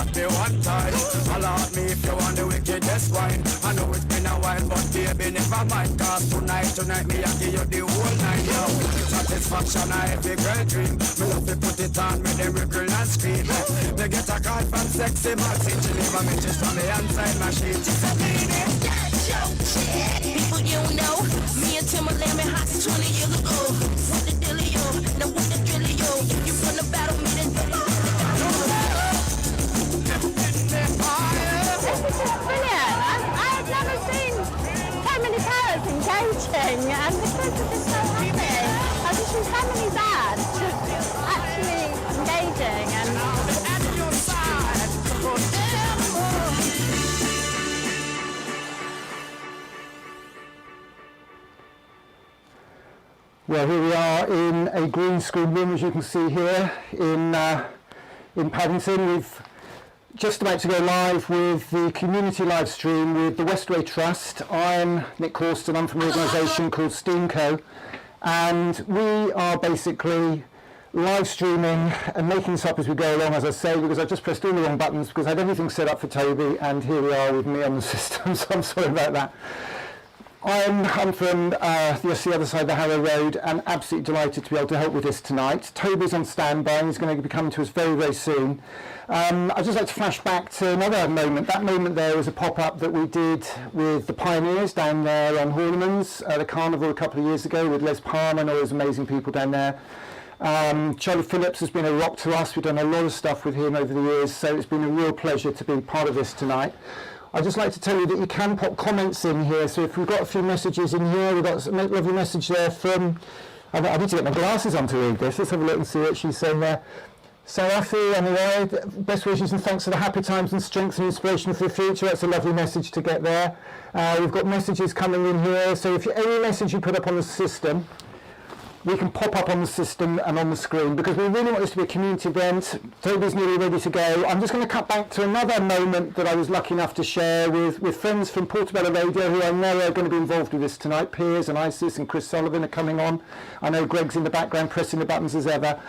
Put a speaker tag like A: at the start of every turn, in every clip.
A: at me one time. Holla at me if you want the wickedest wine. I know it's been a while, but baby, never mind. Cause tonight me I give you the whole night. Yo, satisfaction a every girl dream. Me love to put it on me, them wriggle and scream. Me get a call from sexy Maxine. She leave a message from me inside machine. She said, baby, get your shit. People you know, me and Timberland been hot since 20 years ago. What the dealio? Now what the drillio? If you wanna battle me, then
B: This is brilliant. I've never seen so many parents engaging, and the kids are just so happy. I've just seen so many dads just actually engaging and
A: at your side.
C: Well, here we are in a green screen room, as you can see here in Paddington. We've just about to go live with the community live stream with the Westway Trust. I'm Nick Corston, I'm from an organisation called Steamco, and we are basically live streaming and making this up as we go along, as I say, because I just pressed all the wrong buttons because I had everything set up for Toby, and here we are with me on the system, so I'm sorry about that. I'm from the other side of the Harrow Road, and absolutely delighted to be able to help with this tonight. Toby's on standby and he's going to be coming to us very, very soon. I'd just like to flash back to another moment. That moment there was a pop-up that we did with the Pioneers down there on Horniman's, the carnival a couple of years ago with Les Palmer and all those amazing people down there. Charlie Phillips has been a rock to us. We've done a lot of stuff with him over the years, so it's been a real pleasure to be part of this tonight. I'd just like to tell you that you can pop comments in here, so if we've got a few messages in here, we've got a lovely message there from, I need to get my glasses on to read this, let's have a look and see what she's saying there. Sarafi, anyway, best wishes and thanks for the happy times and strength and inspiration for the future. That's a lovely message to get there. We've got messages coming in here, so if any message you put up on the system, we can pop up on the system and on the screen, because we really want this to be a community event. Toby's nearly ready to go. I'm just going to cut back to another moment that I was lucky enough to share with friends from Portobello Radio, who I know are going to be involved with this tonight. Piers and Isis and Chris Sullivan are coming on. I know Greg's in the background pressing the buttons as ever.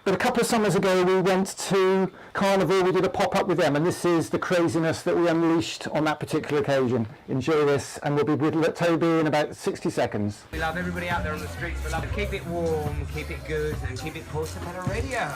C: But a couple of summers ago we went to Carnival, we did a pop-up with them, and this is the craziness that we unleashed on that particular occasion. Enjoy this, and we'll be with Toby in about 60 seconds.
D: We love everybody out there on the streets. We love to keep it warm, keep it good, and keep it Portobello Radio.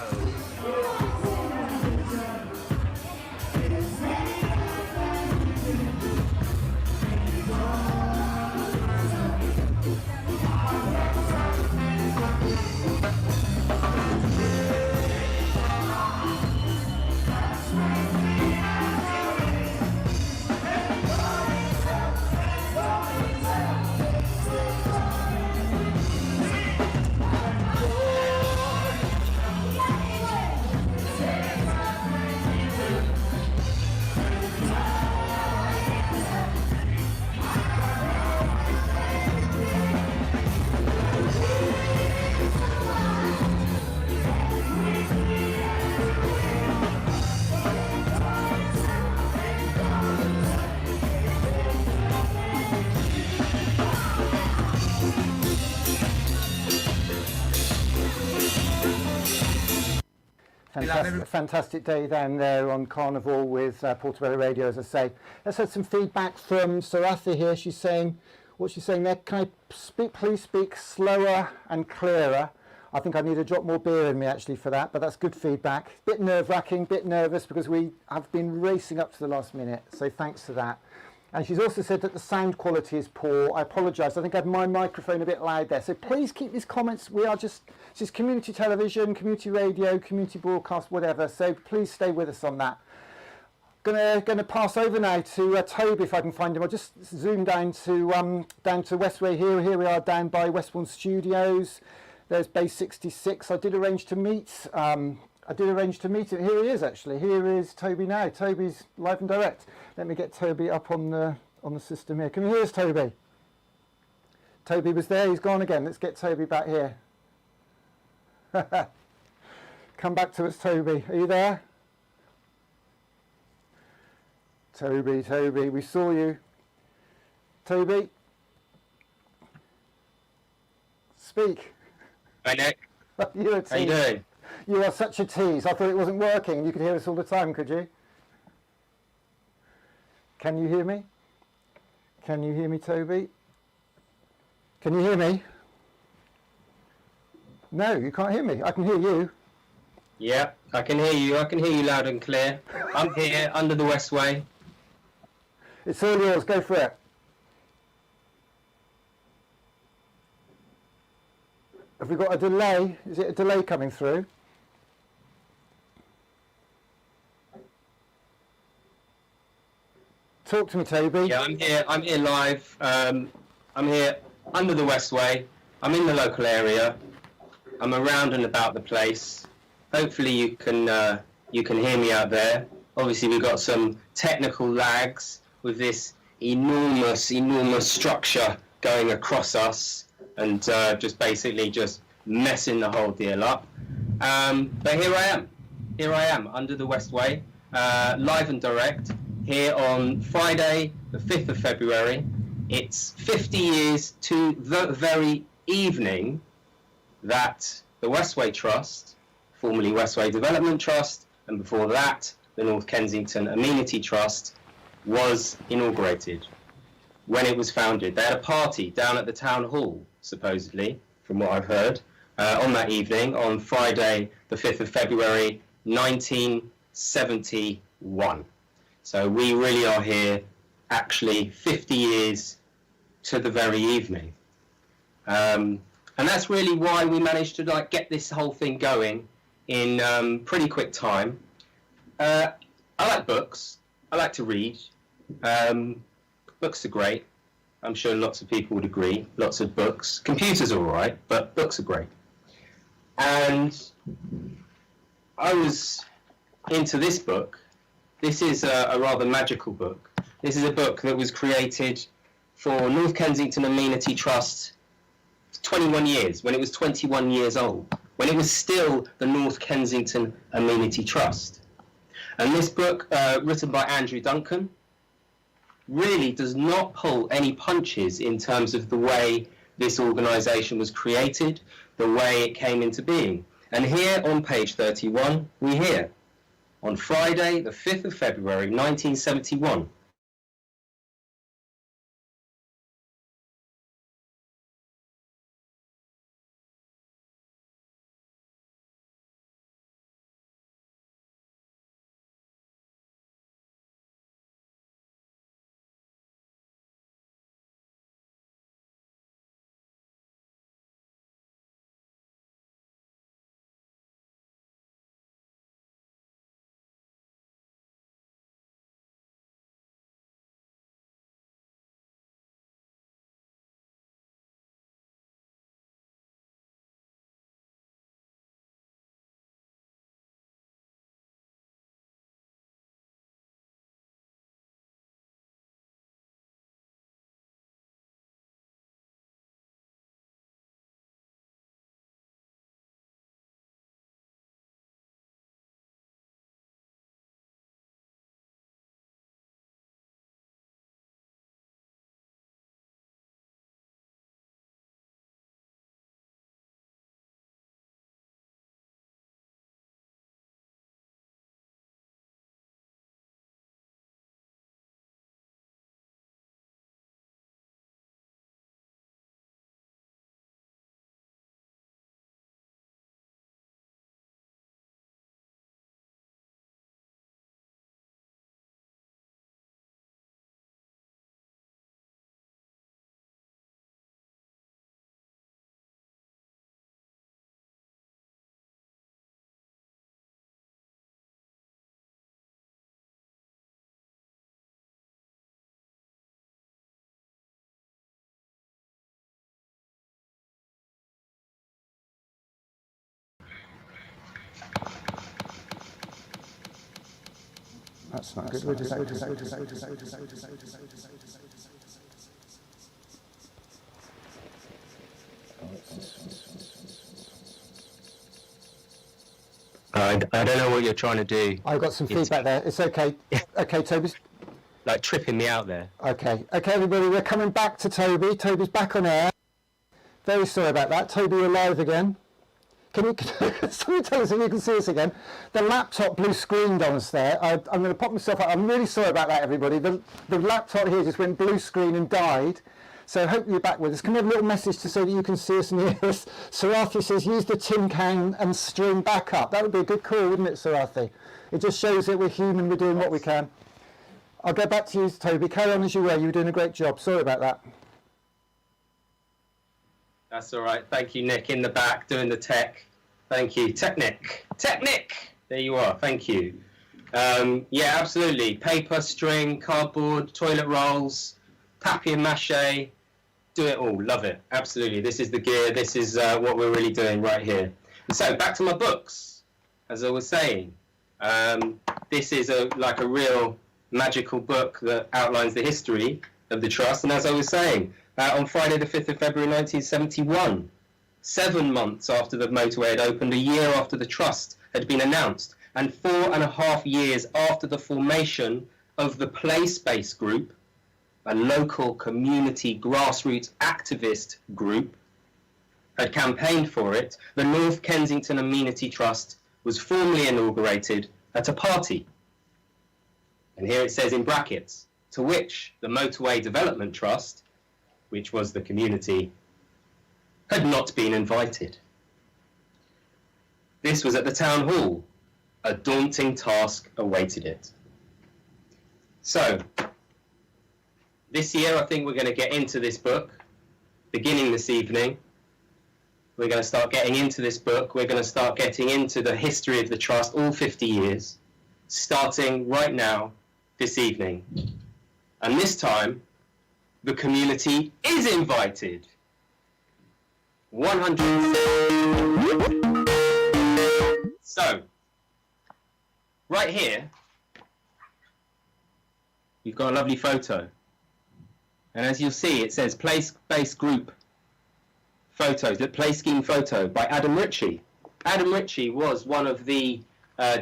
C: Fantastic day down there on Carnival with Portobello Radio, as I say. Let's have some feedback from Saratha here. She's saying, what's she saying there? Can I please speak slower and clearer? I think I need a drop more beer in me actually for that, but that's good feedback. Bit nerve-wracking, bit nervous because we have been racing up to the last minute, so thanks for that. And she's also said that the sound quality is poor. I apologise, I think I had my microphone a bit loud there. So please keep these comments. This is community television, community radio, community broadcast, whatever. So please stay with us on that. Gonna pass over now to Toby if I can find him. I'll just zoom down to Westway here. Here we are down by Westbourne Studios. There's Base 66. I did arrange to meet him. Here he is actually. Here is Toby now. Toby's live and direct. Let me get Toby up on the system here. Can you hear us, Toby? Toby was there, he's gone again. Let's get Toby back here. Come back to us, Toby. Are you there? Toby, we saw you. Toby? Speak.
E: Hi, Nick.
C: You're a tease.
E: How you doing?
C: You are such a tease. I thought it wasn't working. You could hear us all the time, could you? Can you hear me? Can you hear me, Toby? Can you hear me? No, you can't hear me. I can hear you.
E: Yeah, I can hear you. I can hear you loud and clear. I'm here under the Westway.
C: It's all yours. Go for it. Have we got a delay? Is it a delay coming through? Talk to me, Toby.
E: Yeah, I'm here. I'm here live. I'm here under the Westway. I'm in the local area. I'm around and about the place. Hopefully you can hear me out there. Obviously we've got some technical lags with this enormous structure going across us and just basically just messing the whole deal up. But here I am under the Westway, live and direct here on Friday the 5th of February. It's 50 years to the very evening that the Westway Trust, formerly Westway Development Trust, and before that the North Kensington Amenity Trust, was inaugurated. When it was founded, they had a party down at the town hall, supposedly, from what I've heard, on that evening, on Friday the 5th of February 1971. So we really are here actually 50 years to the very evening. And that's really why we managed to get this whole thing going in pretty quick time. I like books. I like to read. Books are great. I'm sure lots of people would agree. Lots of books. Computers are all right, but books are great. And I was into this book. This is a rather magical book. This is a book that was created for North Kensington Amenity Trust 21 years, when it was 21 years old, when it was still the North Kensington Amenity Trust. And this book, written by Andrew Duncan, really does not pull any punches in terms of the way this organisation was created, the way it came into being. And here on page 31, we hear, on Friday, the 5th of February, 1971,
C: That's not good.
E: I don't know what you're trying to do.
C: I've got some feedback there. It's okay. Okay, Toby's...
E: Like tripping me out there.
C: Okay, everybody, we're coming back to Toby. Toby's back on air. Very sorry about that. Toby, you're live again. Can you somebody tell us if you can see us again? The laptop blue screened on us there. I'm going to pop myself up. I'm really sorry about that, everybody. The laptop here just went blue screen and died. So hope you're back with us. Can we have a little message to so that you can see us and hear us? Sarathi says, use the tin can and string back up. That would be a good call, wouldn't it, Sarathi? It just shows that we're human, we're doing what we can. I'll go back to you, Toby. Carry on as you were. You were doing a great job. Sorry about that.
E: That's all right. Thank you, Nick, in the back, doing the tech. Thank you. Technic. There you are. Thank you. Yeah, absolutely. Paper, string, cardboard, toilet rolls, papier-mâché. Do it all. Love it. Absolutely. This is the gear. This is what we're really doing right here. And so back to my books. As I was saying, this is like a real magical book that outlines the history of the trust. And as I was saying, on Friday the 5th of February 1971, 7 months after the motorway had opened, a year after the trust had been announced, and 4.5 years after the formation of the Play Space Group, a local community grassroots activist group, had campaigned for it, the North Kensington Amenity Trust was formally inaugurated at a party. And here it says in brackets, to which the Motorway Development Trust, which was the community, had not been invited. This was at the town hall. A daunting task awaited it. So, this year I think we're going to get into this book, beginning this evening. We're going to start getting into this book. We're going to start getting into the history of the trust, all 50 years, starting right now, this evening. And this time, the community is invited. 100%. So, right here, you've got a lovely photo. And as you'll see, it says Play Space Group Photos, the Play Scheme Photo by Adam Ritchie. Adam Ritchie was one of the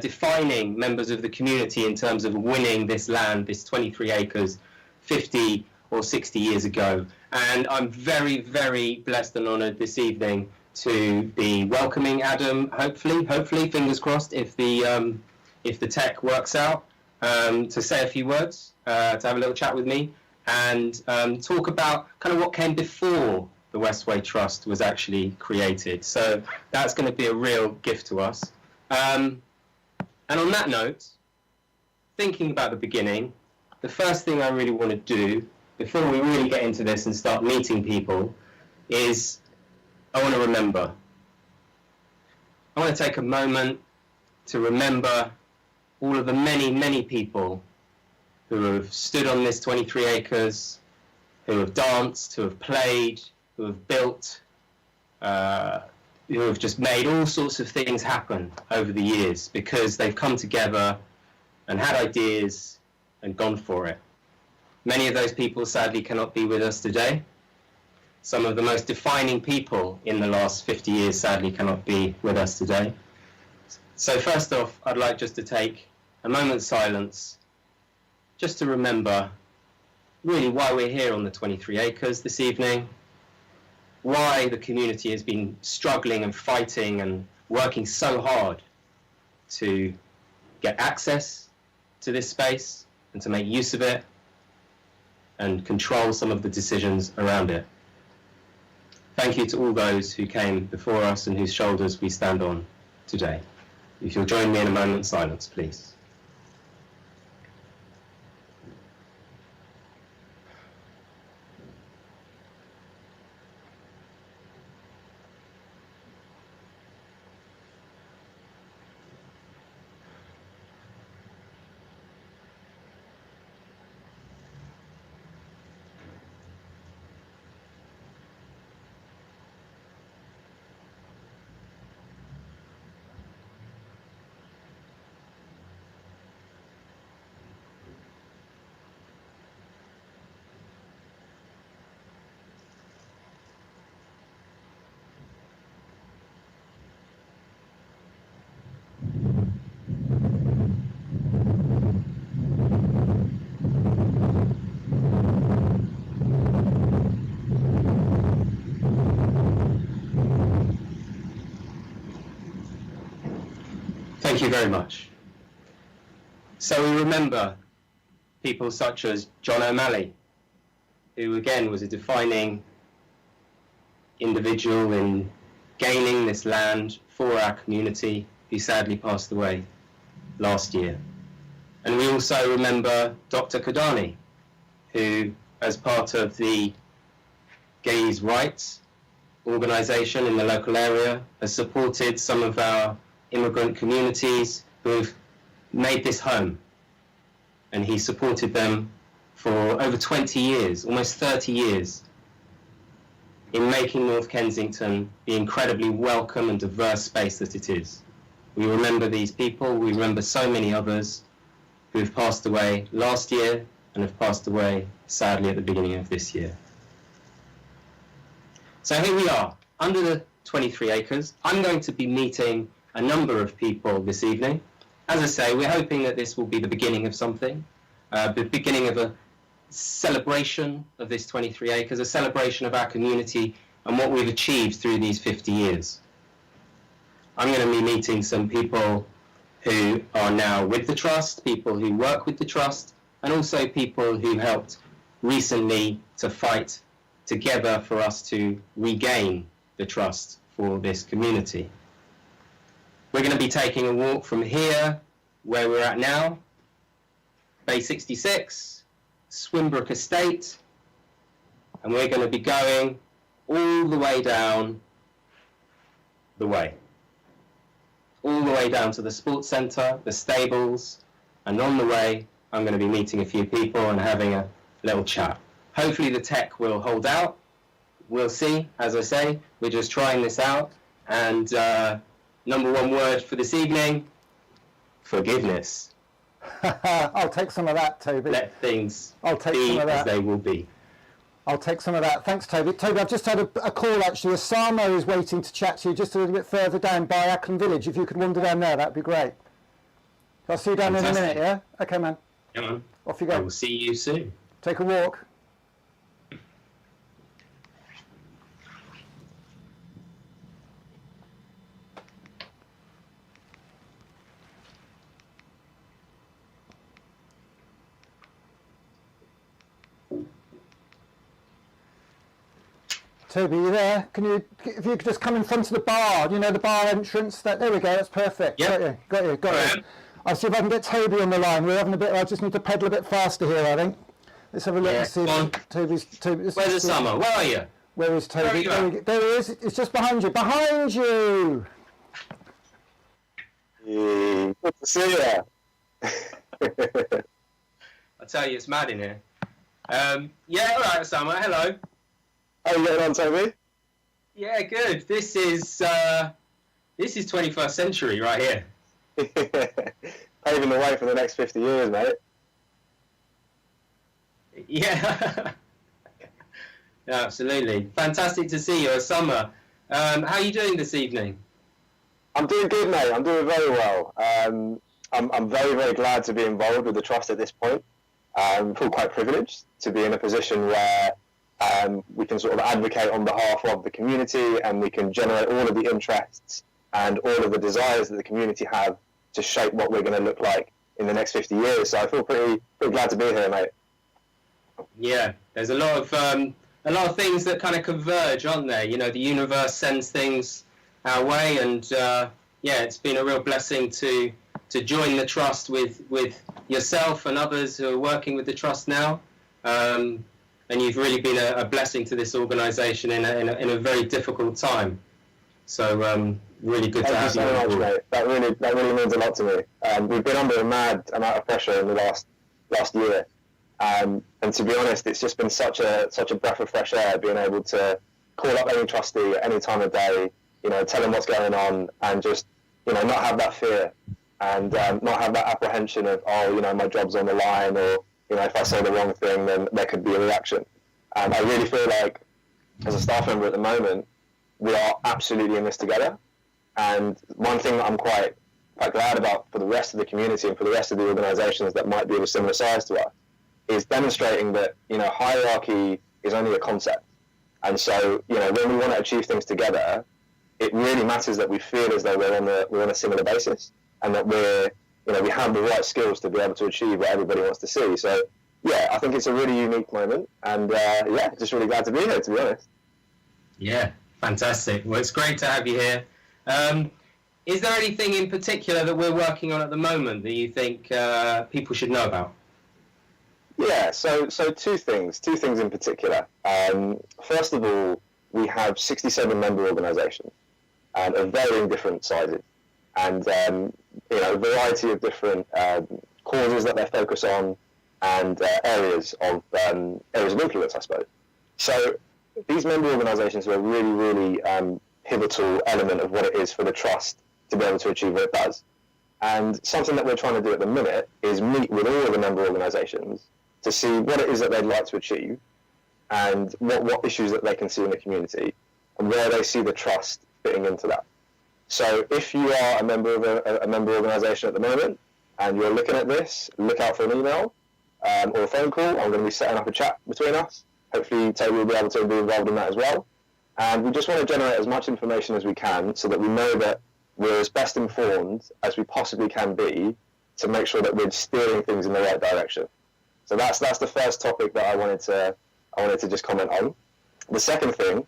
E: defining members of the community in terms of winning this land, this 23 acres, 50 or 60 years ago. And I'm very, very blessed and honoured this evening to be welcoming Adam, hopefully, fingers crossed, if the tech works out, to say a few words, to have a little chat with me, and talk about kind of what came before the Westway Trust was actually created. So that's going to be a real gift to us. And on that note, thinking about the beginning, the first thing I really want to do before we really get into this and start meeting people is I want to remember. I want to take a moment to remember all of the many, many people who have stood on this 23 acres, who have danced, who have played, who have built, who have just made all sorts of things happen over the years because they've come together and had ideas and gone for it. Many of those people sadly cannot be with us today. Some of the most defining people in the last 50 years sadly cannot be with us today. So first off, I'd like just to take a moment's silence just to remember really why we're here on the 23 acres this evening, why the community has been struggling and fighting and working so hard to get access to this space and to make use of it and control some of the decisions around it. Thank you to all those who came before us and whose shoulders we stand on today. If you'll join me in a moment's silence, please. Thank you very much. So we remember people such as John O'Malley, who again was a defining individual in gaining this land for our community, who sadly passed away last year. And we also remember Dr. Kodani, who, as part of the Gays' Rights organisation in the local area, has supported some of our immigrant communities who have made this home. And he supported them for over 20 years, almost 30 years, in making North Kensington the incredibly welcome and diverse space that it is. We remember these people, we remember so many others who have passed away last year and have passed away sadly at the beginning of this year. So here we are, under the 23 acres. I'm going to be meeting a number of people this evening. As I say, we're hoping that this will be the beginning of something, the beginning of a celebration of this 23 acres, a celebration of our community and what we've achieved through these 50 years. I'm going to be meeting some people who are now with the Trust, people who work with the Trust, and also people who helped recently to fight together for us to regain the Trust for this community. We're going to be taking a walk from here, where we're at now, Bay 66, Swinbrook Estate, and we're going to be going all the way down the way. All the way down to the sports centre, the stables, and on the way I'm going to be meeting a few people and having a little chat. Hopefully the tech will hold out. We'll see. As I say, we're just trying this out. And number one word for this evening, forgiveness.
C: I'll take some of that, Toby.
E: Let things
C: I'll take
E: be
C: some of that.
E: as they will be.
C: I'll take some of that. Thanks, Toby. Toby, I've just had a call, actually. Osama is waiting to chat to you just a little bit further down by Ackland Village. If you could wander down there, that'd be great. I'll see you down in a minute, yeah? Okay, man.
E: Come on.
C: Off you go.
E: I will see you soon.
C: Take a walk. Toby, you there? If you could just come in front of the bar, you know, the bar entrance. There we go. That's perfect.
E: Yep.
C: Got you. I'll see if I can get Toby on the line. We're having a bit. I just need to pedal a bit faster here, I think. Let's have a look and see. Toby's.
E: Where's the summer? Where are you?
C: Where is Toby? There he is. It's just behind you. Behind you.
F: Good to see you.
E: I tell you, it's mad in here. Yeah, all right, Summer. Hello.
F: How are you getting on, Toby?
E: Yeah, good. This is 21st century right here.
F: Paving the way for the next 50 years, mate.
E: Yeah. Yeah, absolutely. Fantastic to see you, Summer. How are you doing this evening?
F: I'm doing good, mate. I'm doing very well. I'm very, very glad to be involved with the Trust at this point. I feel quite privileged to be in a position where we can sort of advocate on behalf of the community, and we can generate all of the interests and all of the desires that the community have to shape what we're going to look like in the next 50 years. So I feel pretty glad to be here, mate.
E: Yeah, there's a lot of things that kind of converge, aren't there? You know, the universe sends things our way, and yeah, it's been a real blessing to join the Trust with yourself and others who are working with the Trust now. And you've really been a blessing to this organisation in a very difficult time. So really good to have you.
F: Thank you so much, mate. That really means a lot to me. We've been under a mad amount of pressure in the last year, and to be honest, it's just been such a breath of fresh air being able to call up any trustee at any time of day, you know, tell them what's going on, and just, you know, not have that fear and not have that apprehension of, oh, you know, my job's on the line, or, you know, if I say the wrong thing, then there could be a reaction. And I really feel like, as a staff member at the moment, we are absolutely in this together. And one thing that I'm quite glad about for the rest of the community and for the rest of the organisations that might be of a similar size to us is demonstrating that, you know, hierarchy is only a concept. And so, you know, when we want to achieve things together, it really matters that we feel as though we're on a similar basis. and that we have the right skills to be able to achieve what everybody wants to see. So yeah, I think it's a really unique moment, and just really glad to be here, to be honest.
E: Yeah, fantastic. Well, it's great to have you here. Is there anything in particular that we're working on at the moment that you think people should know about?
F: Yeah, so two things in particular. First of all, we have 67 member organisations of varying different sizes, and a variety of different causes that they focus on, and areas of influence, I suppose. So these member organisations are a really, really pivotal element of what it is for the trust to be able to achieve what it does. And something that we're trying to do at the minute is meet with all of the member organisations to see what it is that they'd like to achieve, and what issues that they can see in the community, and where they see the trust fitting into that. So if you are a member of a member organisation at the moment, and you're looking at this, look out for an email or a phone call. I'm going to be setting up a chat between us. Hopefully Toby will be able to be involved in that as well. And we just want to generate as much information as we can so that we know that we're as best informed as we possibly can be to make sure that we're steering things in the right direction. So that's the first topic that I wanted to just comment on. The second thing,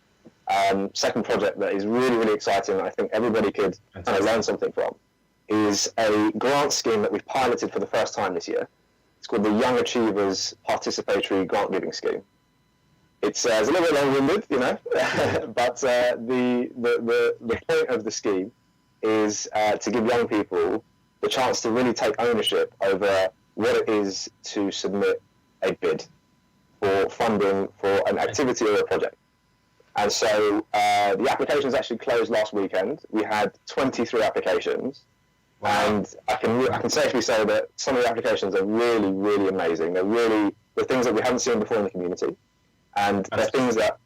F: second project that is really, really exciting, that I think everybody could kind of learn something from, is a grant scheme that we've piloted for the first time this year. It's called the Young Achievers Participatory Grant Giving Scheme. It's a little bit long-winded, but the point of the scheme is to give young people the chance to really take ownership over what it is to submit a bid for funding for an activity or a project. And so the applications actually closed last weekend. We had 23 applications. Wow. And I can safely say that some of the applications are really, really amazing. They're things that we haven't seen before in the community. And they're things that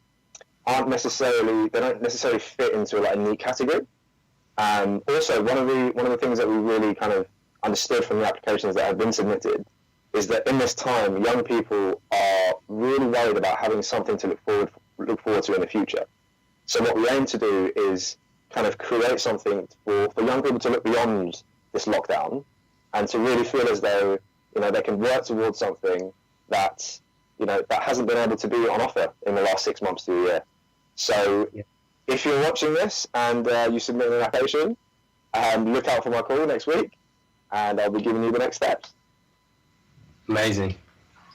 F: they don't necessarily fit into like a neat category. Also, one of the things that we really kind of understood from the applications that have been submitted is that in this time, young people are really worried about having something to look forward to in the future. So what we aim to do is kind of create something for young people to look beyond this lockdown and to really feel as though they can work towards something that that hasn't been able to be on offer in the last 6 months to a year. So if you're watching this and you submit an application, look out for my call next week, and I'll be giving you the next steps.
E: Amazing.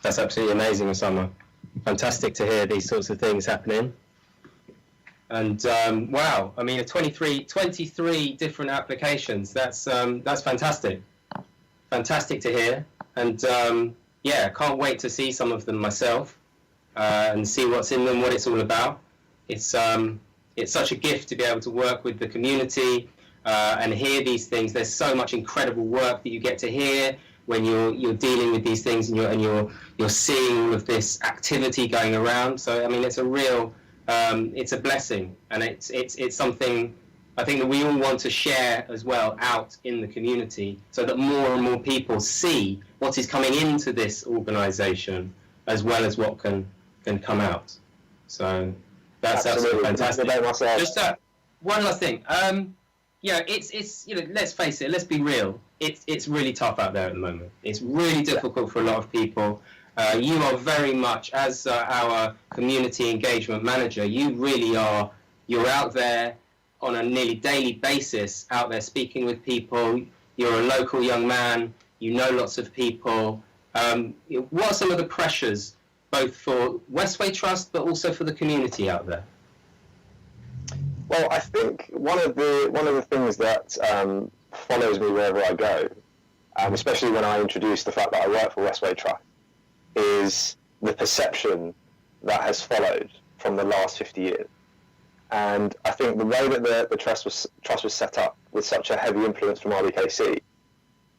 E: That's absolutely amazing, Osama. Fantastic to hear these sorts of things happening. And wow, I mean, 23 different applications. That's fantastic. Fantastic to hear. And can't wait to see some of them myself and see what's in them, what it's all about. It's such a gift to be able to work with the community and hear these things. There's so much incredible work that you get to hear when you're dealing with these things, and you're seeing all of this activity going around. So I mean, it's a real it's a blessing, and it's something I think that we all want to share as well out in the community, so that more and more people see what is coming into this organisation as well as what can come out. So that's absolutely fantastic. Just one last thing. It's let's face it, let's be real. It's really tough out there at the moment. It's really difficult for a lot of people. You are very much, as our community engagement manager, you're out there on a nearly daily basis, out there speaking with people. You're a local young man, you know lots of people. What are some of the pressures, both for Westway Trust, but also for the community out there?
F: Well, I think one of the things that follows me wherever I go, especially when I introduce the fact that I work for Westway Trust, is the perception that has followed from the last 50 years. And I think the way that the trust was set up with such a heavy influence from RBKC,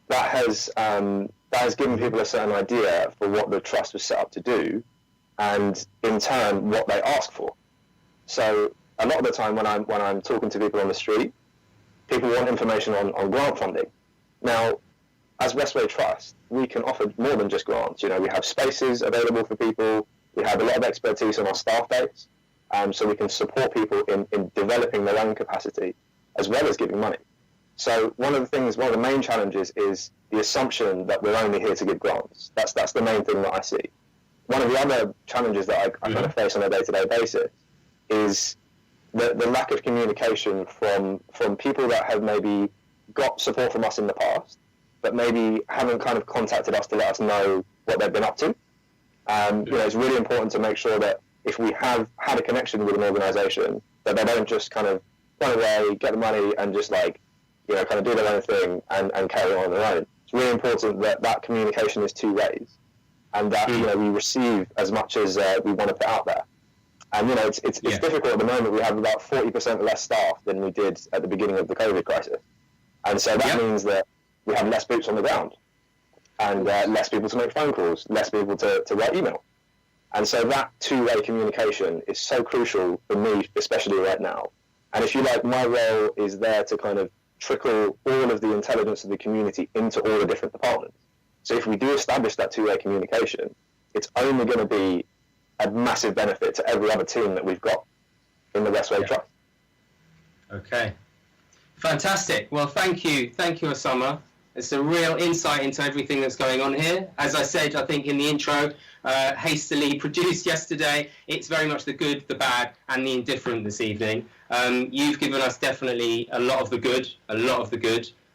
F: that has given people a certain idea for what the trust was set up to do, and in turn what they ask for. So a lot of the time when I'm talking to people on the street, people want information on grant funding. Now, as Westway Trust, we can offer more than just grants. We have spaces available for people. We have a lot of expertise on our staff base, so we can support people in developing their own capacity as well as giving money. So one of the main challenges is the assumption that we're only here to give grants. That's the main thing that I see. One of the other challenges that I kind of face on a day-to-day basis is the lack of communication from people that have maybe got support from us in the past, but maybe haven't kind of contacted us to let us know what they've been up to. It's really important to make sure that if we have had a connection with an organisation, that they don't just kind of run away, get the money, and just kind of do their own thing and carry on their own. It's really important that communication is two ways, and that we receive as much as we want to put out there. And it's difficult at the moment. We have about 40% less staff than we did at the beginning of the COVID crisis, and so that means that we have less boots on the ground, and less people to make phone calls, less people to write email. And so that two-way communication is so crucial for me, especially right now. And if you like, my role is there to kind of trickle all of the intelligence of the community into all the different departments. So if we do establish that two-way communication, it's only going to be a massive benefit to every other team that we've got in the Westway Trust.
E: Okay. Fantastic. Well, thank you, Osama. It's a real insight into everything that's going on here. As I said, I think in the intro, hastily produced yesterday, it's very much the good, the bad, and the indifferent this evening. You've given us definitely a lot of the good,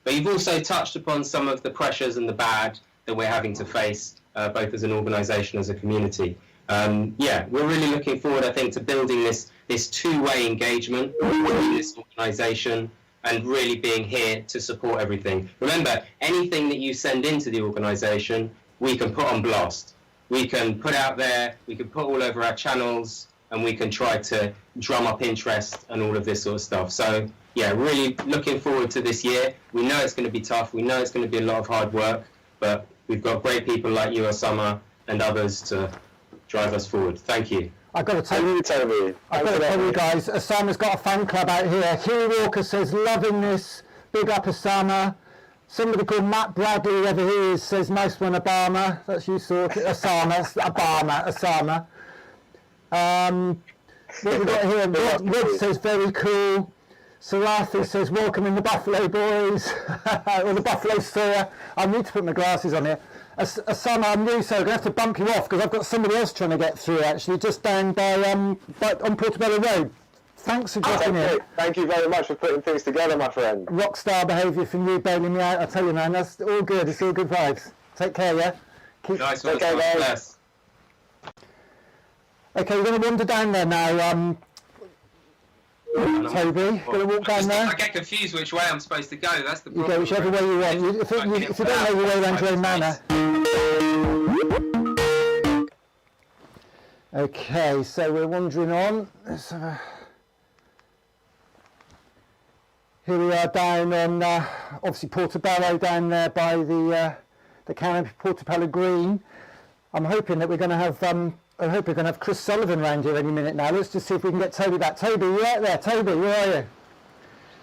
E: but you've also touched upon some of the pressures and the bad that we're having to face, both as an organisation, as a community. We're really looking forward, I think, to building this two-way engagement with this organisation, and really being here to support everything. Remember, anything that you send into the organisation, we can put on blast. We can put out there, we can put all over our channels, and we can try to drum up interest and all of this sort of stuff. So, really looking forward to this year. We know it's going to be tough. We know it's going to be a lot of hard work, but we've got great people like you, Osama, and others to drive us forward. Thank you.
C: I've got to tell you, guys, Osama's got a fan club out here. Hugh Walker says, loving this. Big up, Osama. Somebody called Matt Bradley, whoever he is, says, nice one, Obama. That's you sorted. Osama. What we got here? Wood says, very cool. Sarathi says, welcome in the Buffalo boys. Or the Buffalo Sawyer. I need to put my glasses on here. Osama, I'm new, so I'm going to have to bump you off because I've got somebody else trying to get through, actually, just down by on Portobello Road. Thanks for dropping in.
F: Thank you very much for putting things together, my friend.
C: Rockstar behaviour from you bailing me out. I tell you, man, that's all good. It's all good vibes. Take care, yeah?
E: Nice one, guys.
C: Okay, we're going to wander down there now. Toby, going to walk down there?
E: I get confused which way I'm supposed to go, that's the problem.
C: You go whichever way you want. If you don't know your way around your own manor. Okay, so we're wandering on. Here we are down on, obviously, Portobello, down there by the canopy, Portobello Green. I'm hoping that we're going to have... I hope we're going to have Chris Sullivan around here any minute now. Let's just see if we can get Toby back. Toby, you out there? Toby, where are you?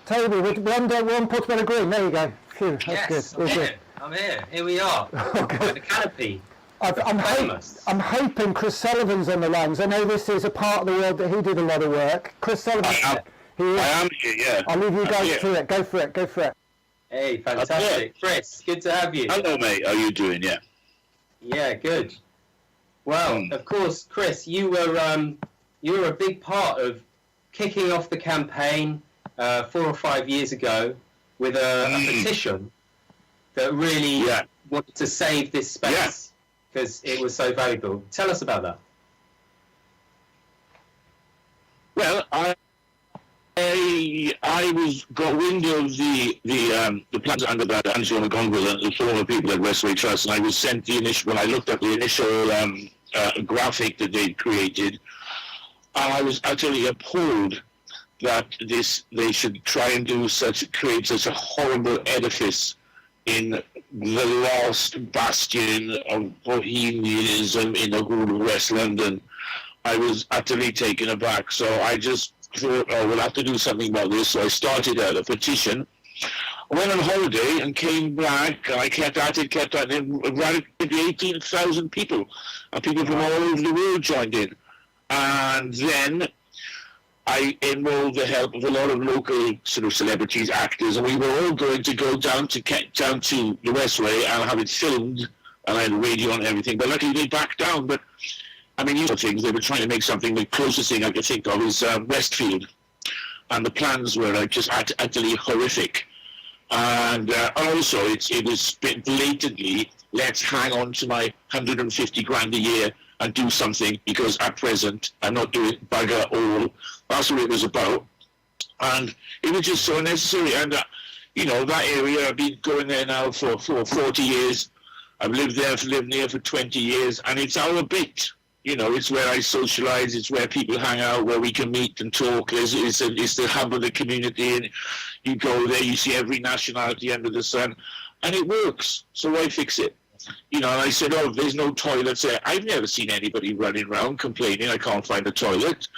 C: Toby, we're on Portobello Green. There you go. Phew, that's good.
E: I'm here. Here we are. The canopy.
C: I'm hoping Chris Sullivan's on the lines. I know this is a part of the world that he did a lot of work. Chris Sullivan.
G: I am here, yeah.
C: I'll leave you guys to it. Go for it.
E: Hey, fantastic. Chris, good to have you.
G: Hello, mate. How are you doing? Yeah.
E: Yeah, good. Well, of course, Chris, you were a big part of kicking off the campaign 4 or 5 years ago with a petition that really wanted to save this space because it was so valuable. Tell us about that.
G: Well, I got wind of the plans under that Angelo McGonagall and the former people at Westway Trust, and I was sent when I looked at the initial graphic that they'd created, and I was utterly appalled that they should try and create such a horrible edifice in the last bastion of bohemianism in the whole of West London. I was utterly taken aback, so I just thought, we'll have to do something about this. So I started a petition. I went on holiday and came back, and I kept at it, and ran 18,000 people, and people from all over the world joined in. And then I involved the help of a lot of local sort of celebrities, actors, and we were all going to go down to the Westway and have it filmed, and I had radio and everything. But luckily they backed down. But I mean, things they were trying to make something. The closest thing I could think of is Westfield, and the plans were just utterly horrific. And also, it was blatantly, let's hang on to my 150 grand a year and do something, because at present I'm not doing bugger all. That's what it was about. And it was just so unnecessary. And, that area, I've been going there now for 40 years. I've lived near for 20 years, and it's our bit. It's where I socialise, it's where people hang out, where we can meet and talk. It's the hub of the community, and you go there, you see every nationality under the sun, and it works. So why fix it? And I said, there's no toilets there. I've never seen anybody running around complaining I can't find a toilet.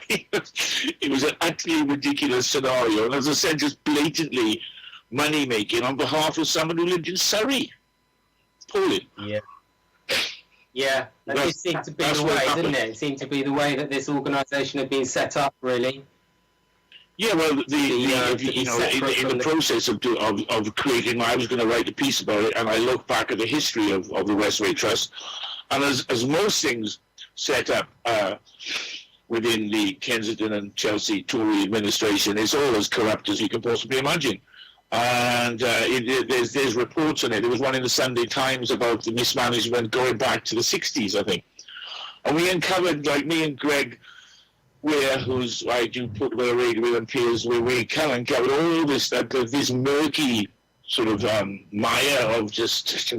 G: It was an utterly ridiculous scenario, and as I said, just blatantly money-making on behalf of someone who lived in Surrey. Appalling.
D: Yeah, that did seem to be the way, didn't it? It seemed to be the way that this organisation had been set up, really.
G: Yeah, well, in the process of creating, I was going to write a piece about it, and I look back at the history of the Westway Trust, and as most things set up within the Kensington and Chelsea Tory administration, it's all as corrupt as you can possibly imagine. And there's reports on it. There was one in the Sunday Times about the mismanagement going back to the 60s, I think. And we uncovered, like me and Greg Weir, who's I do put with a radio with and peers, we uncovered all this this murky sort of mire of just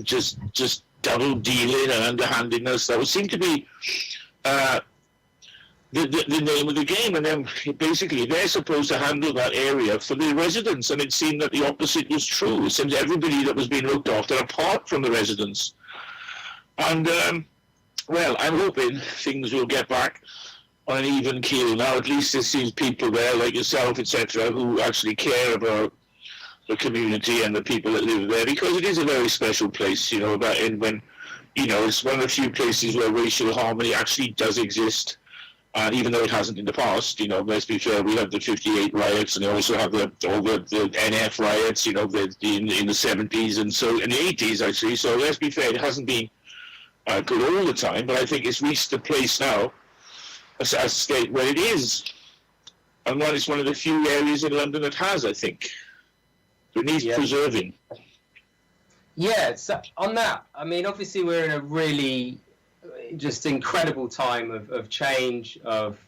G: double dealing and underhandedness that would seem to be the name of the game. And then basically they're supposed to handle that area for the residents, and it seemed that the opposite was true. It seemed everybody that was being looked after apart from the residents. And well, I'm hoping things will get back on an even keel now. At least there seems people there like yourself, etc., who actually care about the community and the people that live there, because it is a very special place, it's one of the few places where racial harmony actually does exist. Even though it hasn't in the past, let's be fair, we have the 58 riots, and they also have all the NF riots, in the 70s and so in the 80s actually. So let's be fair, it hasn't been good all the time, but I think it's reached a place now, a state where it is, and it's one of the few areas in London that has, I think. So it needs preserving.
D: Yeah. So on that, I mean, obviously we're in a really just incredible time of change, of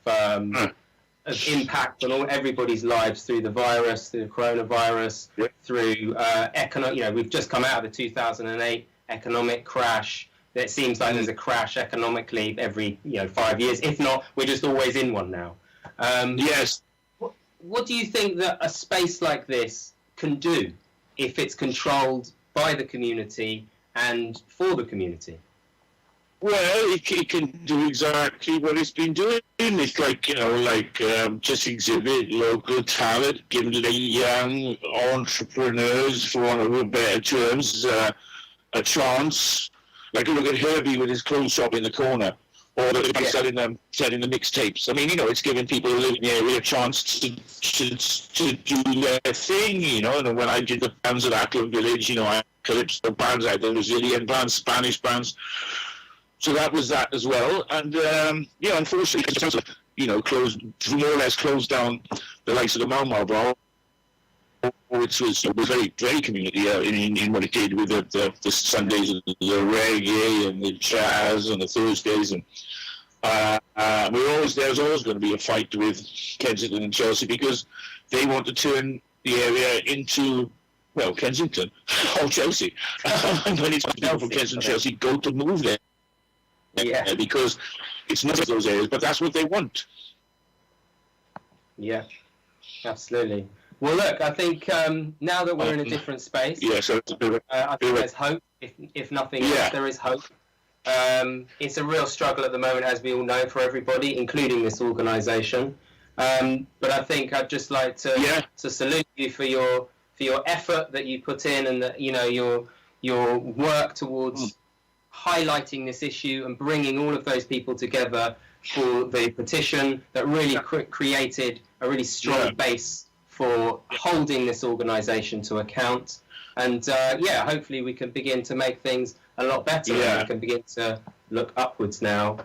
D: impact on everybody's lives through the virus, through the coronavirus, through economic. We've just come out of the 2008 economic crash. It seems like there's a crash economically every 5 years. If not, we're just always in one now.
G: Yes.
D: What do you think that a space like this can do if it's controlled by the community and for the community?
G: Well, it can do exactly what it's been doing. It's just exhibit local talent, give the young entrepreneurs, for want of better terms, a chance. Like, look at Herbie with his clothes shop in the corner, or selling the mixtapes. I mean, it's giving people who live in the area a chance to do their thing, And when I did the bands at Ackland Village, I had Calypso bands, I had the Brazilian bands, Spanish bands. So that was that as well. And, unfortunately, more or less closed down the likes of the Mau Mau Bar, which was very, very community in what it did with the Sundays, and the reggae and the jazz and the Thursdays. And there's always going to be a fight with Kensington and Chelsea, because they want to turn the area into, well, Kensington or Chelsea. And when it's down from Kensington and Chelsea, go to move there. Yeah, because it's not those areas, but that's what they want.
D: Yeah, absolutely. Well, look, I think now that we're in a different space, I think there's hope. If nothing else, there is hope. It's a real struggle at the moment, as we all know, for everybody, including this organisation. But I think I'd just like to salute you for your effort that you put in, and that your work towards highlighting this issue and bringing all of those people together for the petition that really created a really strong base for holding this organisation to account. And hopefully we can begin to make things a lot better. And we can begin to look upwards now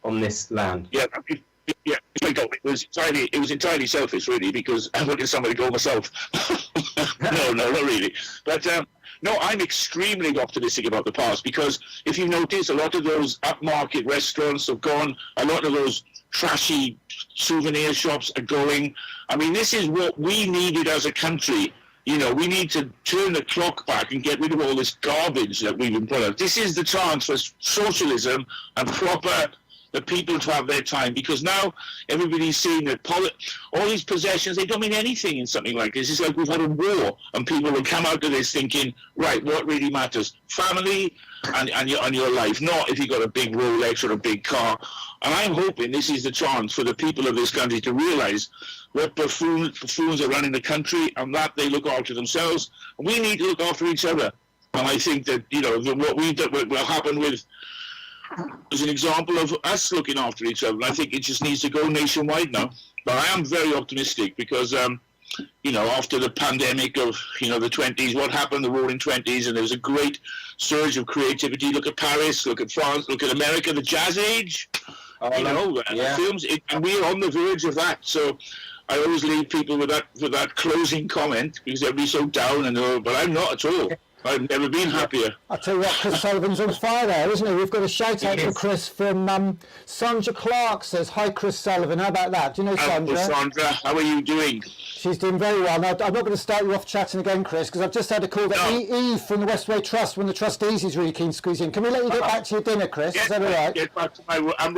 D: on this land.
G: It was entirely selfish, really, because I wanted somebody to go myself. No, not really. But no, I'm extremely optimistic about the past, because if you notice, a lot of those upmarket restaurants have gone. A lot of those trashy souvenir shops are going. I mean, this is what we needed as a country. You know, we need to turn the clock back and get rid of all this garbage that we've been put out. This is the chance for socialism and proper the people to have their time, because now everybody's seeing that all these possessions, they don't mean anything in something like this. It's like we've had a war, and people will come out of this thinking, right, what really matters? Family and your life, not if you've got a big Rolex or a big car. And I'm hoping this is the chance for the people of this country to realise what buffoons are running the country, and that they look after themselves. And we need to look after each other. And I think that, you know, what will happen with as an example of us looking after each other. And I think it just needs to go nationwide now. But I am very optimistic because, you know, after the pandemic of, you know, the 20s, what happened, the Roaring 20s, and there was a great surge of creativity. Look at Paris, look at France, look at America, the Jazz Age, films, and we're on the verge of that. So I always leave people with that closing comment, because they'll be so down, but I'm not at all. I've never been happier.
C: I'll tell you what, Chris Sullivan's on fire there, isn't he? We've got a shout out for Chris from Sandra Clark says, "Hi Chris Sullivan." How about that? Do you know Sandra?
G: Sandra, how are you doing?
C: She's doing very well. Now, I'm not going to start you off chatting again, Chris, because I've just had a call that Eve from the Westway Trust, one of the trustees, is really keen to squeeze in. Can we let you get back to your dinner, Chris? Is that all right?
G: Get back to I'm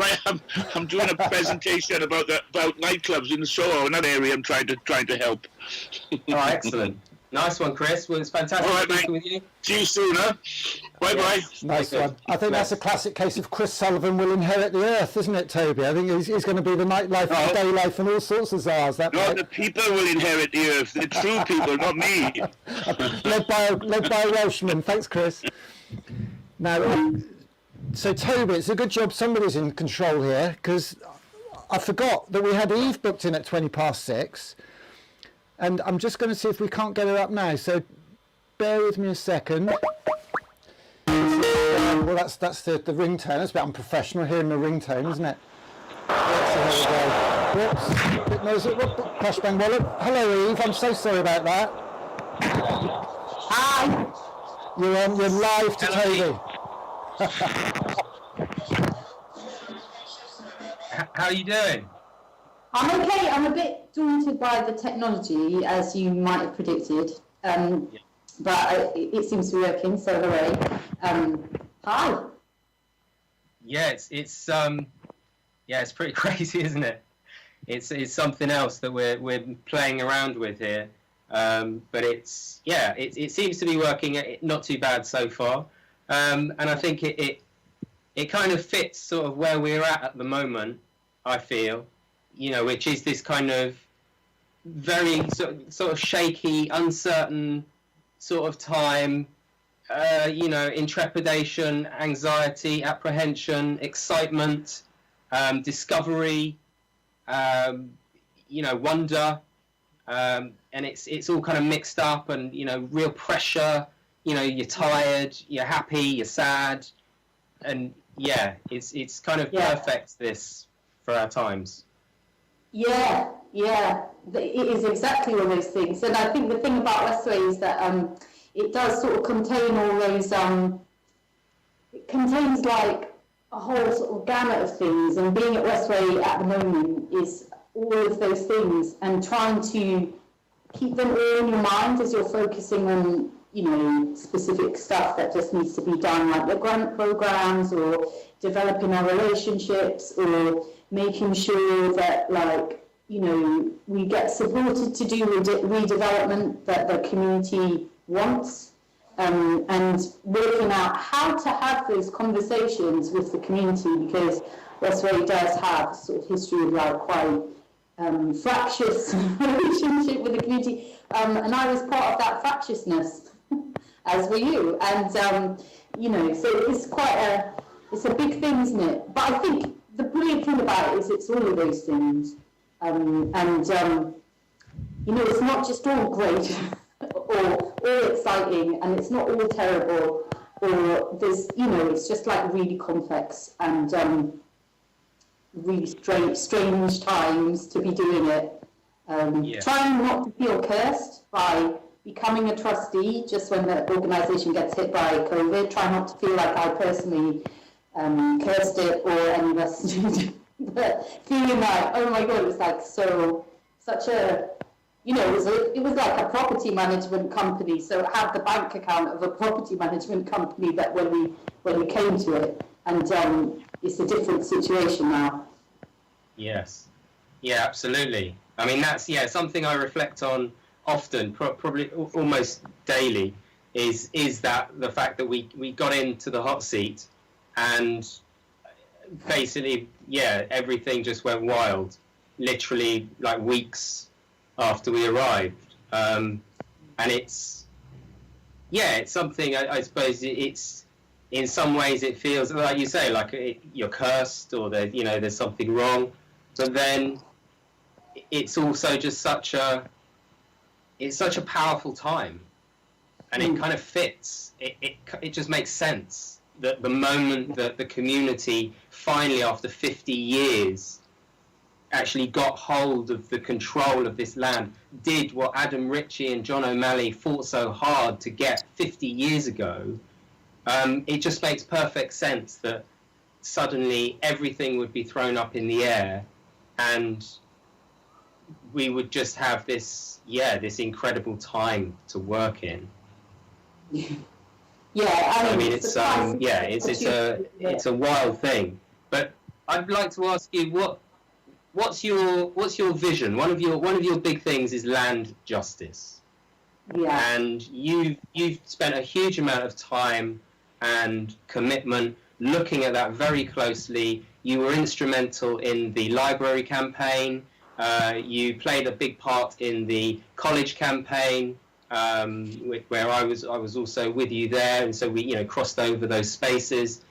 G: doing a presentation about nightclubs in the Soho, another area I'm trying to help.
D: Oh, excellent. Nice one, Chris. Well, it's fantastic speaking with you.
G: See you soon, huh? Bye-bye.
C: Nice one. I think that's a classic case of Chris Sullivan will inherit the earth, isn't it, Toby? I think he's going to be the nightlife and the day life and all sorts of czars.
G: The people will inherit the earth. The true people, not me.
C: led by a Welshman. Thanks, Chris. Now, so Toby, it's a good job somebody's in control here, because I forgot that we had Eve booked in at 6:20. And I'm just going to see if we can't get her up now. So bear with me a second. Well, that's the ringtone. That's a bit unprofessional hearing the ringtone, isn't it? So here we go. Whoops. Bit noisy. Crash bang wallet. Hello, Eve. I'm so sorry about that.
H: Hi.
C: You're live to Toby.
D: How are you doing?
H: I'm okay. I'm a bit daunted by the technology, as you might have predicted, but it seems to be working. So hooray! Hi.
D: Yeah, it's pretty crazy, isn't it? It's something else that we're playing around with here, but it seems to be working not too bad so far, and I think it kind of fits sort of where we're at the moment. I feel. You know, which is this kind of very sort of shaky, uncertain sort of time, you know, intrepidation, anxiety, apprehension, excitement, discovery, you know, wonder, and it's all kind of mixed up, and, you know, real pressure, you know, you're tired, you're happy, you're sad, and it's kind of perfect this for our times.
H: Yeah, it is exactly one of those things. And I think the thing about Westway is that it does sort of contain all those, it contains like a whole sort of gamut of things, and being at Westway at the moment is all of those things, and trying to keep them all in your mind as you're focusing on, you know, specific stuff that just needs to be done, like the grant programs, or developing our relationships, or making sure that, like, you know, we get supported to do redevelopment that the community wants, and working out how to have those conversations with the community, because Westway does have a sort of history of like quite fractious relationship with the community, and I was part of that fractiousness, as were you, and you know, so it's a big thing, isn't it? But I think the brilliant thing about it is it's all of those things. You know, it's not just all great or all exciting, and it's not all terrible, or there's, you know, it's just like really complex and really strange times to be doing it. Trying not to feel cursed by becoming a trustee just when the organisation gets hit by COVID. Try not to feel like I personally cursed it or any of us did, but feeling like, oh my God, it was like such a, you know, it was like a property management company, so it had the bank account of a property management company that when we came to it, and it's a different situation now.
D: Yes, yeah, absolutely. I mean, that's something I reflect on often, probably almost daily, is that the fact that we got into the hot seat, and basically, everything just went wild, literally like weeks after we arrived, and it's something, I suppose it's, in some ways it feels like you say, like you're cursed, or there's something wrong, but then it's also just such a powerful time, and it kind of fits, it just makes sense that the moment that the community finally, after 50 years, actually got hold of the control of this land, did what Adam Ritchie and John O'Malley fought so hard to get 50 years ago, it just makes perfect sense that suddenly everything would be thrown up in the air, and we would just have this incredible time to work in. I mean, it's a wild thing. But I'd like to ask you, what's your vision? One of your big things is land justice.
H: Yeah.
D: And you've spent a huge amount of time and commitment looking at that very closely. You were instrumental in the library campaign. You played a big part in the college campaign, where I was also with you there, and so we crossed over those spaces.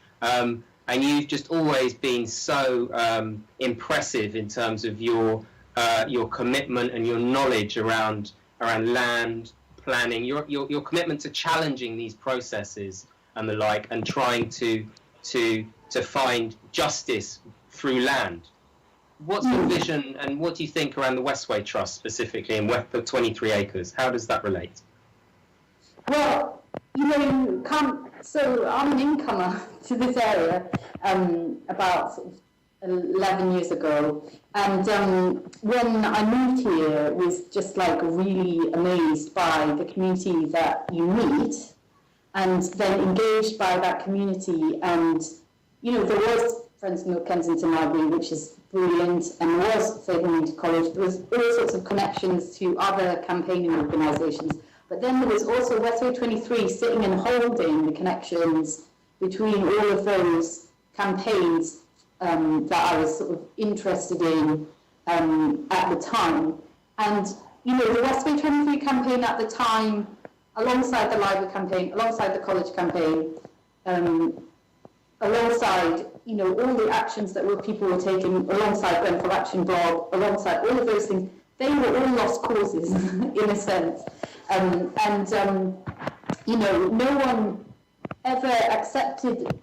D: And you've just always been so impressive in terms of your commitment and your knowledge around land planning, your commitment to challenging these processes and the like, and trying to find justice through land. What's your vision, and what do you think around the Westway Trust specifically, and the 23 acres? How does that relate?
H: Well, so I'm an incomer to this area about sort of 11 years ago, and when I moved here, was just like really amazed by the community that you meet, and then engaged by that community. And there was Friends of North Kensington Library, which is brilliant, and there was Faith Community College. There was all sorts of connections to other campaigning organisations. But then there was also Westway 23 sitting and holding the connections between all of those campaigns that I was sort of interested in at the time. And, the Westway 23 campaign at the time, alongside the library campaign, alongside the college campaign, alongside, all the actions that people were taking, alongside Grenfell Action Blog, alongside all of those things, they were all lost causes, in a sense. No one ever accepted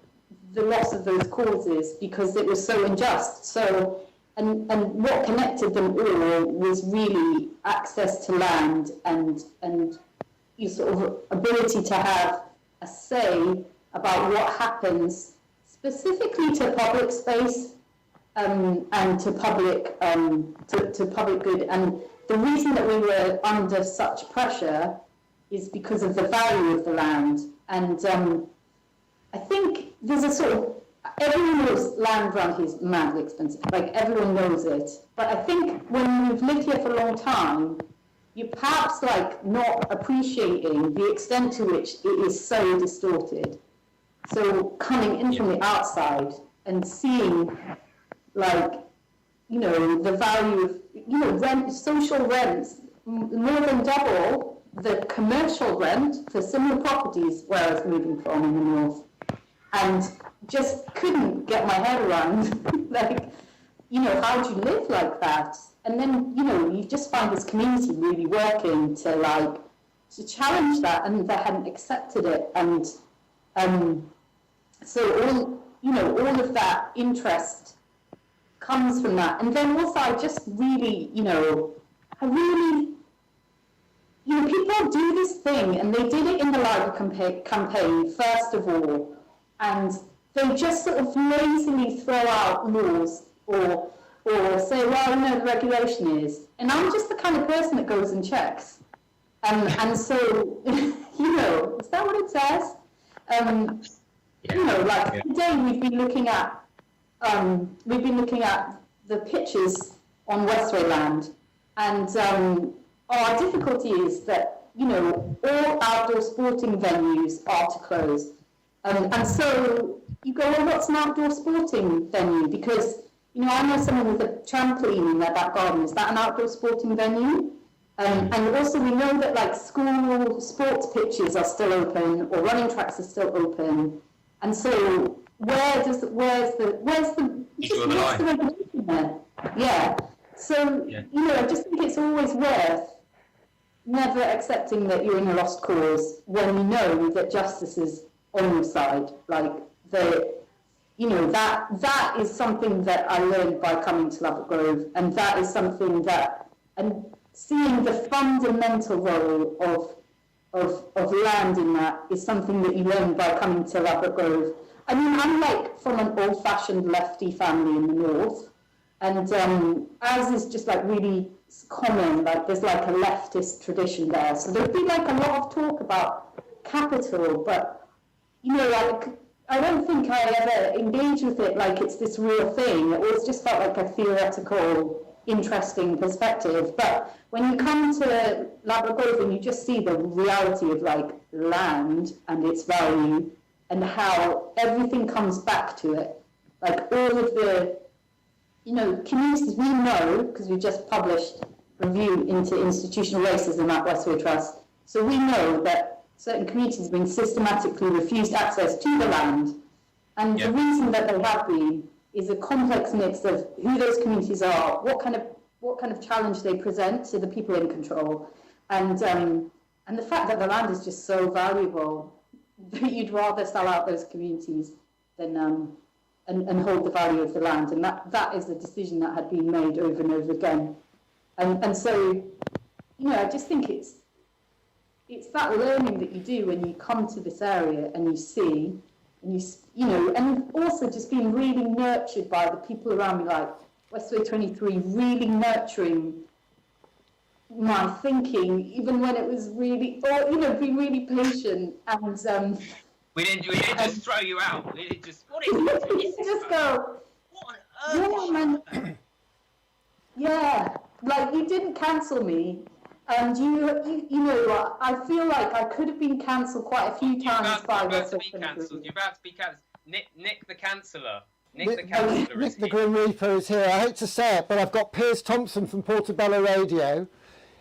H: the loss of those causes because it was so unjust. So, and what connected them all was really access to land and your sort of ability to have a say about what happens specifically to public space and to public to public good. And the reason that we were under such pressure is because of the value of the land. And I think there's a sort of, everyone knows land around here is madly expensive, like everyone knows it. But I think when you've lived here for a long time, you're perhaps like not appreciating the extent to which it is so distorted. So coming in from the outside and seeing like, the value of, rent, social rents, more than double the commercial rent for similar properties where I was moving from in the north. And just couldn't get my head around, like, you know, how do you live like that? And then, you know, you just find this community really working to challenge that, and they hadn't accepted it. And so all of that interest comes from that. And then also I just really, people do this thing, and they did it in the Labour campaign, first of all, and they just sort of lazily throw out laws or say, well, no, the regulation is. And I'm just the kind of person that goes and checks. And so, is that what it says? Today we've been looking at the pitches on Westway land, and our difficulty is that, all outdoor sporting venues are to close. And so you go, well, what's an outdoor sporting venue? Because, I know someone with a trampoline in their back garden. Is that an outdoor sporting venue? And also we know that like school sports pitches are still open, or running tracks are still open. And so where's the regulation there? Yeah. So, I just think it's always worth never accepting that you're in a lost cause when you know that justice is on your side. Like that is something that I learned by coming to Ladbroke Grove, and that is something that, and seeing the fundamental role of land in that is something that you learn by coming to Ladbroke Grove. I mean, I'm like from an old-fashioned lefty family in the north, and ours is just like really common, like there's like a leftist tradition there. So there'd be like a lot of talk about capital, but I don't think I ever engaged with it like it's this real thing. It always just felt like a theoretical, interesting perspective. But when you come to Ladbroke Grove and you just see the reality of like land and its value and how everything comes back to it, like all of the, communities we know, because we just published a review into institutional racism at Westway Trust, so we know that certain communities have been systematically refused access to the land. And the reason that they have been is a complex mix of who those communities are, what kind of challenge they present to the people in control, and the fact that the land is just so valuable that you'd rather sell out those communities than and hold the value of the land. And that is a decision that had been made over and over again. And so, I just think it's that learning that you do when you come to this area and you see, and and also just being really nurtured by the people around me, like Westway 23, really nurturing my thinking, even when it was really, being really patient. And
E: we didn't just throw you out. We didn't just, what is it?
H: Just go,
E: what on earth?
H: Yeah, man. Yeah, like you didn't cancel me. And I feel like I could have been cancelled quite a few times by
E: You're about to be cancelled. Nick the Canceller. Nick
C: the Grim Reaper is here. I hate to say it, but I've got Piers Thompson from Portobello Radio,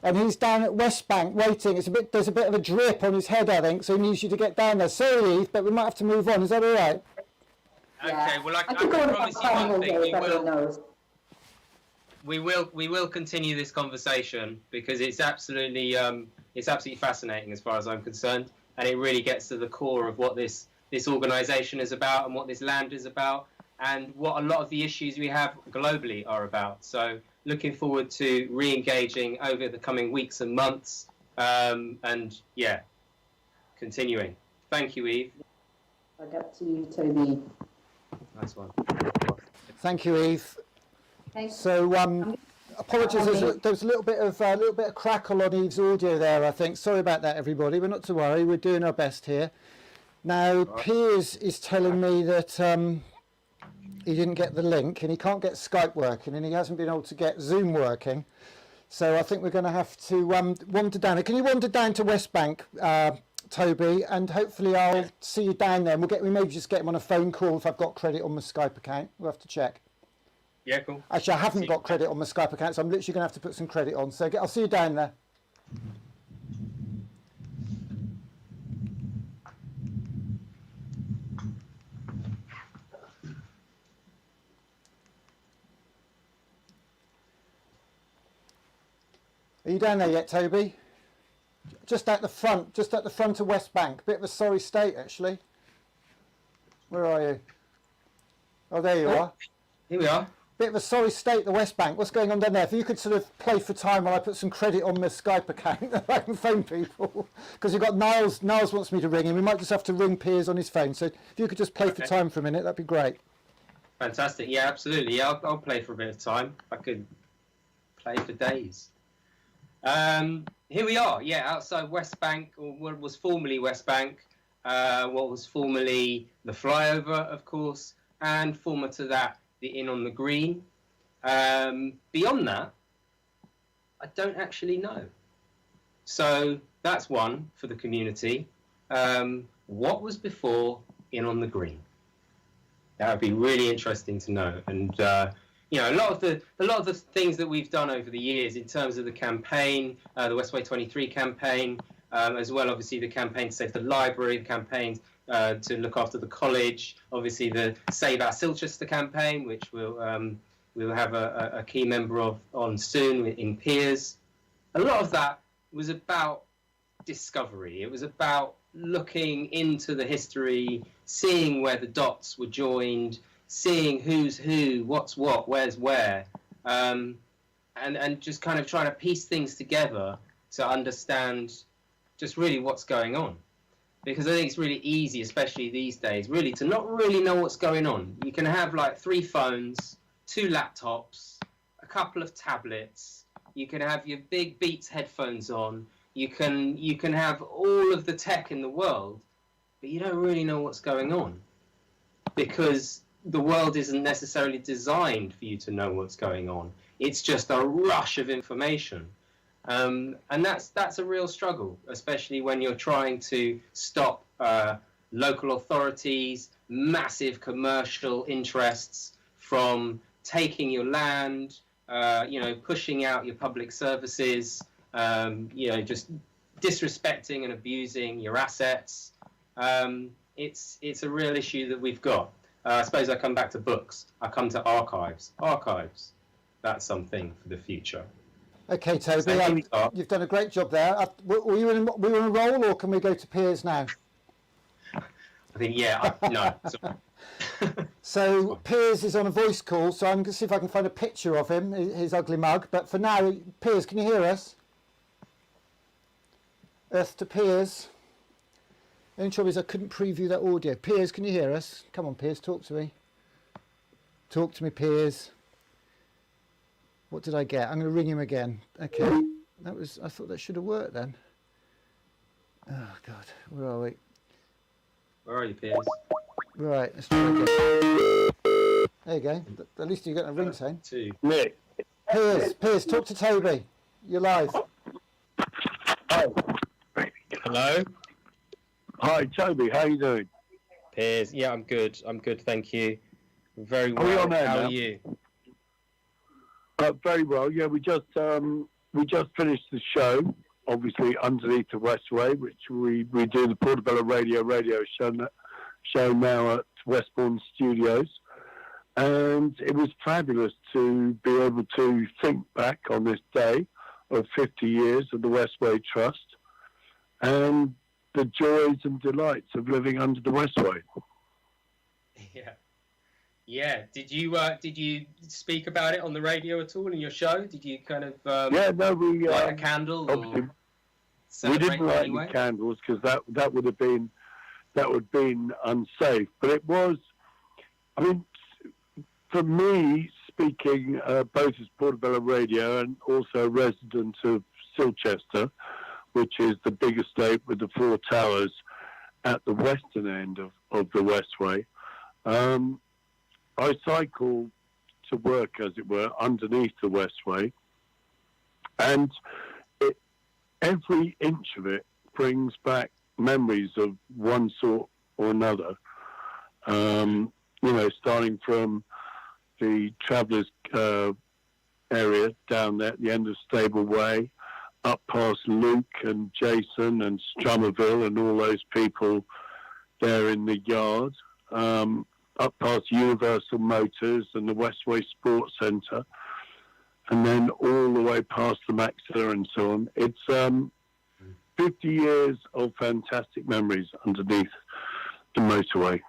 C: and he's down at West Bank waiting. There's a bit of a drip on his head, I think, so he needs you to get down there. Sorry, Eve, but we might have to move on. Is that all right?
E: Okay, well, I can promise you one thing. We will continue this conversation because it's absolutely fascinating as far as I'm concerned, and it really gets to the core of what this organisation is about and what this land is about and what a lot of the issues we have globally are about. So looking forward to re-engaging over the coming weeks and months, and continuing. Thank you, Eve.
H: I get to you, Toby.
E: Nice one.
C: Thank you, Eve.
H: Thanks.
C: So, apologies. There was a little bit of crackle on Eve's audio there, I think. Sorry about that, everybody. But not to worry. We're doing our best here. Now, Piers is telling me that he didn't get the link and he can't get Skype working and he hasn't been able to get Zoom working. So I think we're going to have to wander down. Can you wander down to West Bank, Toby? And hopefully I'll see you down there. We maybe just get him on a phone call if I've got credit on my Skype account. We'll have to check.
E: Yeah, cool.
C: Actually, I haven't got credit on my Skype account, so I'm literally going to have to put some credit on. So I'll see you down there. Are you down there yet, Toby? Just at the front of West Bank. Bit of a sorry state, actually. Where are you? Oh, there you are.
D: Here we are.
C: Bit of a sorry state, the West Bank. What's going on down there? If you could sort of play for time while I put some credit on my Skype account, I can phone people. Because you've got Niles. Niles wants me to ring him. We might just have to ring Piers on his phone. So if you could just play for time for a minute, that'd be great.
D: Fantastic. Yeah, absolutely. Yeah, I'll play for a bit of time. I could play for days. Here we are. Yeah, outside West Bank, or what was formerly West Bank, what was formerly the flyover, of course, and former to that, the Inn on the Green. Beyond that, I don't actually know. So that's one for the community. What was before Inn on the Green? That would be really interesting to know. And you know, a lot of the things that we've done over the years in terms of the campaign, the Westway 23 campaign, as well, obviously the campaign to save the library, the campaign to look after the college, obviously the Save Our Silchester campaign, which we'll have a key member of on soon in Piers. A lot of that was about discovery. It was about looking into the history, seeing where the dots were joined, seeing who's who, what's what, where's where, and just kind of trying to piece things together to understand just really what's going on. Because I think it's really easy, especially these days, really to not really know what's going on. You can have like 3 phones, 2 laptops, a couple of tablets. You can have your big Beats headphones on. You can have all of the tech in the world, but you don't really know what's going on because the world isn't necessarily designed for you to know what's going on. It's just a rush of information. And that's a real struggle, especially when you're trying to stop local authorities, massive commercial interests from taking your land, pushing out your public services, just disrespecting and abusing your assets. It's a real issue that we've got. I suppose I come back to books. I come to archives. Archives. That's something for the future.
C: Okay, Toby, you've done a great job there. Were you in a roll, or can we go to Piers now?
D: I think, no.
C: So Piers is on a voice call, so I'm going to see if I can find a picture of him, his ugly mug. But for now, Piers, can you hear us? Earth to Piers. The only trouble is I couldn't preview that audio. Piers, can you hear us? Come on, Piers, talk to me. Talk to me, Piers. What did I get? I'm going to ring him again. Okay. I thought that should have worked then. Oh, God. Where are we?
D: Where are you, Piers?
C: Right, let's try again. There you go. At least you got a ringtone.
G: Nick.
C: Piers, talk to Toby. You're live.
D: Hello?
G: Hi, Toby. How you doing?
D: Piers, yeah, I'm good. Thank you. Very well.
G: Are we on air
D: How
G: now?
D: are you?
G: Very well. Yeah, we just finished the show, obviously underneath the Westway, which we do the Portobello Radio show now at Westbourne Studios, and it was fabulous to be able to think back on this day of 50 years of the Westway Trust and the joys and delights of living under the Westway.
D: Yeah. Did you speak about it on the radio at all in your show? Did you kind of
G: we
D: light a candle?
G: Obviously, we didn't light any candles because that would have been unsafe. But it was, I mean, for me, speaking both as Portobello Radio and also a resident of Silchester, which is the big estate with the 4 towers at the western end of the Westway. I cycle to work, as it were, underneath the Westway, and every inch of it brings back memories of one sort or another. Starting from the Travellers area down there at the end of Stable Way, up past Luke and Jason and Strummerville and all those people there in the yard, up past Universal Motors and the Westway Sports Centre,
I: and then all the way past the Maxilla and so on. It's 50 years of fantastic memories underneath the motorway.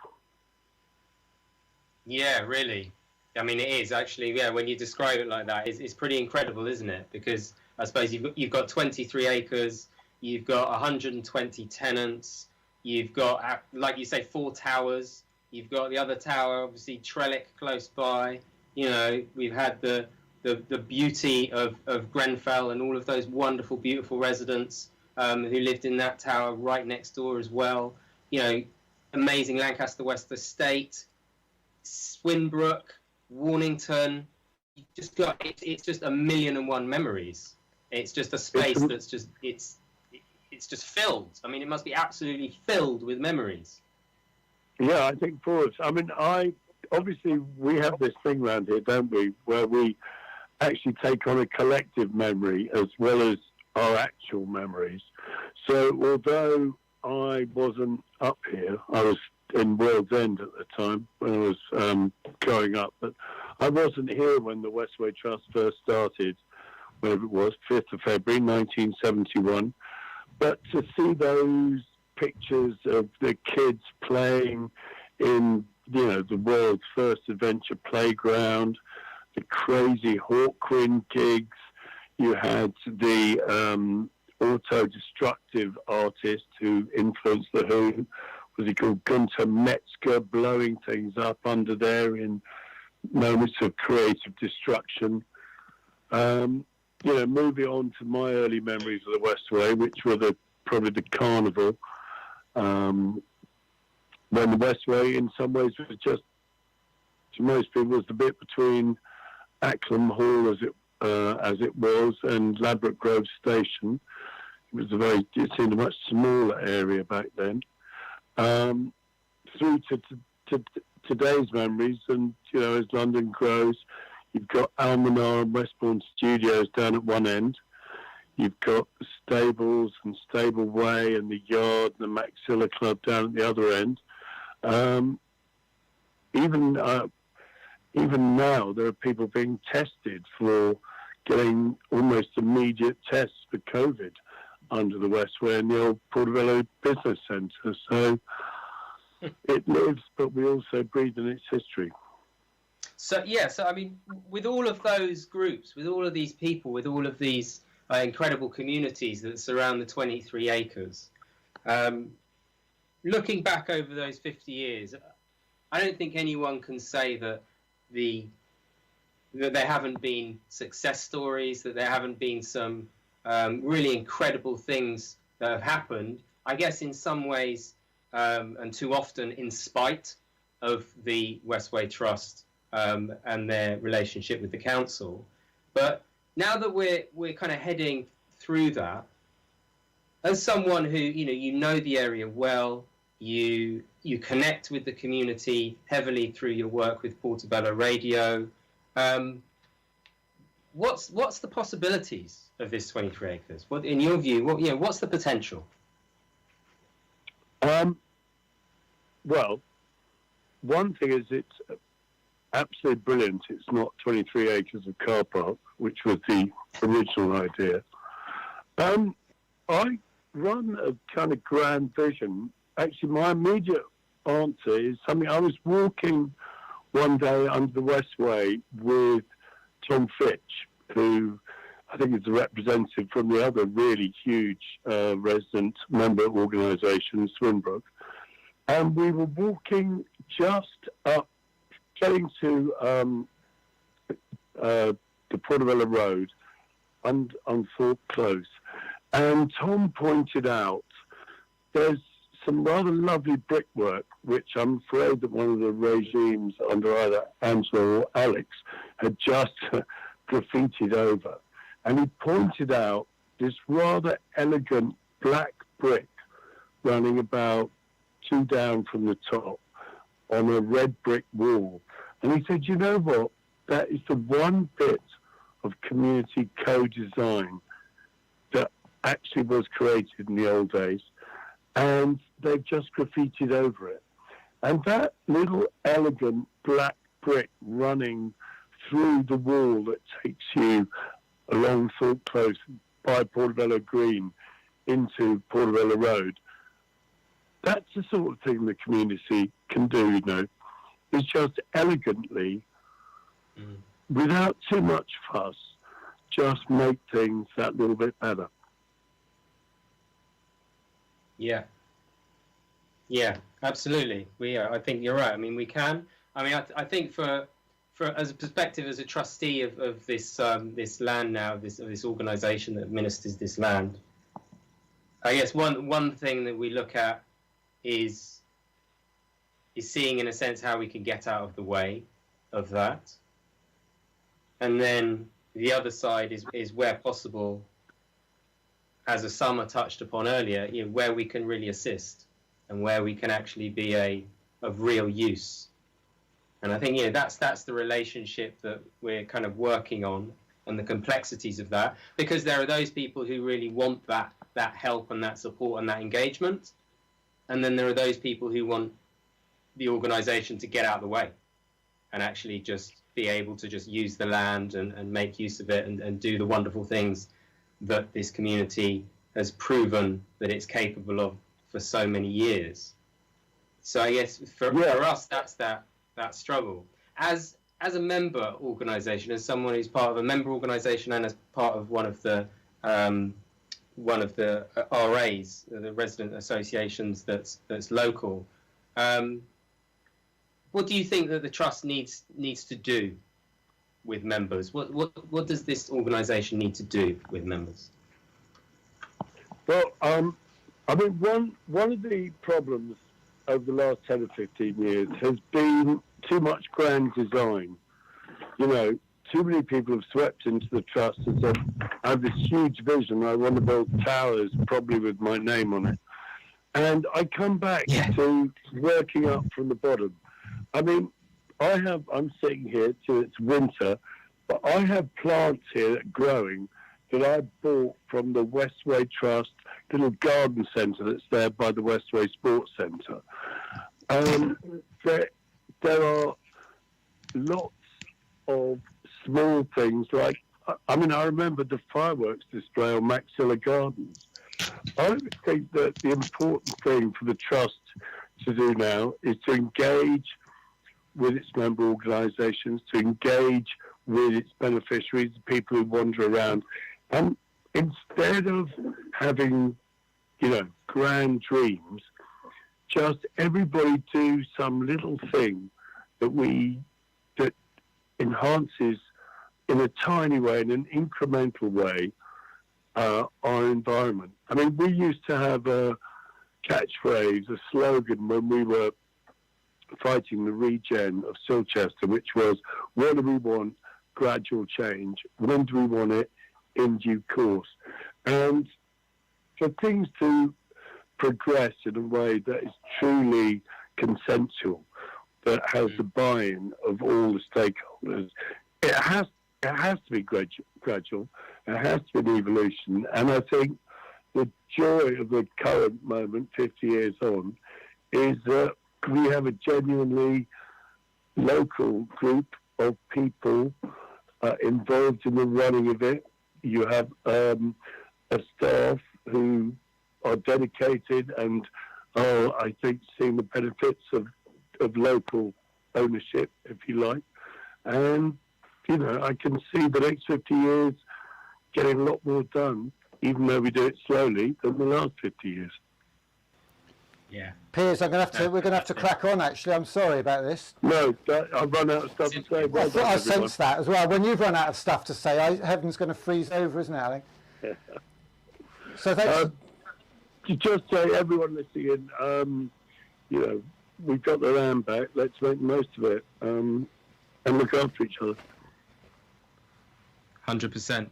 E: Yeah, really. I mean, it is actually. Yeah, when you describe it like that, it's pretty incredible, isn't it? Because I suppose you've got 23 acres, you've got 120 tenants, you've got, like you say, 4 towers. You've got the other tower, obviously Trellick close by. You know, we've had the beauty of Grenfell and all of those wonderful, beautiful residents who lived in that tower right next door as well. You know, amazing Lancaster West Estate, Swinbrook, Warnington. You just got it's just 1,000,001 memories. It's just a space that's just it's just filled. I mean, it must be absolutely filled with memories.
I: Yeah, I think for us, I mean, obviously we have this thing around here, don't we, where we actually take on a collective memory as well as our actual memories. So although I wasn't up here, I was in World's End at the time when I was growing up, but I wasn't here when the Westway Trust first started, whatever it was, 5th of February 1971. But to see those pictures of the kids playing in, you know, the world's first adventure playground, the crazy Hawkwind gigs, you had the auto-destructive artist who influenced the Who, was he called Gunter Metzger, blowing things up under there in moments of creative destruction. You know, moving on to my early memories of the Westway, which were probably the carnival, when the Westway in some ways was just, to most people, was the bit between Acklam Hall as it was and Ladbroke Grove Station. It seemed a much smaller area back then. Through to today's memories, and you know, as London grows, you've got Almanar and Westbourne Studios down at one end. You've got the stables and Stable Way and the Yard and the Maxilla Club down at the other end. Even now, there are people being tested for getting almost immediate tests for COVID under the Westway and the old Portobello Business Centre. So it lives, but we also breathe in its history.
E: So, yeah, so I mean, with all of those groups, with all of these people, with all of these incredible communities that surround the 23 acres, looking back over those 50 years, I don't think anyone can say that there haven't been success stories, that there haven't been some really incredible things that have happened. I guess in some ways, and too often in spite of the Westway Trust and their relationship with the council. But now that we're kind of heading through that, as someone who you know the area well, you connect with the community heavily through your work with Portobello Radio. What's the possibilities of this 23 acres? What, in your view, what's the potential?
I: Well, one thing is it's absolutely brilliant. It's not 23 acres of car park, which was the original idea. I run a kind of grand vision. Actually, my immediate answer is something. I was walking one day under the Westway with Tom Fitch, who I think is the representative from the other really huge resident member organisation, Swinbrook. And we were walking just up, getting to the Portobello Road on Thorpe Close. And Tom pointed out there's some rather lovely brickwork, which I'm afraid that one of the regimes under either Angela or Alex had just graffitied over. And he pointed out this rather elegant black brick running about 2 down from the top on a red brick wall. And he said, you know what? That is the one bit of community co-design that actually was created in the old days. And they've just graffitied over it. And that little elegant black brick running through the wall that takes you along Thorpe Close by Portobello Green into Portobello Road. That's the sort of thing the community can do, you know. It's just elegantly, without too much fuss, just make things that little bit better.
E: Yeah. Yeah, absolutely. I think you're right. I mean, we can. I mean, I think for as a perspective as a trustee of this this land now, this organisation that administers this land, I guess one thing that we look at is seeing, in a sense, how we can get out of the way of that, and then the other side is where possible, as Osama touched upon earlier, you know, where we can really assist and where we can actually be of real use. And I think, you know, that's the relationship that we're kind of working on, and the complexities of that, because there are those people who really want that help and that support and that engagement, and then there are those people who want the organisation to get out of the way and actually just be able to just use the land and make use of it and do the wonderful things that this community has proven that it's capable of for so many years. So I guess for us, that's that struggle. As a member organisation, as someone who's part of a member organisation and as part of one of the RAs, the resident associations that's local, what do you think that the trust needs to do with members? What does this organisation need to do with members?
I: Well, I mean, one of the problems over the last 10 or 15 years has been too much grand design. You know, too many people have swept into the trust and said, I have this huge vision, I want to build towers, probably with my name on it. And I come back to working up from the bottom. I mean, I'm sitting here till it's winter, but I have plants here that are growing that I bought from the Westway Trust little garden centre that's there by the Westway Sports Centre. There are lots of small things like, I mean, I remember the fireworks display on Maxilla Gardens. I think that the important thing for the Trust to do now is to engage with its member organisations, to engage with its beneficiaries, the people who wander around. And instead of having, you know, grand dreams, just everybody do some little thing that enhances in a tiny way, in an incremental way, our environment. I mean, we used to have a catchphrase, a slogan when we were fighting the regen of Silchester, which was, what do we want? Gradual change. When do we want it? In due course. And for things to progress in a way that is truly consensual, that has the buy-in of all the stakeholders, it has to be gradual. It has to be an evolution. And I think the joy of the current moment, 50 years on, is that we have a genuinely local group of people involved in the running of it. You have a staff who are dedicated and are, I think, seeing the benefits of local ownership, if you like. And, you know, I can see the next 50 years getting a lot more done, even though we do it slowly, than the last 50 years.
E: Yeah.
C: Piers, we're going to have to crack on, actually. I'm sorry about this.
I: No, I've run out of stuff to say.
C: I thought I sensed that as well. When you've run out of stuff to say, heaven's going to freeze over, isn't it, Ali? So thanks.
I: To just say, everyone listening in, you know, we've got the land back. Let's make the most of it and look after each other.
E: 100%.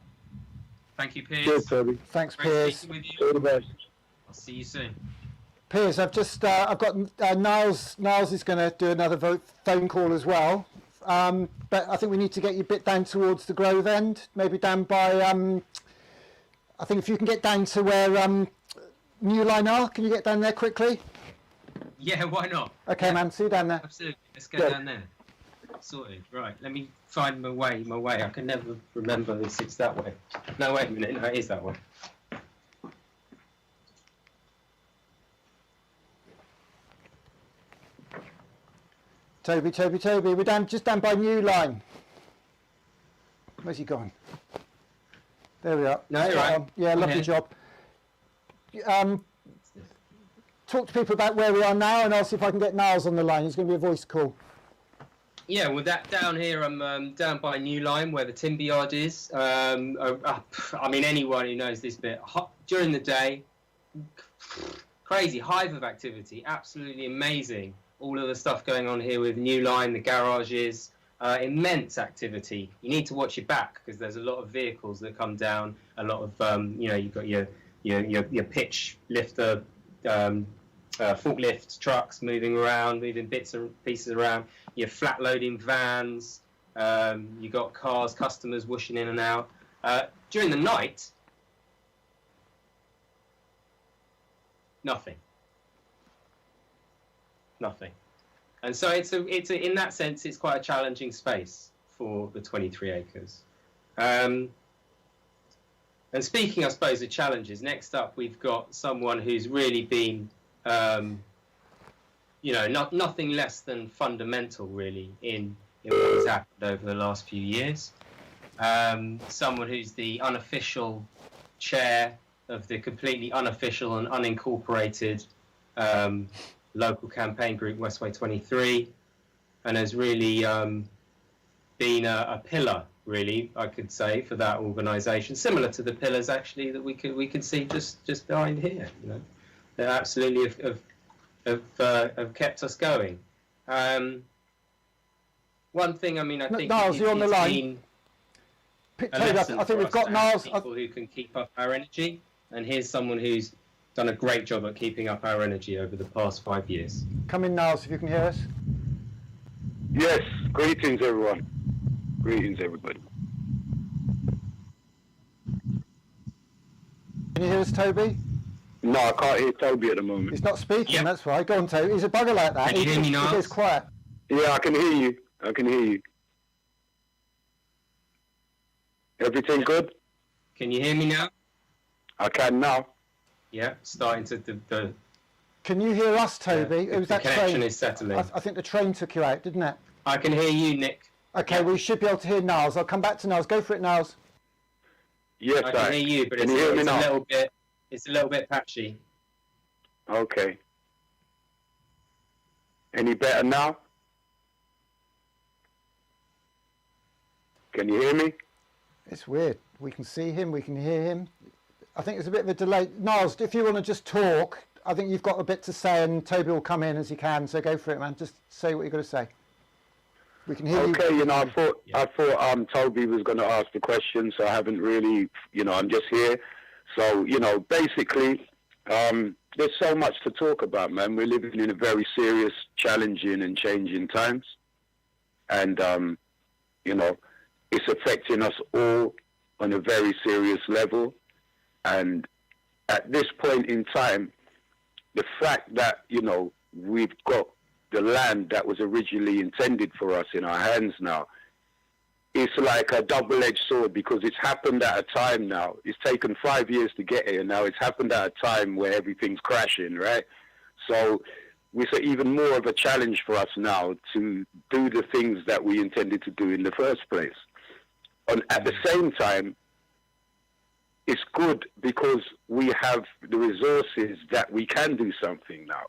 E: Thank you, Piers.
I: Cheers, Toby.
C: Thanks, Piers.
I: All the best.
E: I'll see you soon.
C: Piers, I've got Niles. Niles is going to do another phone call as well. But I think we need to get you a bit down towards the Grove end, maybe down by. I think if you can get down to where New Line are, can you get down there quickly?
E: Yeah, why not?
C: Okay, man. See you down there.
E: Absolutely. Let's go down there.
D: sorted. Right, let me find my way. I can never remember this. It's that way. No, wait a minute. No, it is that way.
C: Toby, we're just down by New Line. Where's he gone? There we are.
D: No, you're right.
C: Yeah, lovely job. Talk to people about where we are now, and I'll see if I can get Niles on the line. It's going to be a voice call.
D: Yeah, well, that down here, I'm down by New Line, where the timber yard is. I mean, anyone who knows this bit, during the day, crazy hive of activity, absolutely amazing. All of the stuff going on here with New Line, the garages, immense activity. You need to watch your back because there's a lot of vehicles that come down. A lot of you've got your pitch lifter, forklift trucks moving around, moving bits and pieces around. Your flat loading vans. You got cars, customers whooshing in and out. During the night, nothing. And so it's in that sense, it's quite a challenging space for the 23 acres. And speaking, I suppose, of challenges, next up we've got someone who's really been, nothing less than fundamental, really, in what has happened over the last few years. Someone who's the unofficial chair of the completely unofficial and unincorporated local campaign group Westway 23, and has really been a pillar, really, I could say, for that organisation, similar to the pillars actually that we could see just behind here. They absolutely have kept us going. One thing, I think
C: Niles, you're on the line.
D: I think we've got Niles. People who can keep up our energy, and here's someone who's done a great job at keeping up our energy over the past 5 years.
C: Come in, Niles, if you can hear us.
J: Yes, greetings everyone. Greetings everybody.
C: Can you hear us, Toby?
J: No, I can't hear Toby at the moment.
C: He's not speaking, That's why. Go on, Toby. He's a bugger like that.
D: Can you hear me now?
C: He gets quiet.
J: Yeah, I can hear you. Everything good?
D: Can you hear me now?
J: I can now.
D: Yeah, starting to the
C: Can you hear us, Toby?
D: The connection is settling.
C: I think the train took you out, didn't it?
D: I can hear you, Nick.
C: Okay, we should be able to hear Niles. I'll come back to Niles. Go for it, Niles.
J: Yes,
D: I can hear you, but it's a little bit patchy.
J: Okay. Any better now? Can you hear me?
C: It's weird. We can see him, we can hear him. I think there's a bit of a delay. Niles, if you want to just talk, I think you've got a bit to say, and Toby will come in as he can, so go for it, man. Just say what you've got to say. We can hear you.
J: Okay, I thought Toby was going to ask the question, so I haven't really, I'm just here. So, basically, there's so much to talk about, man. We're living in a very serious, challenging and changing times. And, it's affecting us all on a very serious level. And at this point in time, the fact that, we've got the land that was originally intended for us in our hands now, it's like a double-edged sword, because it's happened at a time now. It's taken 5 years to get here. Now it's happened at a time where everything's crashing, right? So it's even more of a challenge for us now to do the things that we intended to do in the first place. And at the same time, it's good because we have the resources that we can do something now.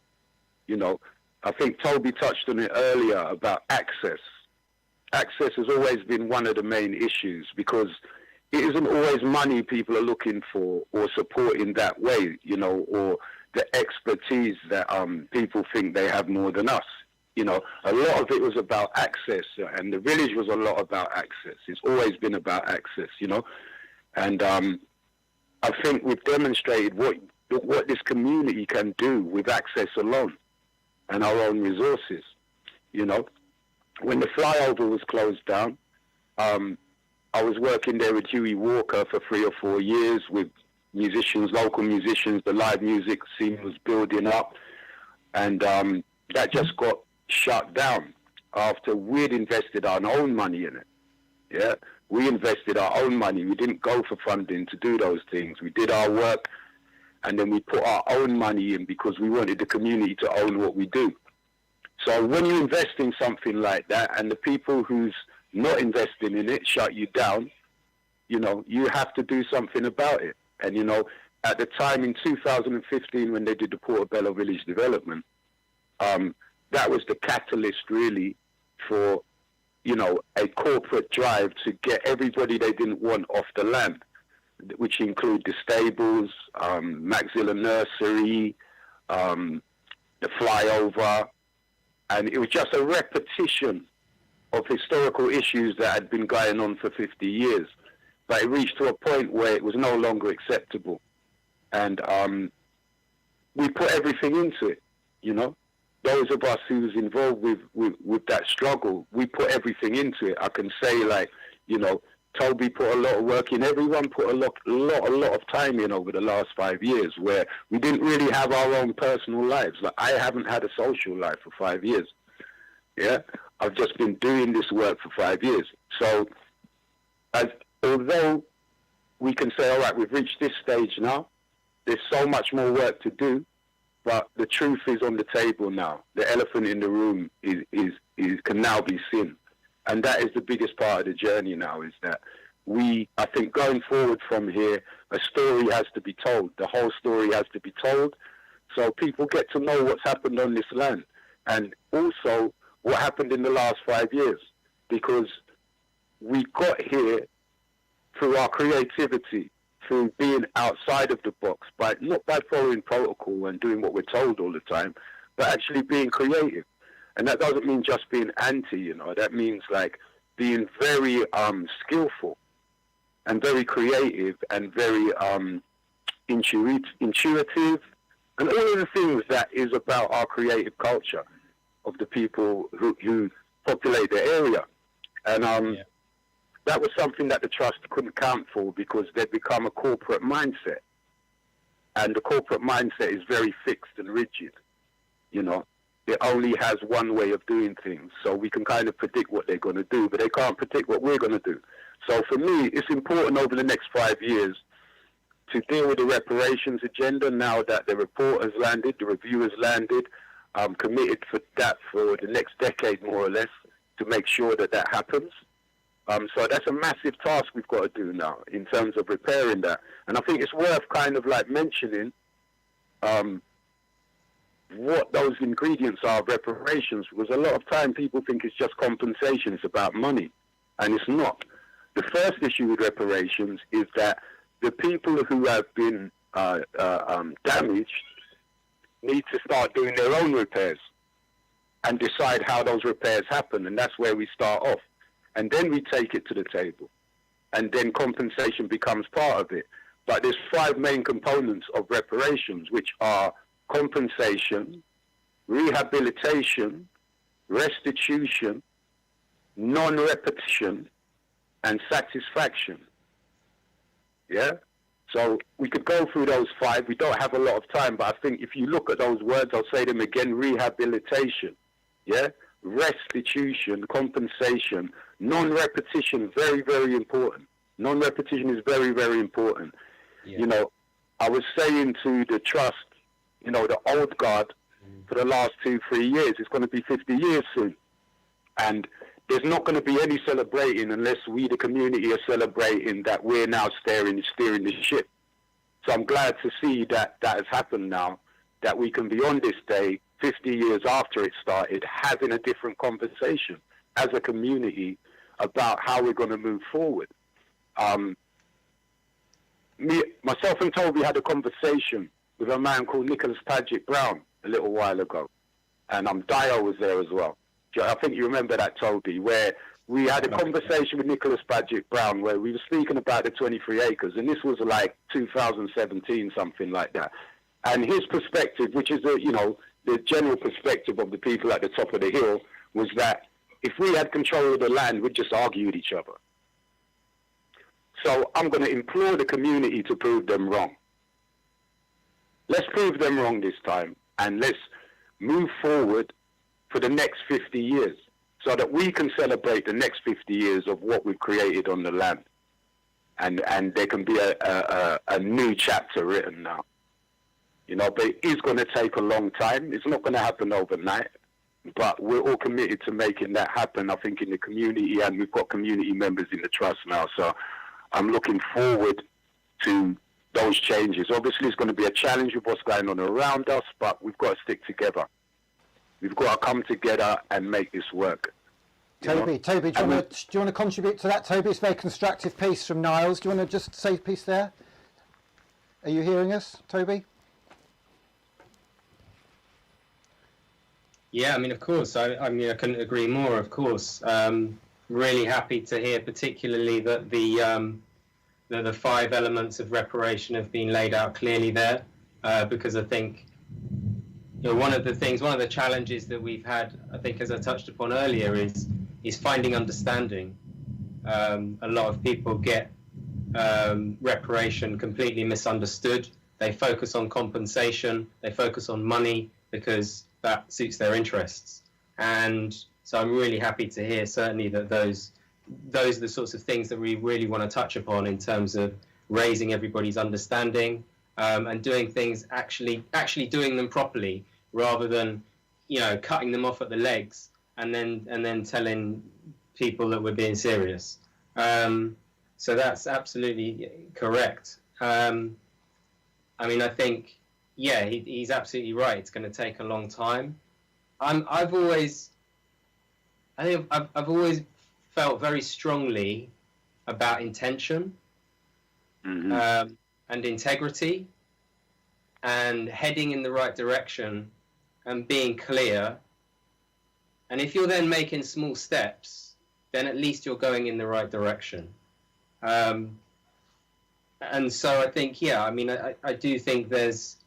J: I think Toby touched on it earlier about access. Access has always been one of the main issues, because it isn't always money people are looking for or support in that way, or the expertise that people think they have more than us. A lot of it was about access, and the village was a lot about access. It's always been about access, and I think we've demonstrated what this community can do with access alone and our own resources. When the flyover was closed down, I was working there with Huey Walker for 3 or 4 years with musicians, local musicians. The live music scene was building up, and that just got shut down. after we'd invested our own money in it. Yeah, we invested our own money. We didn't go for funding to do those things. We did our work, and then we put our own money in because we wanted the community to own what we do. So when you invest in something like that, and the people who's not investing in it shut you down, you know, you have to do something about it. And, you know, at the time in 2015, when they did the Portobello Village development, that was the catalyst really for, you know, a corporate drive to get everybody they didn't want off the land, which include the stables, Maxilla Nursery, the flyover, and it was just a repetition of historical issues that had been going on for 50 years. But it reached to a point where it was no longer acceptable. And we put everything into it, you know. Those of us who's involved with that struggle, we put everything into it. I can say, like, you know, Toby put a lot of work in. Everyone put a lot of time in over the last 5 years, where we didn't really have our own personal lives. Like, I haven't had a social life for 5 years. Yeah, I've just been doing this work for 5 years. So, although we can say, all right, we've reached this stage now, there's so much more work to do. But the truth is on the table now. The elephant in the room can now be seen. And that is the biggest part of the journey now, is that I think going forward from here, a story has to be told. The whole story has to be told, so people get to know what's happened on this land. And also what happened in the last 5 years. Because we got here through our creativity, through being outside of the box, not by following protocol and doing what we're told all the time, but actually being creative. And that doesn't mean just being anti, you know. That means, like, being very skillful and very creative and very intuitive, and all of the things that is about our creative culture of the people who populate the area. And that was something that the trust couldn't account for, because they'd become a corporate mindset. And the corporate mindset is very fixed and rigid, you know. It only has one way of doing things. So we can kind of predict what they're going to do, but they can't predict what we're going to do. So for me, it's important over the next 5 years to deal with the reparations agenda now that the report has landed, the review has landed. I'm committed for that for the next decade, more or less, to make sure that that happens. So that's a massive task we've got to do now in terms of repairing that. And I think it's worth kind of like mentioning what those ingredients are of reparations, because a lot of time people think it's just compensation, it's about money, and it's not. The first issue with reparations is that the people who have been damaged need to start doing their own repairs and decide how those repairs happen, and that's where we start off. And then we take it to the table, and then compensation becomes part of it. But there's 5 main components of reparations, which are compensation, rehabilitation, restitution, non-repetition, and satisfaction. Yeah? So we could go through those 5. We don't have a lot of time, but I think if you look at those words, I'll say them again: rehabilitation, yeah? Restitution, compensation, non-repetition, very, very important. Non-repetition is very, very important. Yeah. You know, I was saying to the trust, you know, the old guard for the last 2-3 years, it's going to be 50 years soon. And there's not going to be any celebrating unless we, the community, are celebrating that we're now steering the ship. So I'm glad to see that that has happened now, that we can be on this day, 50 years after it started, having a different conversation as a community about how we're going to move forward. Myself and Toby had a conversation with a man called Nicholas Paget Brown a little while ago, and Dio was there as well. I think you remember that, Toby, where we had a conversation with Nicholas Paget Brown where we were speaking about the 23 acres, and this was like 2017, something like that. And his perspective, which is the general perspective of the people at the top of the hill, was that if we had control of the land, we'd just argue with each other. So I'm going to implore the community to prove them wrong. Let's prove them wrong this time, and let's move forward for the next 50 years so that we can celebrate the next 50 years of what we've created on the land. And there can be a new chapter written now. You know, but it is going to take a long time. It's not going to happen overnight. But we're all committed to making that happen, I think, in the community, and we've got community members in the trust now. So I'm looking forward to those changes. Obviously, it's going to be a challenge with what's going on around us, but we've got to stick together. We've got to come together and make this work.
C: Toby, do you want to contribute to that, Toby? It's a very constructive piece from Niles. Do you want to just say a piece there? Are you hearing us, Toby?
E: Yeah, I mean, of course. I mean, I couldn't agree more. Of course, really happy to hear, particularly that the 5 elements of reparation have been laid out clearly there, because I think, you know, one of the challenges that we've had, I think, as I touched upon earlier, is finding understanding. A lot of people get reparation completely misunderstood. They focus on compensation. They focus on money because that suits their interests. And so I'm really happy to hear certainly that those are the sorts of things that we really want to touch upon in terms of raising everybody's understanding, and doing things, actually doing them properly, rather than, you know, cutting them off at the legs and then telling people that we're being serious. So that's absolutely correct. I mean, I think, yeah, he's absolutely right. It's going to take a long time. I've always felt very strongly about intention, and integrity, and heading in the right direction, and being clear. And if you're then making small steps, then at least you're going in the right direction. And so I think, yeah, I mean, I do think there's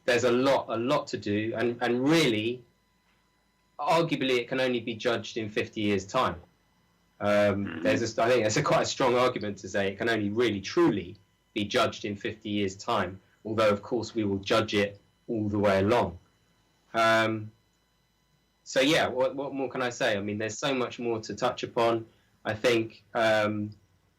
E: a lot to do, and really, arguably, it can only be judged in 50 years' time. I think that's quite a strong argument to say it can only really, truly be judged in 50 years' time, although, of course, we will judge it all the way along. So, yeah, what more can I say? I mean, there's so much more to touch upon. I think,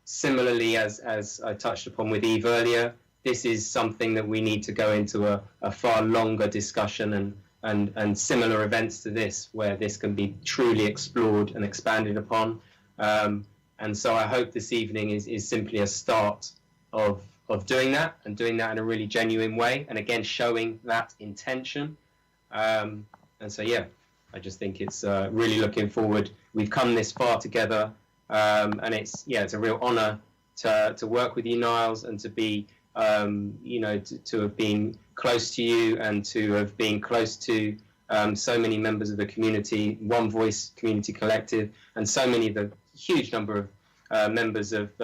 E: similarly, as I touched upon with Eve earlier, this is something that we need to go into a far longer discussion and similar events to this, where this can be truly explored and expanded upon. And so I hope this evening is simply a start of doing that, and doing that in a really genuine way, and again showing that intention. And so, yeah, I just think it's really looking forward. We've come this far together, and it's a real honour to work with you, Niles, and to be to have been close to you, and to have been close to so many members of the community, One Voice Community Collective, and so many of the huge number of members of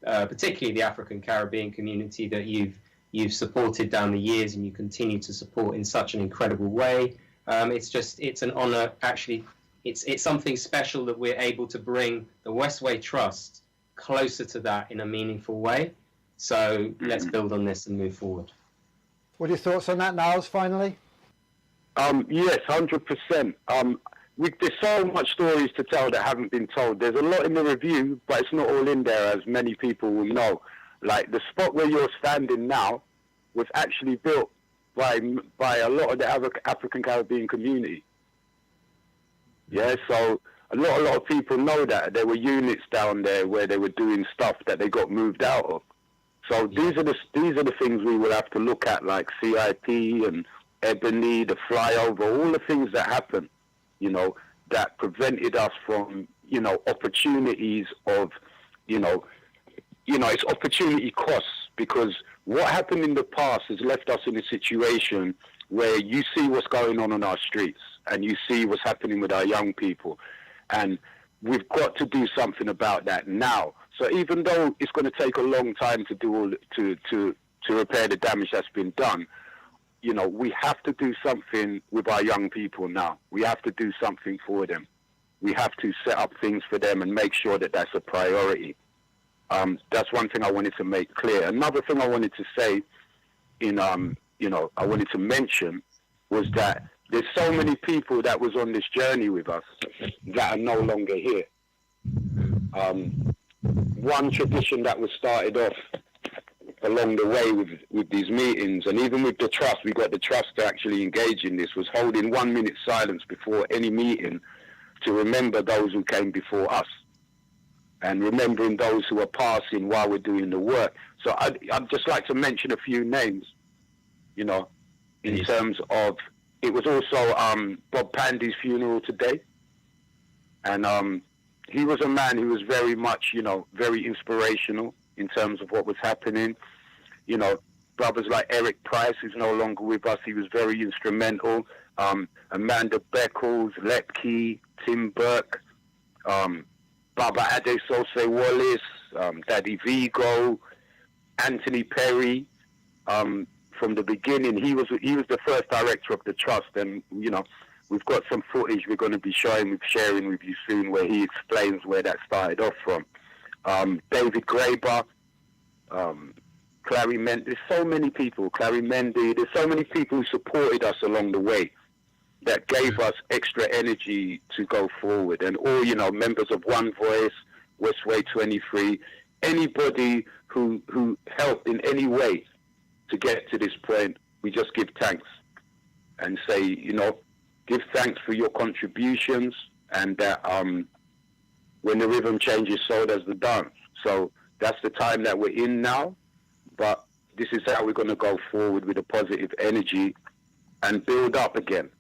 E: particularly the African Caribbean community that you've supported down the years, and you continue to support in such an incredible way. It's an honour. Actually, it's something special that we're able to bring the Westway Trust closer to that in a meaningful way. So let's build on this and move forward.
C: What are your thoughts on that, Niles, finally?
J: Yes, 100%. There's so much stories to tell that haven't been told. There's a lot in the review, but it's not all in there, as many people will know. Like, the spot where you're standing now was actually built by a lot of the African Caribbean community. Yeah, so a lot of people know that. There were units down there where they were doing stuff that they got moved out of. So these are the things we will have to look at, like CIP and Ebony, the flyover, all the things that happened, that prevented us from, opportunities of, it's opportunity costs, because what happened in the past has left us in a situation where you see what's going on our streets, and you see what's happening with our young people, and we've got to do something about that now. So even though it's going to take a long time to do to repair the damage that's been done, we have to do something with our young people now. We have to do something for them. We have to set up things for them and make sure that that's a priority. That's one thing I wanted to make clear. Another thing I wanted to say I wanted to mention was that there's so many people that was on this journey with us that are no longer here. One tradition that was started off along the way with these meetings, and even with the trust, we got the trust to actually engage in this, was holding 1 minute silence before any meeting to remember those who came before us and remembering those who are passing while we're doing the work. So I'd just like to mention a few names, you know, in terms of, it was also Bob Pandy's funeral today. And he was a man who was very much, you know, very inspirational in terms of what was happening. You know, brothers like Eric Price, who's no longer with us, he was very instrumental. Amanda Beckles, Lepke, Tim Burke, Baba Adesose Wallace, Daddy Vigo, Anthony Perry. From the beginning, he was the first director of the trust, and you know, we've got some footage we're going to be sharing with you soon, where he explains where that started off from. David Graeber, Clary Mendy, there's so many people, Clary Mendy, there's so many people who supported us along the way that gave us extra energy to go forward. And all, you know, members of One Voice, Westway 23, anybody who helped in any way to get to this point, we just give thanks and say, you know, give thanks for your contributions, and that when the rhythm changes, so does the dance. So that's the time that we're in now, but this is how we're going to go forward with a positive energy and build up again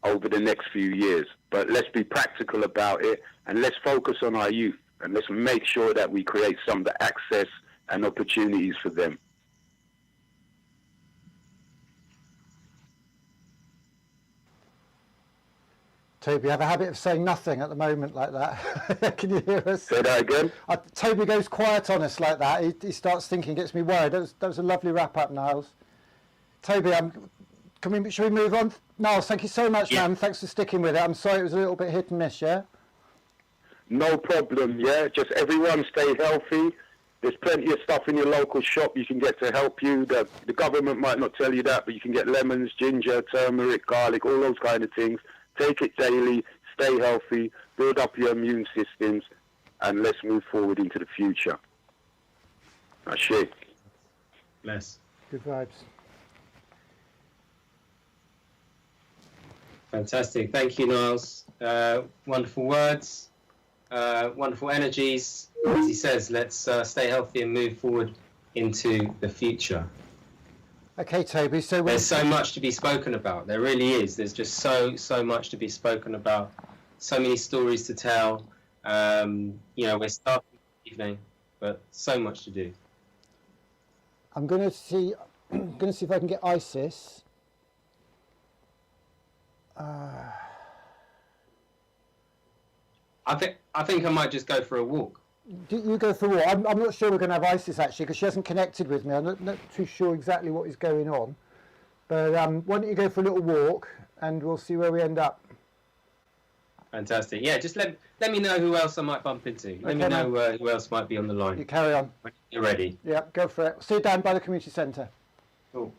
J: over the next few years. But let's be practical about it, and let's focus on our youth, and let's make sure that we create some of the access and opportunities for them.
C: Toby, you have a habit of saying nothing at the moment like that. Can you hear us?
J: Say that again?
C: Toby goes quiet on us like that. He starts thinking, gets me worried. That was a lovely wrap up, Niles. Toby, should we move on? Niles, thank you so much, man. Thanks for sticking with it. I'm sorry it was a little bit hit and miss, yeah?
J: No problem, yeah? Just everyone stay healthy. There's plenty of stuff in your local shop you can get to help you. The government might not tell you that, but you can get lemons, ginger, turmeric, garlic, all those kind of things. Take it daily, stay healthy, build up your immune systems, and let's move forward into the future. Ashe.
D: Bless.
C: Good vibes.
D: Fantastic. Thank you, Niles. Wonderful words, wonderful energies. As he says, let's stay healthy and move forward into the future.
C: Okay, Toby, so
D: there's so much to be spoken about. There really is. There's just so much to be spoken about. So many stories to tell. You know, we're starting the evening, but so much to do.
C: I'm going to see if I can get ISIS.
D: I think I might just go for a walk.
C: You go for a walk. I'm not sure we're going to have ISIS actually, because she hasn't connected with me. I'm not too sure exactly what is going on. But why don't you go for a little walk, and we'll see where we end up.
D: Fantastic. Yeah, just let me know who else I might bump into. Let me know who else might be on the line.
C: You carry on.
D: When you're ready.
C: Yeah, go for it. See you down by the community centre.
D: Cool.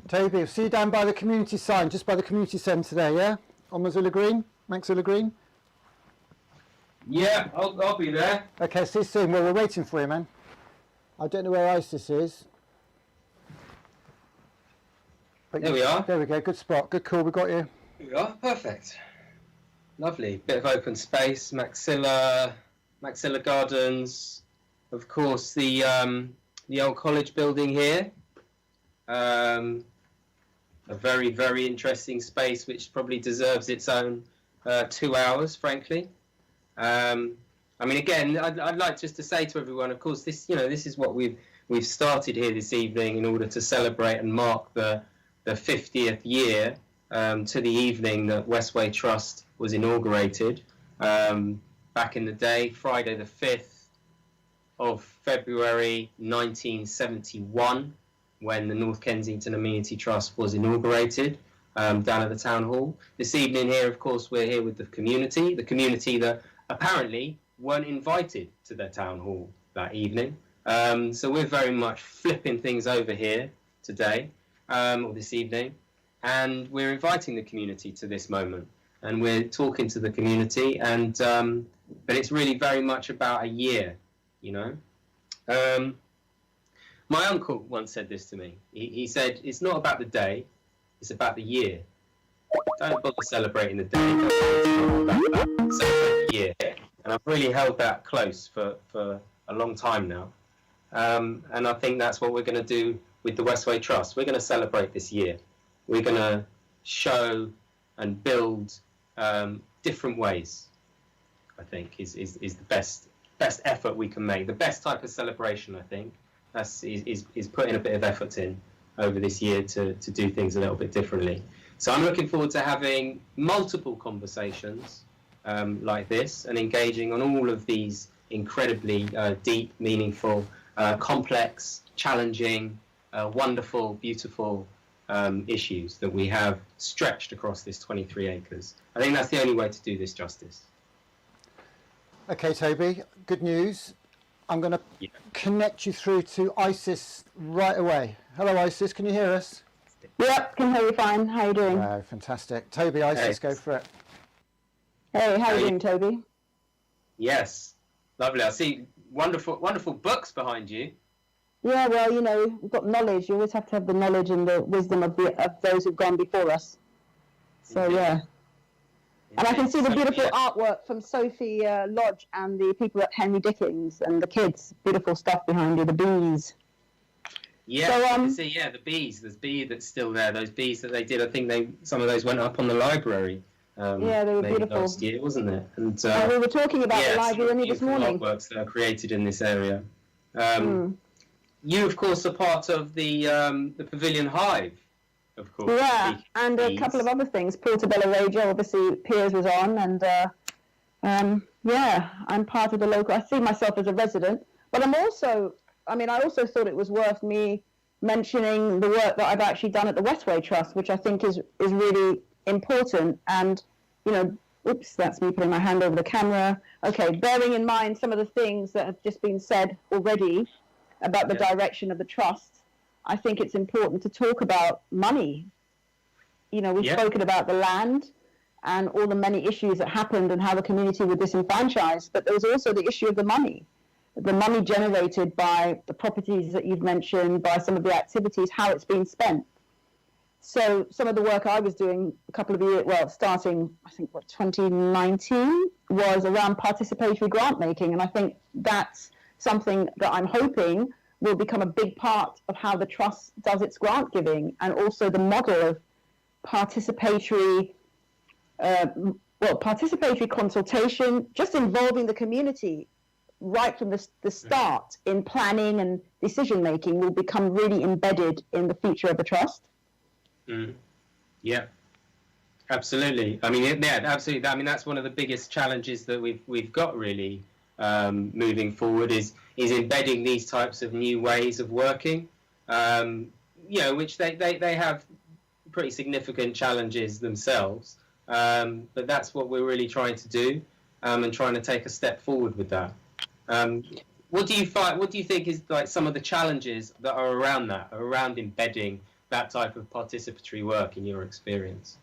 C: Toby, see you down by the community sign, just by the community centre there, yeah? On Missoula Green, Maxilla Green?
D: Yeah, I'll be there.
C: Okay, see you soon. Well, we're waiting for you, man. I don't know where ISIS is. But
D: there we are.
C: There we go, good spot, good call, we got you.
D: Here we are, perfect. Lovely, bit of open space, Maxilla Gardens, of course the old college building here. A very, very interesting space which probably deserves its own 2 hours, frankly. I mean, again, I'd like just to say to everyone, of course, this is what we've started here this evening in order to celebrate and mark the 50th year to the evening that Westway Trust was inaugurated back in the day, Friday the 5th, of February 1971, when the North Kensington Amenity Trust was inaugurated down at the Town Hall. This evening here, of course, we're here with the community that apparently weren't invited to their Town Hall that evening. So we're very much flipping things over here today, or this evening, and we're inviting the community to this moment. And we're talking to the community, and but it's really very much about a year, you know. My uncle once said this to me. He said, it's not about the day, it's about the year. Don't bother celebrating the day, celebrate the year. And I've really held that close for a long time now. And I think that's what we're going to do with the Westway Trust. We're going to celebrate this year. We're going to show and build different ways, I think, is the best effort we can make. The best type of celebration, I think, is putting a bit of effort in over this year to do things a little bit differently. So I'm looking forward to having multiple conversations like this and engaging on all of these incredibly deep, meaningful, complex, challenging, wonderful, beautiful issues that we have stretched across this 23 acres. I think that's the only way to do this justice.
C: Okay, Toby, good news. I'm going to connect you through to Isis right away. Hello, Isis, can you hear us?
K: Yep, can hear you fine. How are you doing?
C: Oh, fantastic. Toby, Isis, go for it.
K: Hey, how are you doing, Toby?
D: Yes, lovely. I see wonderful books behind you.
K: Yeah, well, you know, we've got knowledge. You always have to have the knowledge and the wisdom of those who've gone before us. So, yeah. And I can see the beautiful artwork from Sophie Lodge and the people at Henry Dickens and the kids. Beautiful stuff behind you, the bees.
D: Yeah, so, you can see, the bees. There's bee that's still there. Those bees that they did, I think some of those went up on the library.
K: Yeah, they were beautiful.
D: Last year, wasn't it? And
K: we were talking about the library only this morning.
D: Artworks that are created in this area. You, of course, are part of the Pavilion Hive, of course.
K: Yeah, and a couple of other things. Portobello Radio, obviously, Piers was on, and I'm part of the local. I see myself as a resident, but I also thought it was worth me mentioning the work that I've actually done at the Westway Trust, which I think is really important. And, you know, oops, that's me putting my hand over the camera. Okay, bearing in mind some of the things that have just been said already about the direction of the trust, I think it's important to talk about money. You know, we've spoken about the land and all the many issues that happened and how the community were disenfranchised, but there was also the issue of the money generated by the properties that you've mentioned, by some of the activities, how it's been spent. So some of the work I was doing a couple of years, starting, I think, 2019, was around participatory grant making. And I think that's something that I'm hoping will become a big part of how the Trust does its grant giving, and also the model of participatory consultation, just involving the community right from the start in planning and decision making, will become really embedded in the future of the Trust.
D: Yeah, absolutely. I mean, absolutely. I mean, that's one of the biggest challenges that we've got really moving forward is embedding these types of new ways of working. Which they have pretty significant challenges themselves. But that's what we're really trying to do, and trying to take a step forward with that. What do you think is like some of the challenges that are around embedding that type of participatory work in your experience?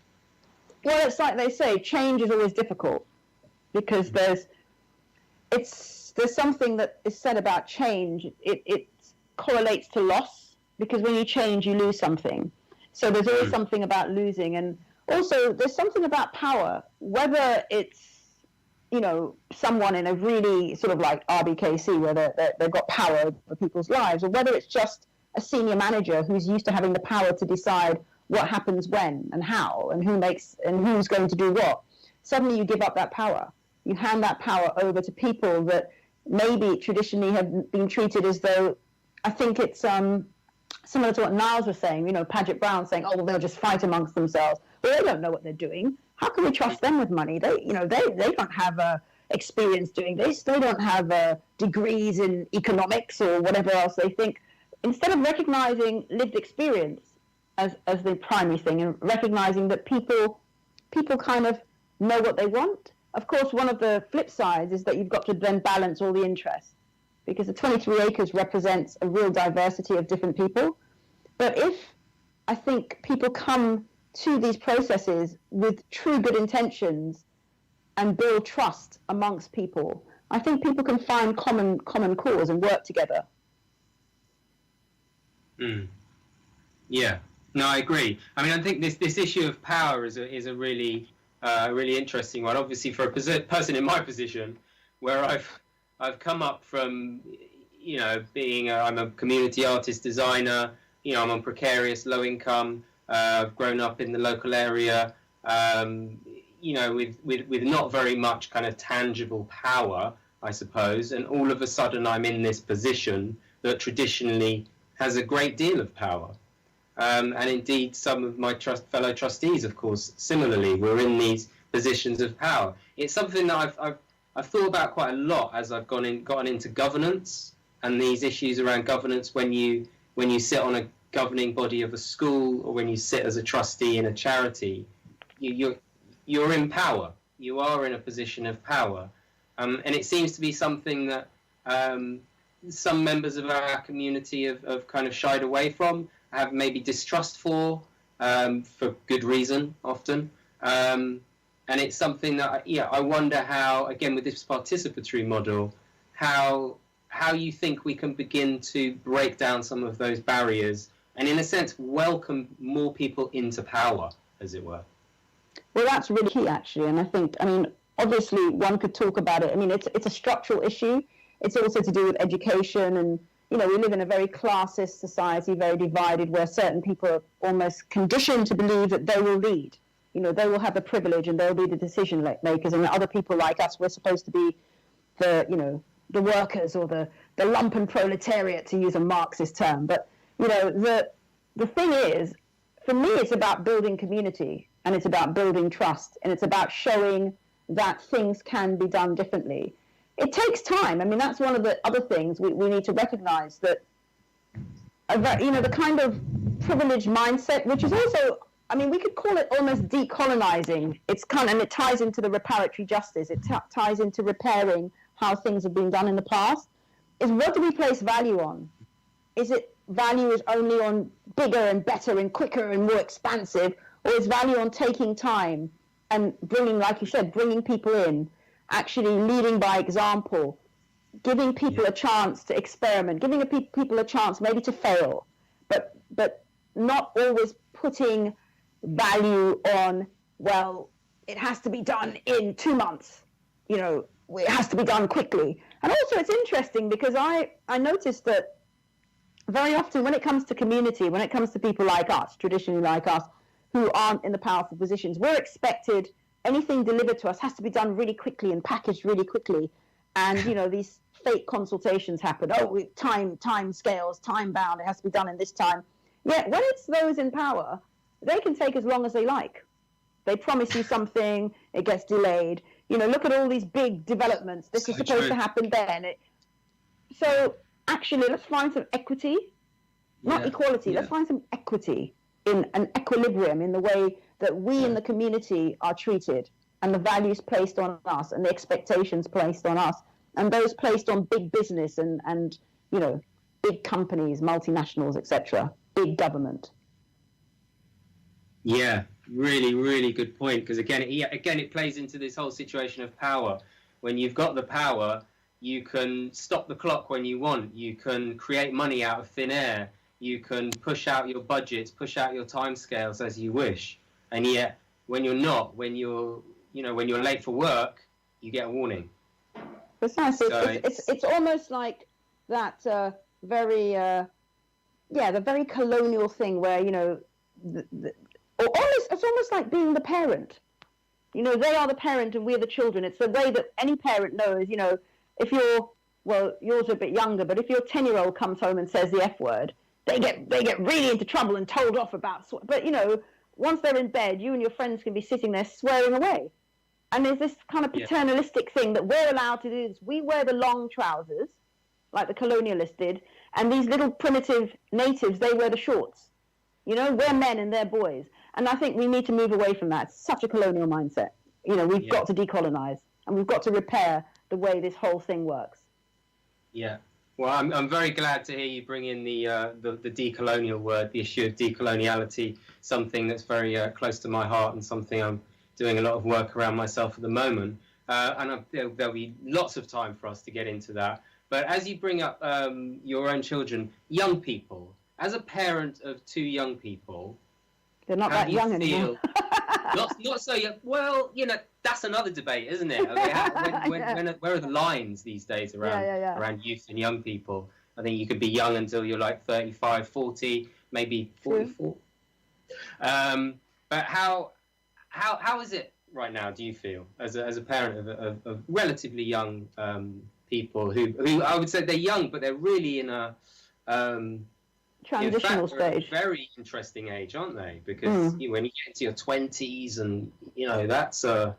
K: Well, it's like they say, change is always difficult, because there's something that is said about change. It correlates to loss, because when you change, you lose something. So there's always something about losing. And also there's something about power, whether it's, you know, someone in a really sort of like RBKC where they've got power over people's lives, or whether it's just a senior manager who's used to having the power to decide what happens when and how and who's going to do what. Suddenly you give up that power. You hand that power over to people that maybe traditionally have been treated as though, I think it's similar to what Niles was saying, you know, Paget Brown saying, oh, well, they'll just fight amongst themselves. Well, they don't know what they're doing. How can we trust them with money? They don't have experience doing this. They don't have degrees in economics or whatever else they think. Instead of recognizing lived experience as the primary thing, and recognizing that people kind of know what they want. Of course, one of the flip sides is that you've got to then balance all the interests, because the 23 acres represents a real diversity of different people. But if I think people come to these processes with true good intentions and build trust amongst people, I think people can find common cause and work together.
D: Yeah, no, I agree. I mean, I think this issue of power is a really interesting one. Obviously, for a person in my position, where I've come up from, being I'm a community artist designer. I'm on precarious, low income. I've grown up in the local area. With not very much kind of tangible power, I suppose. And all of a sudden, I'm in this position that traditionally has a great deal of power. And indeed, some of my fellow trustees, of course, similarly, were in these positions of power. It's something that I've thought about quite a lot as I've gotten into governance and these issues around governance. When you sit on a governing body of a school, or when you sit as a trustee in a charity, you're in power. You are in a position of power, and it seems to be something that some members of our community have kind of shied away from, have maybe distrust for good reason often. And it's something that, I wonder how, again, with this participatory model, how you think we can begin to break down some of those barriers and, in a sense, welcome more people into power, as it were.
K: Well, that's really key, actually. And I think, obviously, one could talk about it. It's a structural issue. It's also to do with education. And, we live in a very classist society, very divided, where certain people are almost conditioned to believe that they will lead. They will have the privilege and they'll be the decision makers. And other people like us, we're supposed to be the workers or the lumpen proletariat, to use a Marxist term. But, the thing is, for me, it's about building community, and it's about building trust, and it's about showing that things can be done differently. It takes time. That's one of the other things we need to recognize, that, the kind of privileged mindset, which is also, we could call it almost decolonizing. And it ties into the reparatory justice. It ties into repairing how things have been done in the past. Is what do we place value on? Is it value is only on bigger and better and quicker and more expansive, or is value on taking time and bringing, like you said, bringing people in, actually leading by example, giving people a chance to experiment, giving people a chance maybe to fail, but not always putting value on, well, it has to be done in 2 months, it has to be done quickly. And also it's interesting because I noticed that very often when it comes to community, when it comes to people like us, traditionally like us, who aren't in the powerful positions, we're expected, anything delivered to us has to be done really quickly and packaged really quickly. And, these fake consultations happen. Oh, time scales, time bound, it has to be done in this time. Yet when it's those in power, they can take as long as they like. They promise you something, it gets delayed. Look at all these big developments. This is supposed to happen then. So actually, let's find some equity, not equality. Let's find some equity in an equilibrium in the way that we in the community are treated, and the values placed on us, and the expectations placed on us, and those placed on big business and big companies, multinationals, etc., big government.
D: Yeah, really, really good point. Because again, it plays into this whole situation of power. When you've got the power, you can stop the clock when you want. You can create money out of thin air. You can push out your budgets, push out your timescales as you wish. And yet, when you're not, when you're late for work, you get a warning.
K: Precisely. So it's almost like that the very colonial thing where it's almost like being the parent. They are the parent and we're the children. It's the way that any parent knows. If yours are a bit younger, but if your 10-year-old comes home and says the F word, they get really into trouble and told off about. But once they're in bed, you and your friends can be sitting there swearing away. And there's this kind of paternalistic thing that we're allowed to do this. We wear the long trousers, like the colonialists did, and these little primitive natives, they wear the shorts. You know, we're men and they're boys. And I think we need to move away from that. It's such a colonial mindset. You know, we've got to decolonize, and we've got to repair the way this whole thing works.
D: Yeah. Well, I'm very glad to hear you bring in the decolonial word, the issue of decoloniality, something that's very close to my heart and something I'm doing a lot of work around myself at the moment. And there'll be lots of time for us to get into that. But as you bring up your own children, young people, as a parent of two young people,
K: they're not that young anymore.
D: Not so young. Well, you know, that's another debate, isn't it? I mean, where are the lines these days around youth and young people? I think you could be young until you're like 35, 40, maybe 44. But how is it right now, do you feel, as a parent of relatively young people who I would say they're young, but they're really in a
K: transitional stage,
D: very interesting age, aren't they? Because when you get into your 20s, and you know, that's a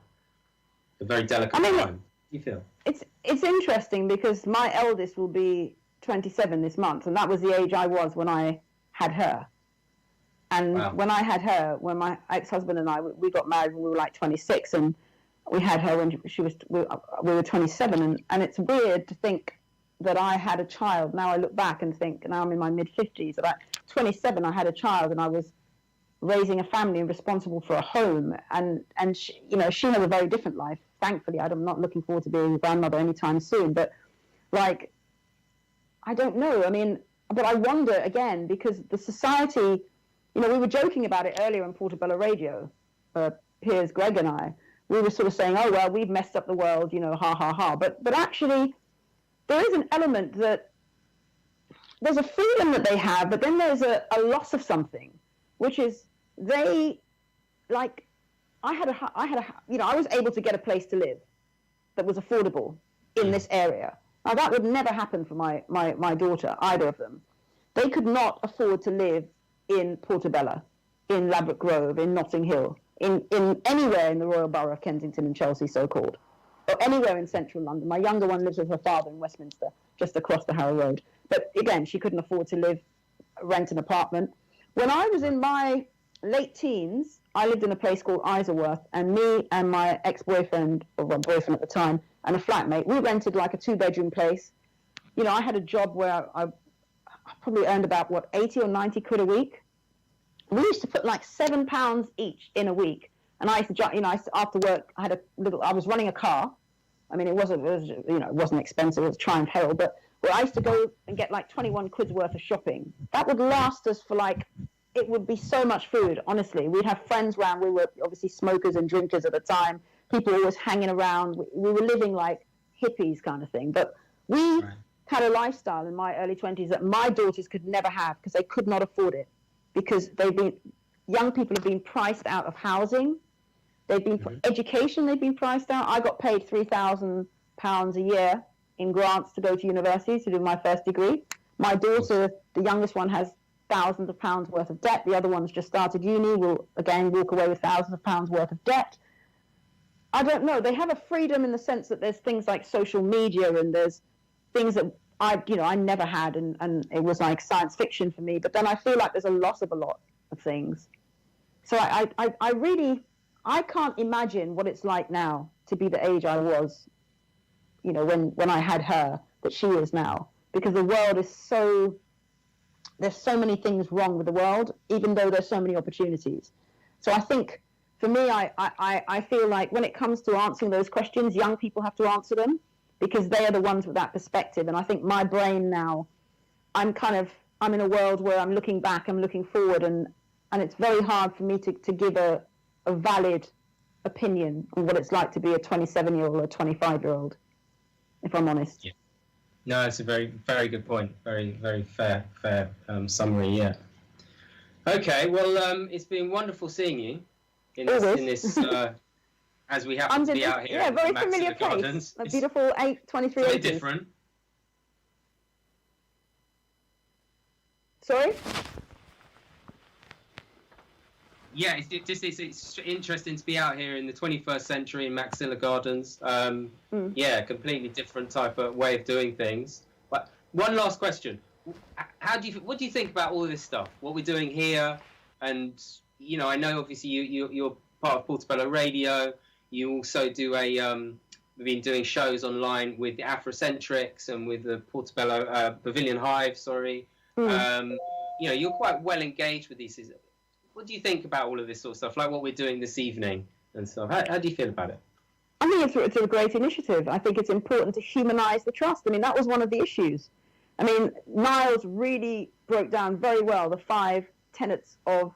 D: very delicate time. You feel
K: it's interesting because my eldest will be 27 this month, and that was the age I was when I had her. And when I had her, when my ex-husband and I we got married when we were like 26, and we had her when we were 27, and it's weird to think that I had a child. Now I look back and think, now I'm in my mid-50s, about 27 I had a child, and I was raising a family and responsible for a home, and she, you know, she has a very different life. Thankfully, I'm not looking forward to being a grandmother anytime soon, but like, I don't know. I mean, but I wonder again, because the society, you know, we were joking about it earlier on Portobello Radio, Piers, Greg and I, we were sort of saying, oh, well, we've messed up the world, you know, ha, ha, ha. But actually, there is an element that there's a freedom that they have, but then there's a loss of something, which is they, like, I had a, you know, I was able to get a place to live that was affordable in this area. Now, that would never happen for my daughter, either of them. They could not afford to live in Portobello, in Ladbroke Grove, in Notting Hill, in anywhere in the Royal Borough of Kensington and Chelsea, so-called, or anywhere in central London. My younger one lives with her father in Westminster, just across the Harrow Road. But again, she couldn't afford to rent an apartment. When I was in my late teens, I lived in a place called Isleworth, and me and my ex-boyfriend, or well, boyfriend at the time, and a flatmate, we rented like a 2-bedroom place. You know, I had a job where I probably earned about, 80 or 90 quid a week. We used to put like £7 each in a week. And I used to, you know, after work, I was running a car. I mean, it wasn't expensive. It was Triumph Herald, but I used to go and get like 21 quid's worth of shopping. That would last us for it would be so much food, honestly. We'd have friends round. We were obviously smokers and drinkers at the time. People were always hanging around. We were living like hippies kind of thing. But we had a lifestyle in my early 20s that my daughters could never have because they could not afford it. Because young people have been priced out of housing. They've been for education. They've been priced out. I got paid £3,000 a year in grants to go to university to do my first degree. My daughter, the youngest one, has thousands of pounds worth of debt. The other one's just started uni. Will again walk away with thousands of pounds worth of debt. I don't know. They have a freedom in the sense that there's things like social media, and there's things that I never had, and it was like science fiction for me. But then I feel like there's a loss of a lot of things. So I really can't imagine what it's like now to be the age I was, you know, when I had her, that she is now, because the world is there's so many things wrong with the world, even though there's so many opportunities. So I think for me, I feel like when it comes to answering those questions, young people have to answer them, because they are the ones with that perspective. And I think my brain now, I'm in a world where I'm looking back, I'm looking forward, and it's very hard for me to give a valid opinion on what it's like to be a 27-year-old or a 25-year-old, if I'm honest.
D: Yeah. No, it's a very, very good point. Very, very fair summary, yeah. Okay, well, it's been wonderful seeing you in this as we happen to be out here.
K: Yeah, very familiar place. Gardens. A beautiful 23 acres.
D: Very different.
K: Sorry?
D: Yeah, it's interesting to be out here in the 21st century in Maxilla Gardens. Yeah, completely different type of way of doing things. But one last question: what do you think about all of this stuff? What we're doing here, and you know, I know obviously you're part of Portobello Radio. You also do we've been doing shows online with the Afrocentrics and with the Portobello Pavilion Hive. Sorry, you know, you're quite well engaged with these. What do you think about all of this sort of stuff, like what we're doing this evening and stuff? How do you feel about it?
K: I think it's a great initiative. I think it's important to humanise the trust. I mean, that was one of the issues. I mean, Niles really broke down very well the 5 tenets of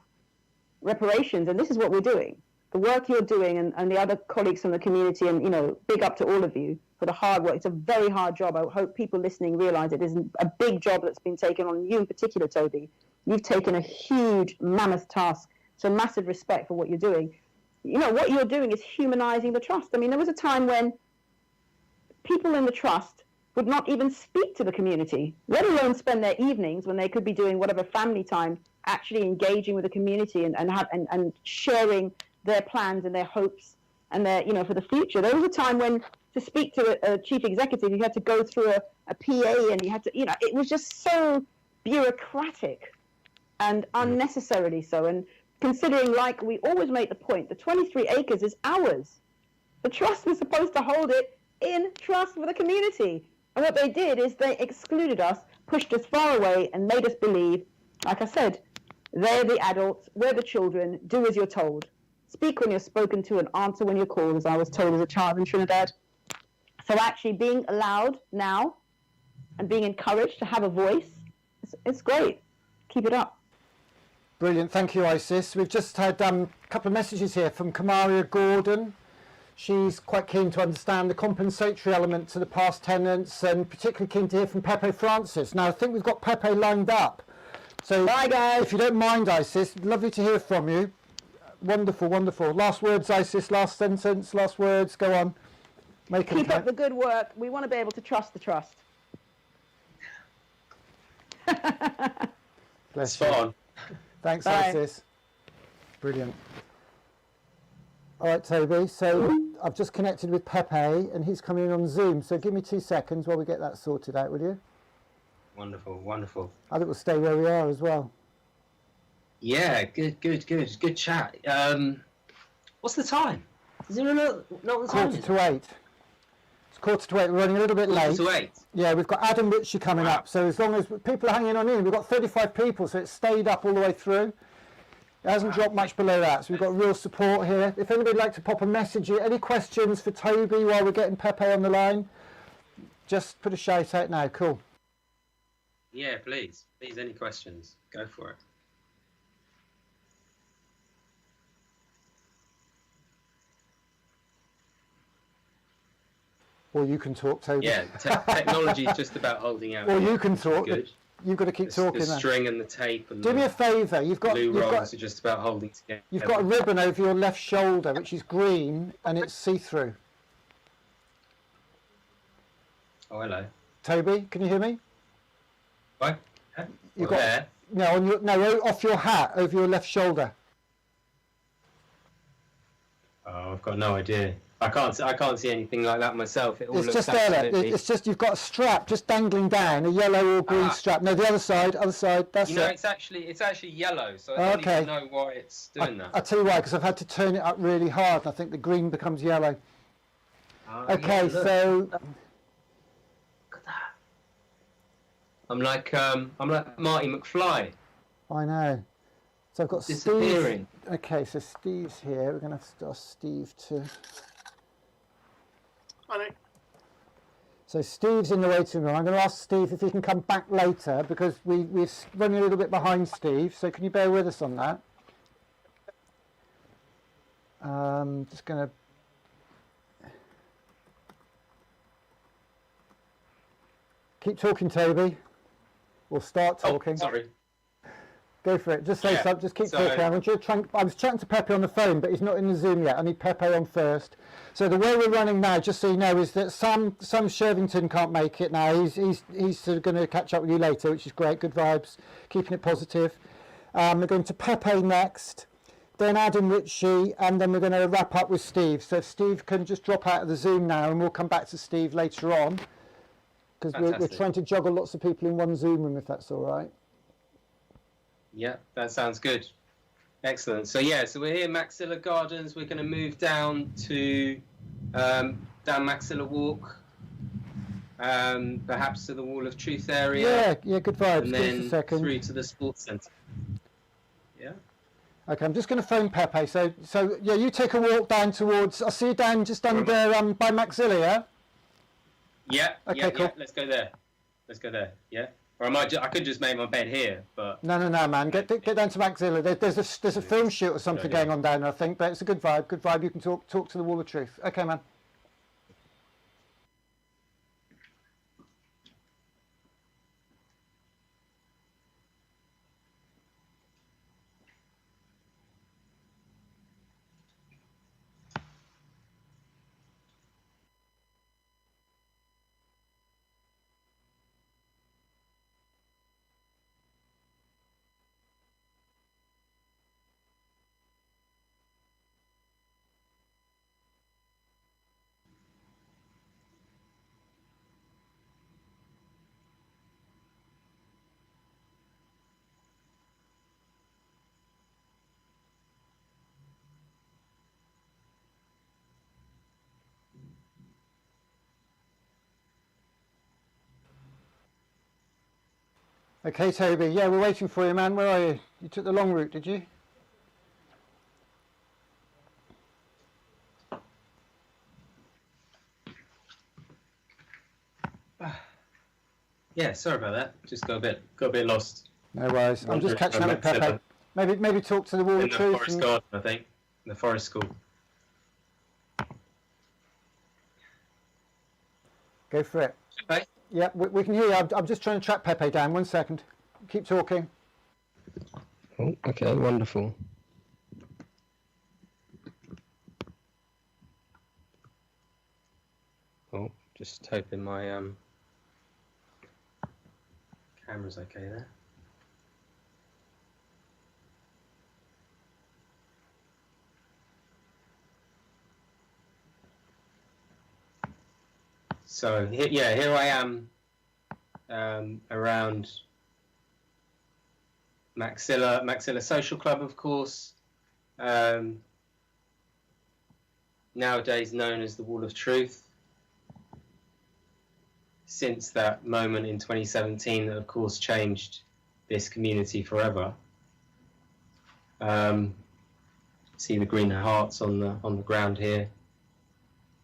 K: reparations, and this is what we're doing. The work you're doing and the other colleagues from the community, and, you know, big up to all of you for the hard work. It's a very hard job. I hope people listening realise it isn't a big job that's been taken on you in particular, Toby. You've taken a huge, mammoth task, so massive respect for what you're doing. You know, what you're doing is humanising the trust. I mean, there was a time when people in the trust would not even speak to the community, let alone spend their evenings when they could be doing whatever family time, actually engaging with the community and sharing their plans and their hopes and their, you know, for the future. There was a time when to speak to a chief executive, you had to go through a PA, and you had to, you know, it was just so bureaucratic and unnecessarily so. And considering, like we always make the point, the 23 acres is ours. The trust was supposed to hold it in trust for the community. And what they did is they excluded us, pushed us far away, and made us believe, like I said, they're the adults, we're the children, do as you're told. Speak when you're spoken to and answer when you're called, as I was told as a child in Trinidad. So actually being allowed now and being encouraged to have a voice, it's great. Keep it up.
C: Brilliant, thank you, Isis. We've just had a couple of messages here from Kamaria Gordon. She's quite keen to understand the compensatory element to the past tenants, and particularly keen to hear from Pepe Francis. Now, I think we've got Pepe lined up. So,
K: bye, guys.
C: If you don't mind, Isis, lovely to hear from you. Wonderful, wonderful. Last words, Isis, last sentence, last words, go on.
K: Keep up the good work. We want to be able to trust the trust.
C: Bless
D: Spot on.
C: Thanks,
K: Bye.
C: Isis. Brilliant. All right, Toby, so I've just connected with Pepe and he's coming in on Zoom, so give me 2 seconds while we get that sorted out, will you?
D: Wonderful, wonderful.
C: I think we'll stay where we are as well.
D: Yeah, good chat. What's the time? Does anyone know what the time is?
C: 7:45. It's 7:45. We're running a little bit late.
D: 7:45.
C: Yeah, we've got Adam Ritchie coming up, so as long as people are hanging on in, we've got 35 people, so it's stayed up all the way through. It hasn't dropped much below that, so we've got real support here. If anybody'd like to pop a message, any questions for Toby while we're getting Pepe on the line, just put a shout out now. Cool.
D: Yeah, please, any questions? Go for it.
C: Or you can talk, Toby.
D: Yeah, technology is just about holding out.
C: Or you can talk.
D: Good.
C: You've got to keep talking.
D: The string and the tape and
C: do me a favour. You've got
D: are just about holding together.
C: You've got a ribbon over your left shoulder, which is green and it's see-through.
D: Oh, hello.
C: Toby, can you hear me?
D: What?
C: You've got there? No, off your hat, over your left shoulder.
D: Oh, I've got no idea. I can't see anything like that myself. It all
C: it's
D: looks
C: just there. It's just you've got a strap just dangling down, a yellow or green strap. No, the other side. That's
D: it. It's actually yellow, so I don't even know why it's doing that.
C: I'll tell you why, because I've had to turn it up really hard, and I think the green becomes yellow. Okay,
D: yeah,
C: so
D: look at that. I'm like Marty McFly.
C: I know. So I've got
D: disappearing.
C: Steve. Okay, so Steve's here. We're going to have to ask Steve to. So Steve's in the waiting room. I'm going to ask Steve if he can come back later because we're running a little bit behind Steve. So can you bear with us on that? Just going to keep talking, Toby. We'll start talking.
D: Oh, sorry.
C: Go for it. Just say something. Just keep talking. I was chatting to Pepe on the phone, but he's not in the Zoom yet. I need Pepe on first. So the way we're running now, just so you know, is that Sam Shervington can't make it now. He's sort of going to catch up with you later, which is great. Good vibes. Keeping it positive. We're going to Pepe next. then Adam Ritchie, and then we're going to wrap up with Steve. So if Steve can just drop out of the Zoom now, and we'll come back to Steve later on, because we're trying to juggle lots of people in one Zoom room, if that's all right.
D: Yeah, that sounds good. Excellent. So yeah, so we're here, Maxilla Gardens. We're going to move down to down Maxilla Walk, perhaps to the Wall of Truth area.
C: Yeah, good vibes.
D: And
C: then
D: a second. Through to the Sports Centre. Yeah.
C: Okay, I'm just going to phone Pepe. So yeah, you take a walk down towards. I'll see you down just under by Maxilla, yeah?
D: Yeah.
C: Okay, cool.
D: Yeah. Let's go there. Yeah. Or I could just make my bed here, but
C: no, man. Get down to Maxilla. There's a film shoot or something going on down there, I think. But it's a good vibe. Good vibe. You can talk to the Wall of Truth. Okay, man. Okay, Toby. Yeah, we're waiting for you, man. Where are you? You took the long route, did you?
D: Yeah, sorry about that. Just got a bit lost.
C: No worries. I'm just catching up with Pepe. Maybe talk to the Wall of Truth.
D: In the Forest Garden, I think. In the Forest School.
C: Go for it.
D: Okay.
C: Yeah, we can hear you. I'm just trying to track Pepe down. 1 second. Keep talking.
E: Oh, okay, wonderful. Oh, just hoping my camera's okay there. So here I am around Maxilla Social Club, of course. Nowadays known as the Wall of Truth. Since that moment in 2017, that of course changed this community forever. See the green hearts on the ground here.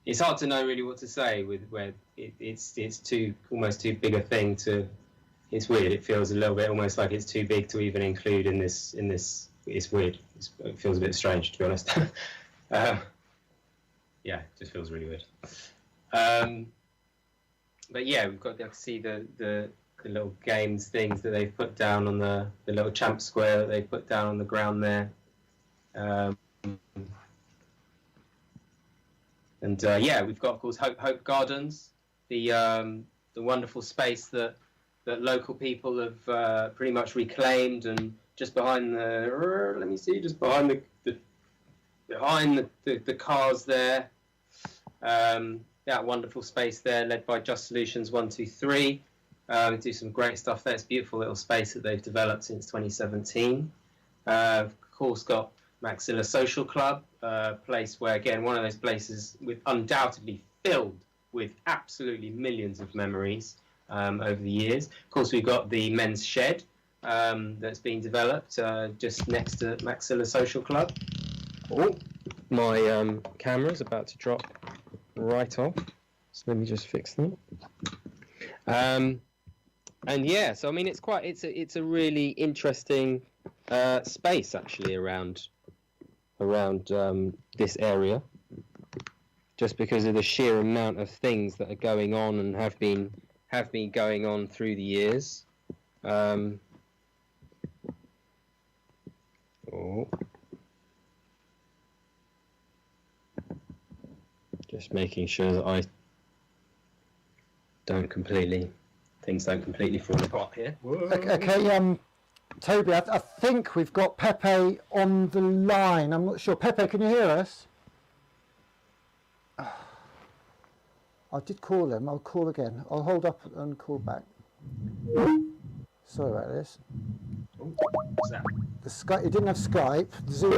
E: It's hard to know really what to say with where it's almost too big a thing to. It's weird. It feels a little bit almost like it's too big to even include in this. It's weird. It feels a bit strange, to be honest. Yeah, it just feels really weird. But yeah, we've got to see the little games things that they've put down on the little champ square that they've put down on the ground there. And yeah, we've got, of course, Hope Gardens, the wonderful space that local people have pretty much reclaimed, and just behind the cars there, that wonderful space there, led by Just Solutions 123. Do some great stuff there. It's a beautiful little space that they've developed since 2017. Of course, got Maxilla Social Club, a place where, again, one of those places with undoubtedly filled with absolutely millions of memories over the years. Of course, we've got the Men's Shed that's being developed just next to Maxilla Social Club. Oh, my camera's about to drop right off, so let me just fix that. And yeah, so I mean, it's a really interesting space actually around this area, just because of the sheer amount of things that are going on and have been going on through the years. Just making sure that things don't completely fall apart here.
C: Okay, Toby, I think we've got Pepe on the line. I'm not sure. Pepe, can you hear us? I did call him. I'll call again. I'll hold up and call back. Sorry about this.
D: What's that?
C: The Skype. It didn't have Skype. Zoom.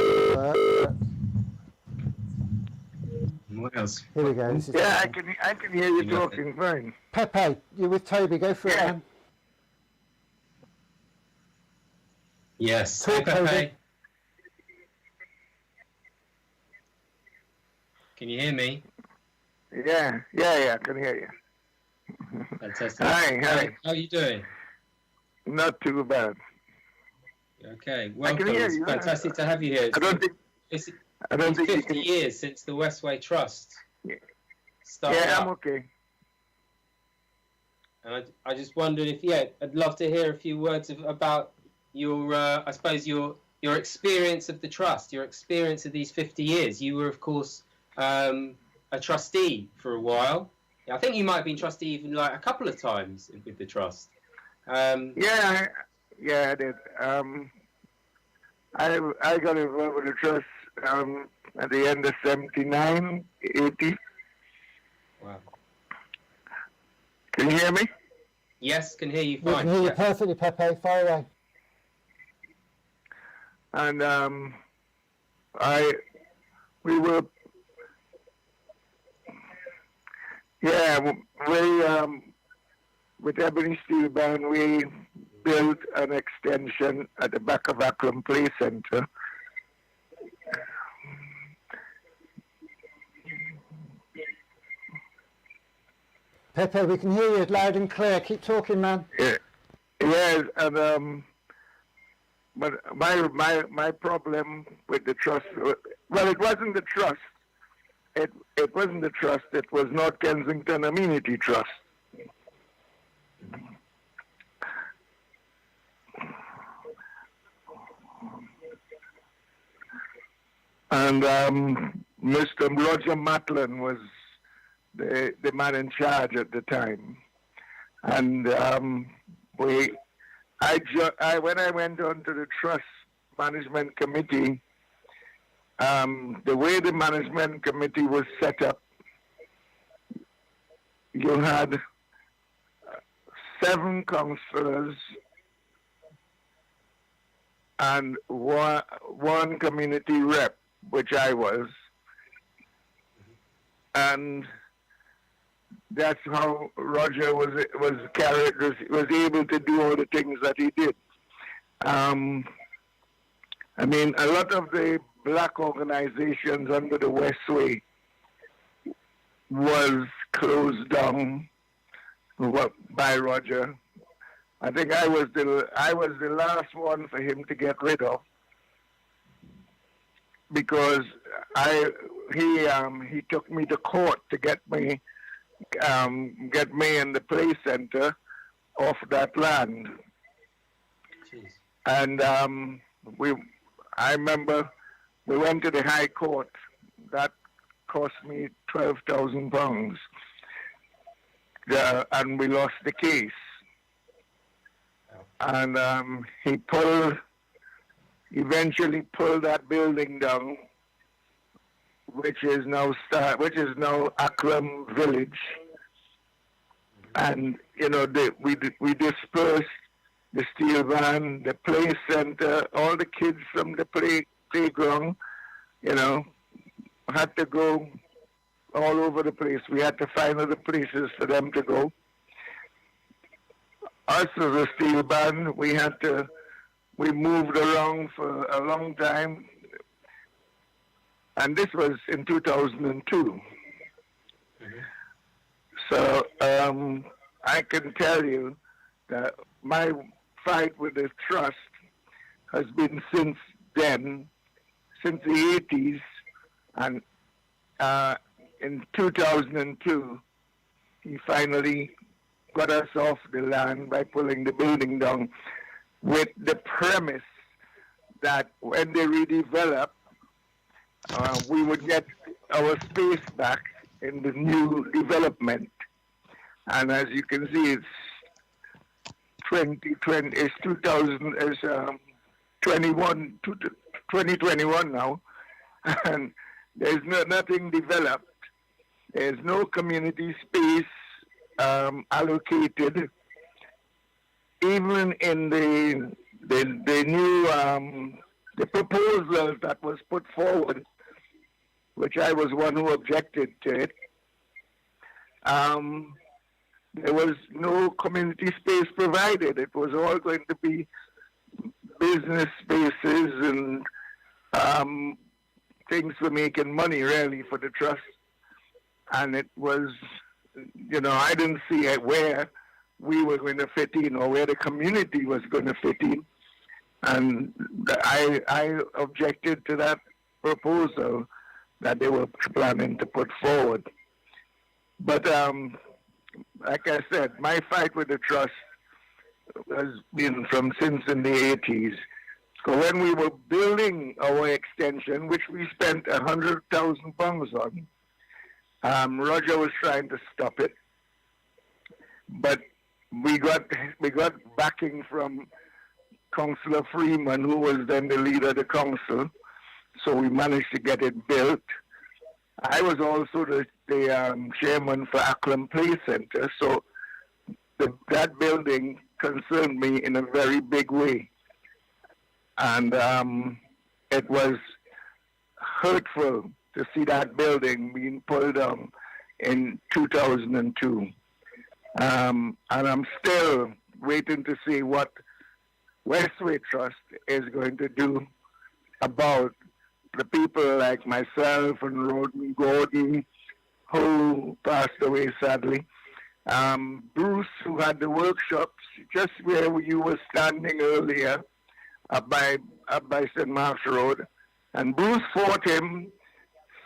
D: What else?
C: Here we go.
I: Yeah, I can hear you talking fine.
C: Pepe, you're with Toby. Go for it, man.
D: Yes.
C: Talk,
D: Hey, Pepe.
C: Toby.
D: Can you hear me?
I: Yeah, I can hear you.
D: Fantastic.
I: Hi.
D: How are you doing?
I: Not too bad.
D: Okay, welcome.
I: hear
D: It's
I: you.
D: fantastic to have you here. It's 50 years since the Westway Trust started
I: I'm
D: up.
I: okay.
D: And I just wondered if, I'd love to hear a few words about your, I suppose, your experience of the Trust, your experience of these 50 years. You were, of course, a trustee for a while. I think you might have been trustee even like a couple of times with the Trust.
I: I did. I got involved with the Trust at the end of 79, 80.
D: Wow.
I: Can you hear me?
D: Yes, can hear you
C: We
D: fine.
C: can hear you perfectly, Pepe. Fire away.
I: And we were, with Ebony Steel Band, we built an extension at the back of Akron Play Center.
C: Pepe, we can hear you loud and clear. Keep talking, man.
I: Yes, and but my problem with the Trust, well, it wasn't the Trust. It wasn't the Trust. It was North Kensington Amenity Trust. And Mr. Roger Matlin was the man in charge at the time. And when I went on to the Trust Management Committee, the way the Management Committee was set up, you had 7 councillors and one community rep, which I was, and that's how Roger was able to do all the things that he did. I mean, a lot of the black organizations under the Westway was closed down by Roger. I think I was the last one for him to get rid of, because he took me to court to get me in the play center off that land.
D: Jeez.
I: And I remember we went to the High Court. That cost me £12,000, and we lost the case. And he eventually pulled that building down, which is now Akram Village. And we dispersed the steel van, the play center, all the kids from the playground, had to go all over the place. We had to find other places for them to go. Us as a steel band, we moved around for a long time, and this was in 2002. So I can tell you that my fight with the Trust has been since then, since the 80s, and in 2002, he finally got us off the land by pulling the building down, with the premise that when they redevelop, we would get our space back in the new development. And as you can see, it's 2020 is 2021 now, and there's nothing developed. There's no community space allocated. Even in the new the proposal that was put forward, which I was one who objected to it, there was no community space provided. It was all going to be business spaces and things for making money, really, for the trust. And it was, I didn't see where we were going to fit in or where the community was going to fit in. And I objected to that proposal that they were planning to put forward. But like I said, my fight with the trust has been since in the 80s. So when we were building our extension, which we spent £100,000 on, Roger was trying to stop it, but we got backing from Councillor Freeman, who was then the leader of the council, so we managed to get it built. I was also the chairman for Acklam Play Center, so that building concerned me in a very big way. And it was hurtful to see that building being pulled down in 2002. And I'm still waiting to see what Westway Trust is going to do about the people like myself and Rodney Gordon, who passed away sadly. Bruce, who had the workshops just where you were standing earlier, up by St. Mark's Road. And Bruce fought him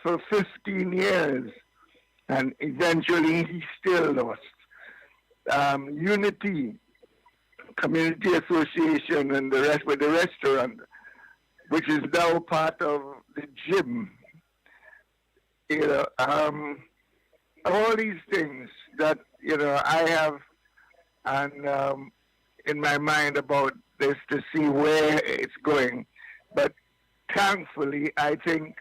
I: for 15 years, and eventually he still lost. Unity Community Association and the rest with the restaurant, which is now part of the gym. All these things that I have and in my mind about this to see where it's going. But thankfully, I think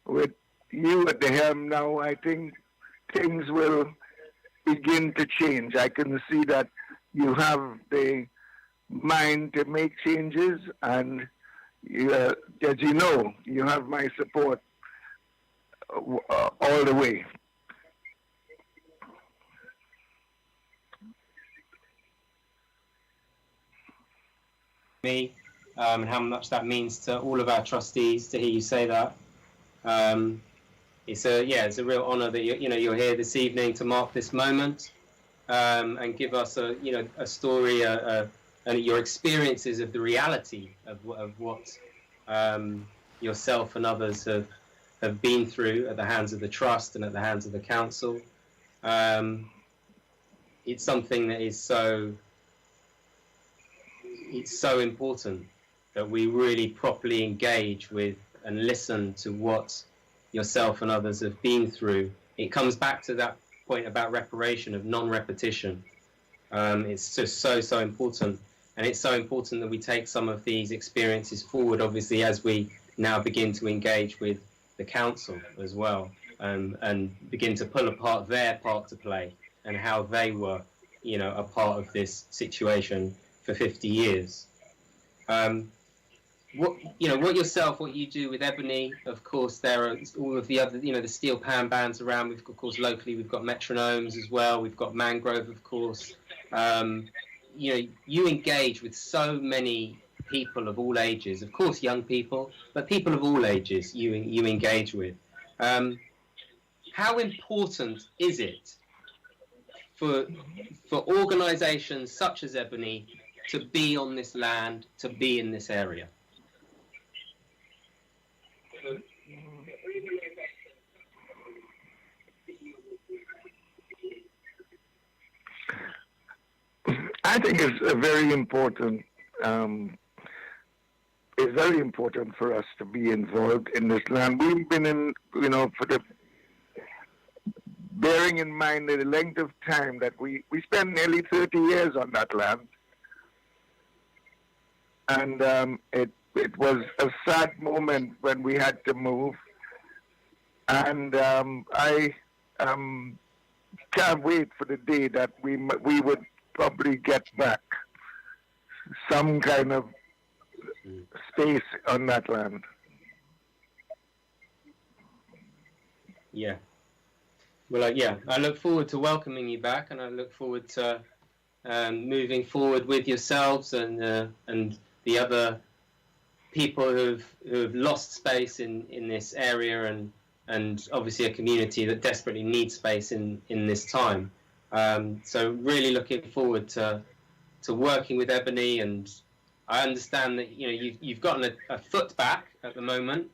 I: with you at the helm now, I think things will begin to change. I can see that you have the mind to make changes, and as you know, you have my support all the way.
E: Me, and how much that means to all of our trustees to hear you say that. It's a real honour that you're here this evening to mark this moment and give us a story, and your experiences of the reality of what yourself and others have been through at the hands of the trust and at the hands of the council. It's something that is so important that we really properly engage with and listen to what yourself and others have been through. It comes back to that point about reparation, of non-repetition. It's just so important, and it's so important that we take some of these experiences forward, obviously, as we now begin to engage with the council as well, and begin to pull apart their part to play and how they were a part of this situation for 50 years. What you do with Ebony, of course, there are all of the other, the steel pan bands around. Of course, locally, we've got Metronomes as well. We've got Mangrove, of course. You engage with so many people of all ages, of course, young people, but people of all ages you engage with. How important is it for organisations such as Ebony to be on this land, to be in this area?
I: I think it's very important. It's very important for us to be involved in this land. We've been in, bearing in mind the length of time that we spent nearly 30 years on that land. and it was a sad moment when we had to move. And I can't wait for the day that we would probably get back some kind of space on that land.
E: Yeah. Well, yeah, I look forward to welcoming you back, and I look forward to moving forward with yourselves and the other people who've lost space in this area, and obviously a community that desperately needs space in this time. So really looking forward to working with Ebony, and I understand that you've gotten a foot back at the moment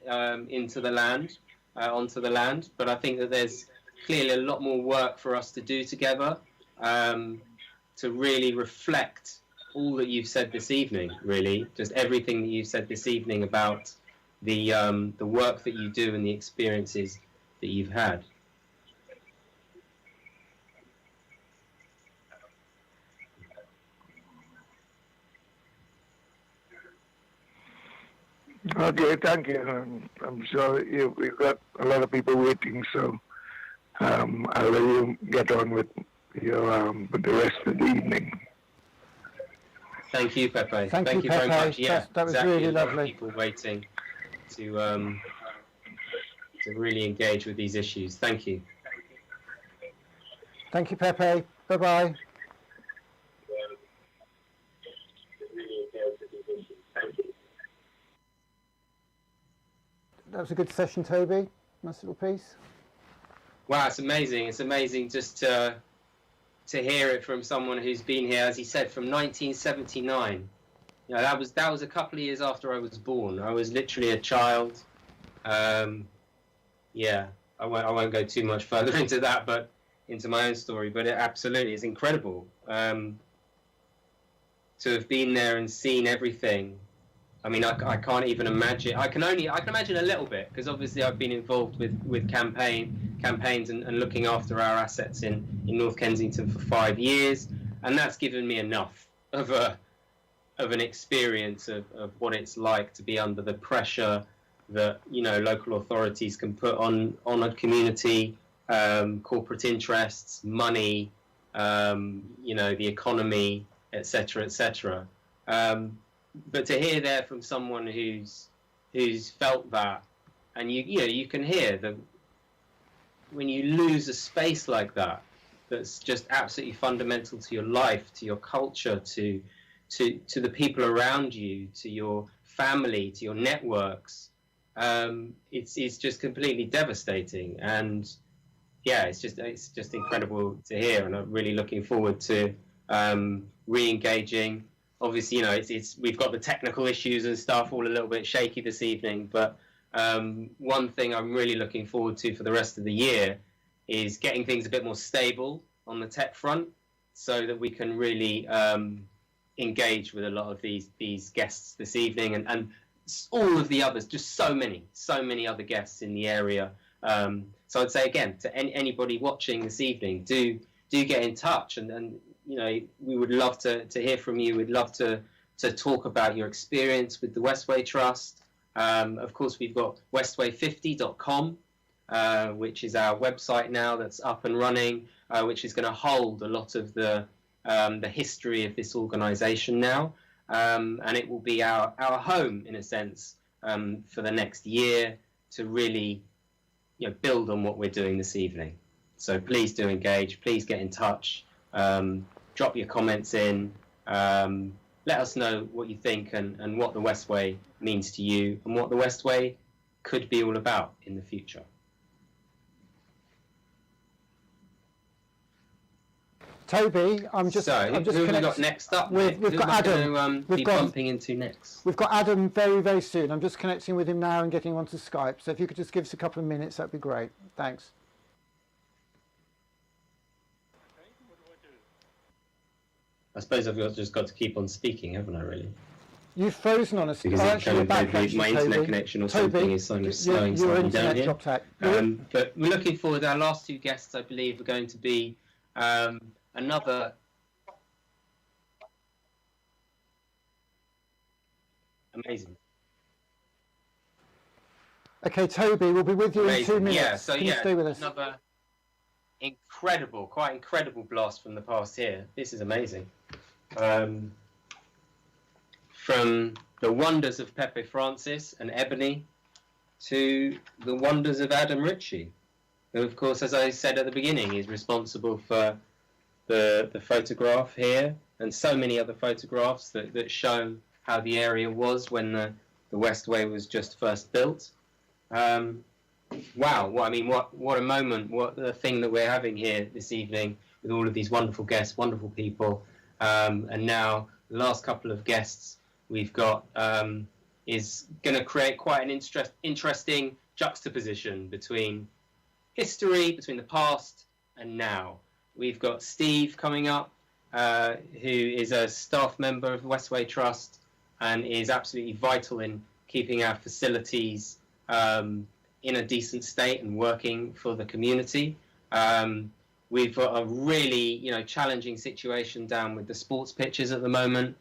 E: into the land, onto the land, but I think that there's clearly a lot more work for us to do together to really reflect all that you've said this evening. Really, just everything that you've said this evening about the work that you do and the experiences that you've had.
I: Okay, thank you. I'm sure we've got a lot of people waiting, so I'll let you get on with with the rest of the evening.
E: Thank you, Pepe.
C: Thank you,
E: very
C: Pepe.
E: much. Yeah,
C: that was
E: exactly.
C: really
E: a lot
C: lovely.
E: of people waiting to really engage with these issues. Thank you.
C: Thank you, Pepe. Bye-bye. That was a good session, Toby. Nice little piece.
E: Wow, it's amazing. It's amazing just to hear it from someone who's been here, as he said, from 1979. That was a couple of years after I was born. I was literally a child. Yeah, I won't go too much further into that, but into my own story. But it absolutely is incredible to have been there and seen everything. I mean, I can't even imagine. I can imagine a little bit, because obviously I've been involved with campaigns and looking after our assets in North Kensington for 5 years, and that's given me enough of an experience of what it's like to be under the pressure that local authorities can put on a community, corporate interests, money, the economy, etc., etc. But to hear there from someone who's felt that, and you can hear that when you lose a space like that, that's just absolutely fundamental to your life, to your culture, to the people around you, to your family, to your networks, it's just completely devastating. And yeah, it's just incredible to hear, and I'm really looking forward to re-engaging. Obviously, we've got the technical issues and stuff all a little bit shaky this evening, but one thing I'm really looking forward to for the rest of the year is getting things a bit more stable on the tech front, so that we can really engage with a lot of these guests this evening, and all of the others, just so many other guests in the area. So I'd say again to anybody watching this evening, do get in touch, and we would love to hear from you. We'd love to talk about your experience with the Westway Trust. Of course, we've got westway50.com, which is our website now that's up and running, which is going to hold a lot of the history of this organisation now, and it will be our home in a sense for the next year to really build on what we're doing this evening. So please do engage. Please get in touch. Drop your comments in. Let us know what you think and what the Westway means to you, and what the Westway could be all about in the future.
C: Toby, I'm just
E: who have we got next up?
C: We've got Adam.
E: We've got bumping into next.
C: We've got Adam very, very soon. I'm just connecting with him now and getting him onto Skype. So if you could just give us a couple of minutes, that'd be great. Thanks.
E: I suppose I've just got to keep on speaking, haven't I, really?
C: You've frozen on us.
E: Because my internet connection or something is slowing slightly down here. But we're looking forward. Our last two guests, I believe, are going to be another
D: amazing.
C: Okay, Toby, we'll be with you
D: Amazing.
C: in 2 minutes.
D: Yeah, so
C: Can you stay with us?
D: Another incredible, quite incredible blast from the past here. This is amazing. From the wonders of Pepe Francis and Ebony to the wonders of Adam Ritchie, who, of course, as I said at the beginning, is responsible for the photograph here and so many other photographs that show how the area was when the Westway was just first built. Wow, what a moment, what a thing that we're having here this evening with all of these wonderful guests, wonderful people, and now the last couple of guests we've got is going to create quite an interesting juxtaposition between history, between the past and now. We've got Steve coming up, who is a staff member of Westway Trust and is absolutely vital in keeping our facilities in a decent state and working for the community. We've got a really, challenging situation down with the sports pitches at the moment,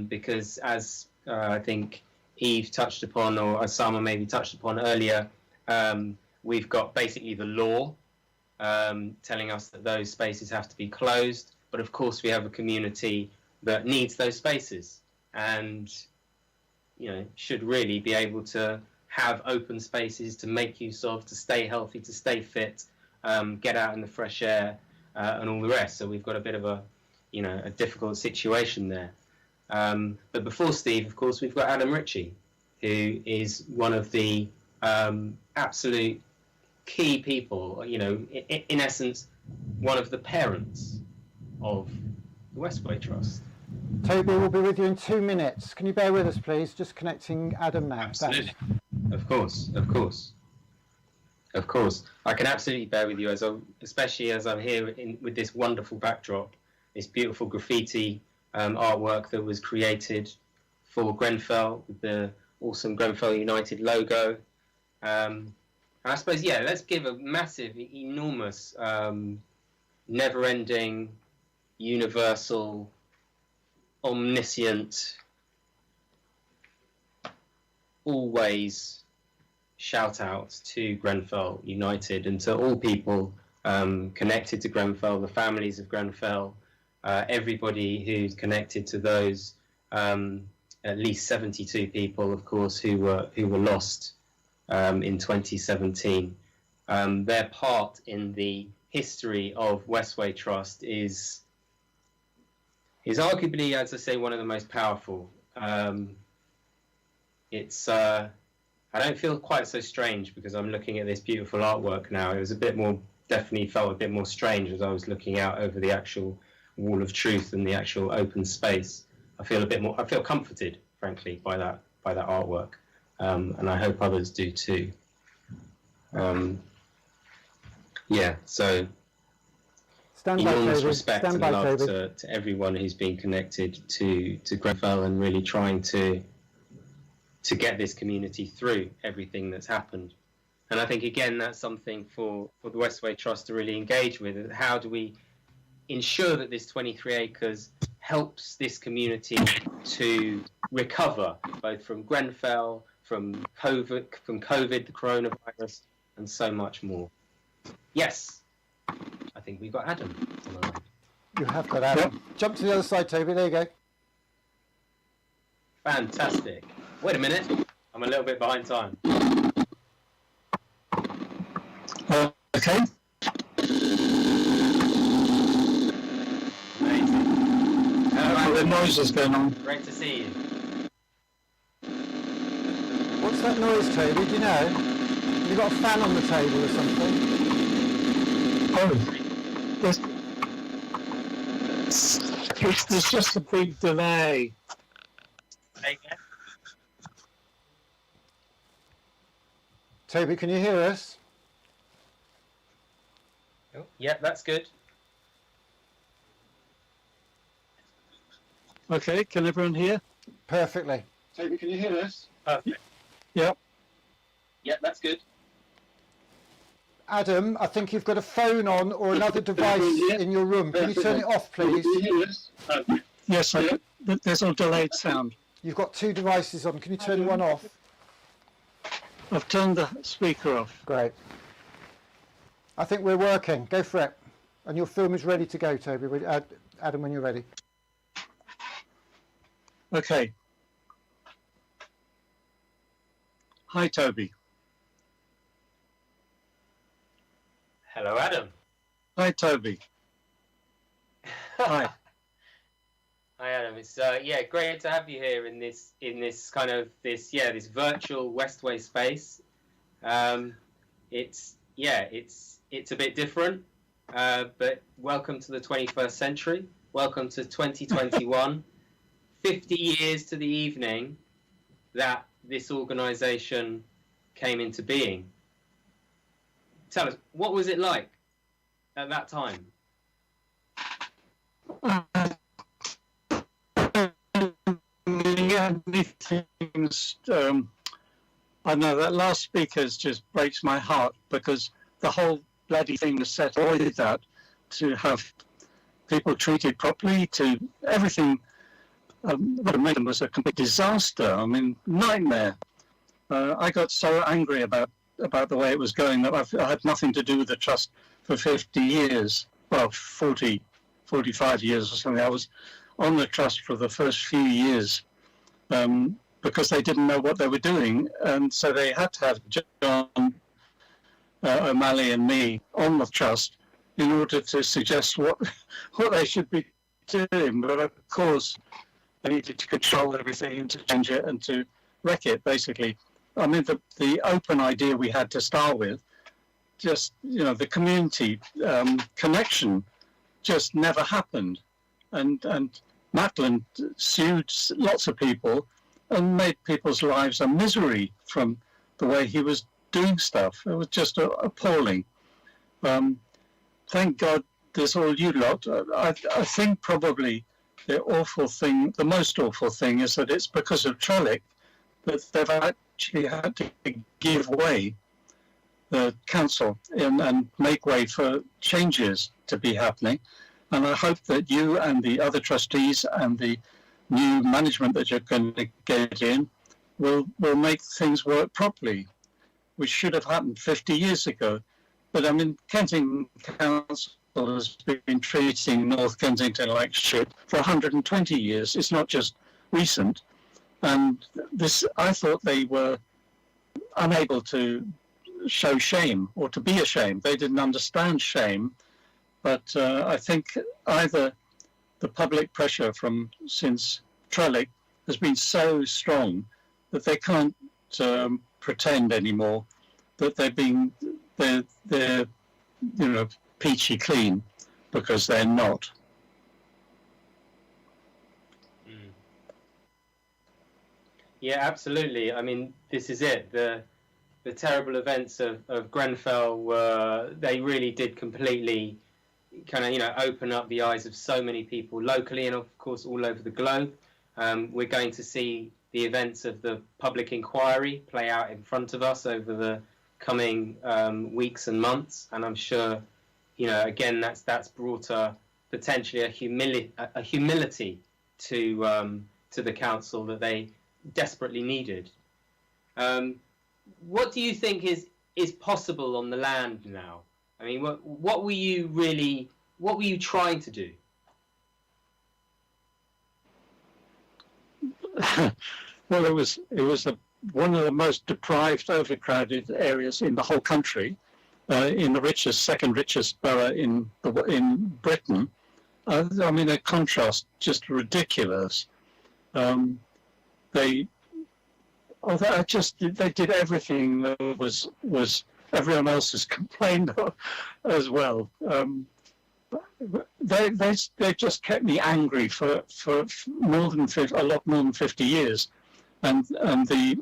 D: because as I think Eve touched upon, or Osama maybe touched upon earlier, we've got basically the law telling us that those spaces have to be closed. But of course, we have a community that needs those spaces and, should really be able to have open spaces to make use of, to stay healthy, to stay fit, get out in the fresh air, and all the rest. So we've got a bit of a difficult situation there. But before Steve, of course, we've got Adam Ritchie, who is one of the absolute key people, in essence, one of the parents of the Westway Trust.
C: Toby, we'll be with you in 2 minutes. Can you bear with us, please? Just connecting Adam now.
D: Absolutely. Of course. I can absolutely bear with you, especially as I'm here with this wonderful backdrop, this beautiful graffiti artwork that was created for Grenfell, with the awesome Grenfell United logo. And I suppose, let's give a massive, enormous, never-ending, universal, omniscient, always shout out to Grenfell United and to all people connected to Grenfell, the families of Grenfell, everybody who's connected to those at least 72 people, of course, who were lost in 2017. Their part in the history of Westway Trust is arguably, as I say, one of the most powerful. It's I don't feel quite so strange because I'm looking at this beautiful artwork now. It was definitely felt a bit more strange as I was looking out over the actual wall of truth and the actual open space. I feel comforted, frankly, by that artwork, and I hope others do too. So enormous respect and love to everyone who's been connected to Grenfell and really trying to get this community through everything that's happened. And I think, again, that's something for the Westway Trust to really engage with. How do we ensure that this 23 acres helps this community to recover, both from Grenfell, from COVID, the coronavirus, and so much more? Yes, I think we've got Adam.
C: You have got Adam. Yep. Jump to the other side, Toby. There you go.
D: Fantastic. Wait a minute. I'm a little bit behind time.
L: Okay.
D: Amazing.
L: The noise is going on.
D: Great to see you.
C: What's that noise, Toby? Do you know? Have you got a fan on the table or something?
L: Oh, there's just a big delay.
C: Toby, can you hear us?
D: Oh, yeah, that's good.
L: Okay, can everyone hear?
C: Perfectly.
L: Toby, can you hear us?
D: Perfect.
L: Yep.
D: Yeah, that's good.
C: Adam, I think you've got a phone on or another device in your room. Can you turn it off, please?
L: Yes, there's a delayed sound.
C: You've got two devices on. Can you turn one off?
L: I've turned the speaker off.
C: Great. I think we're working. Go for it. And your film is ready to go, Toby. Adam, when you're ready.
L: Okay. Hi, Toby.
D: Hello, Adam.
L: Hi, Toby. Hi.
D: Hi, Adam. It's great to have you here in this kind of this virtual Westway space. It's a bit different, but welcome to the 21st century. Welcome to 2021. 50 years to the evening that this organisation came into being. Tell us, what was it like at that time?
L: Things, I know that last speaker's just breaks my heart, because the whole bloody thing was set avoided that, to have people treated properly, to everything. What I made was a complete disaster. I mean, nightmare. I got so angry about the way it was going that I had nothing to do with the trust for 50 years. Well, 40, 45 years or something. I was on the trust for the first few years because they didn't know what they were doing, and so they had to have John O'Malley and me on the trust in order to suggest what they should be doing. But of course, they needed to control everything and to change it and to wreck it, basically. I mean, the open idea we had to start with, just, the community connection just never happened. And Maitland sued lots of people and made people's lives a misery from the way he was doing stuff. It was just appalling. Thank God there's all you lot. I think probably the most awful thing is that it's because of Trellick that they've actually had to give way, the council, and make way for changes to be happening. And I hope that you and the other trustees and the new management that you're going to get in will make things work properly, which should have happened 50 years ago. But I mean, Kensington Council has been treating North Kensington like shit for 120 years. It's not just recent. And this, I thought they were unable to show shame or to be ashamed. They didn't understand shame. But I think either the public pressure since Trellick has been so strong that they can't pretend anymore that they're peachy clean, because they're not.
D: Yeah, absolutely. I mean, this is it. The terrible events of Grenfell they really did completely kind of open up the eyes of so many people locally and of course all over the globe. We're going to see the events of the public inquiry play out in front of us over the coming weeks and months, and I'm sure again that's brought potentially a humility to the council that they desperately needed. What do you think is possible on the land now? I mean, what were you trying to do?
L: Well, it was one of the most deprived, overcrowded areas in the whole country, in the second richest borough in Britain. I mean, a contrast just ridiculous. They did everything that was everyone else has complained of as well. They just kept me angry for a lot more than 50 years, and the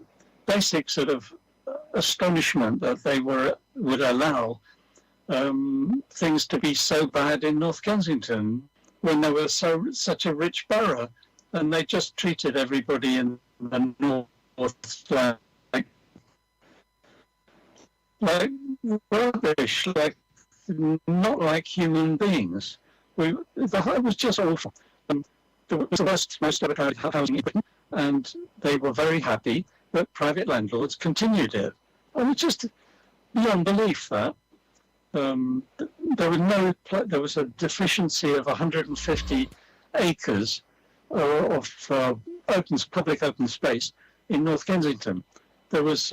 L: basic sort of astonishment that they would allow things to be so bad in North Kensington when they were such a rich borough, and they just treated everybody in the north like rubbish, not like human beings. It was just awful. there was the worst, most overcrowded housing in Britain, and they were very happy that private landlords continued it. And it's just beyond belief that there was a deficiency of 150 acres of public open space in North Kensington. There was,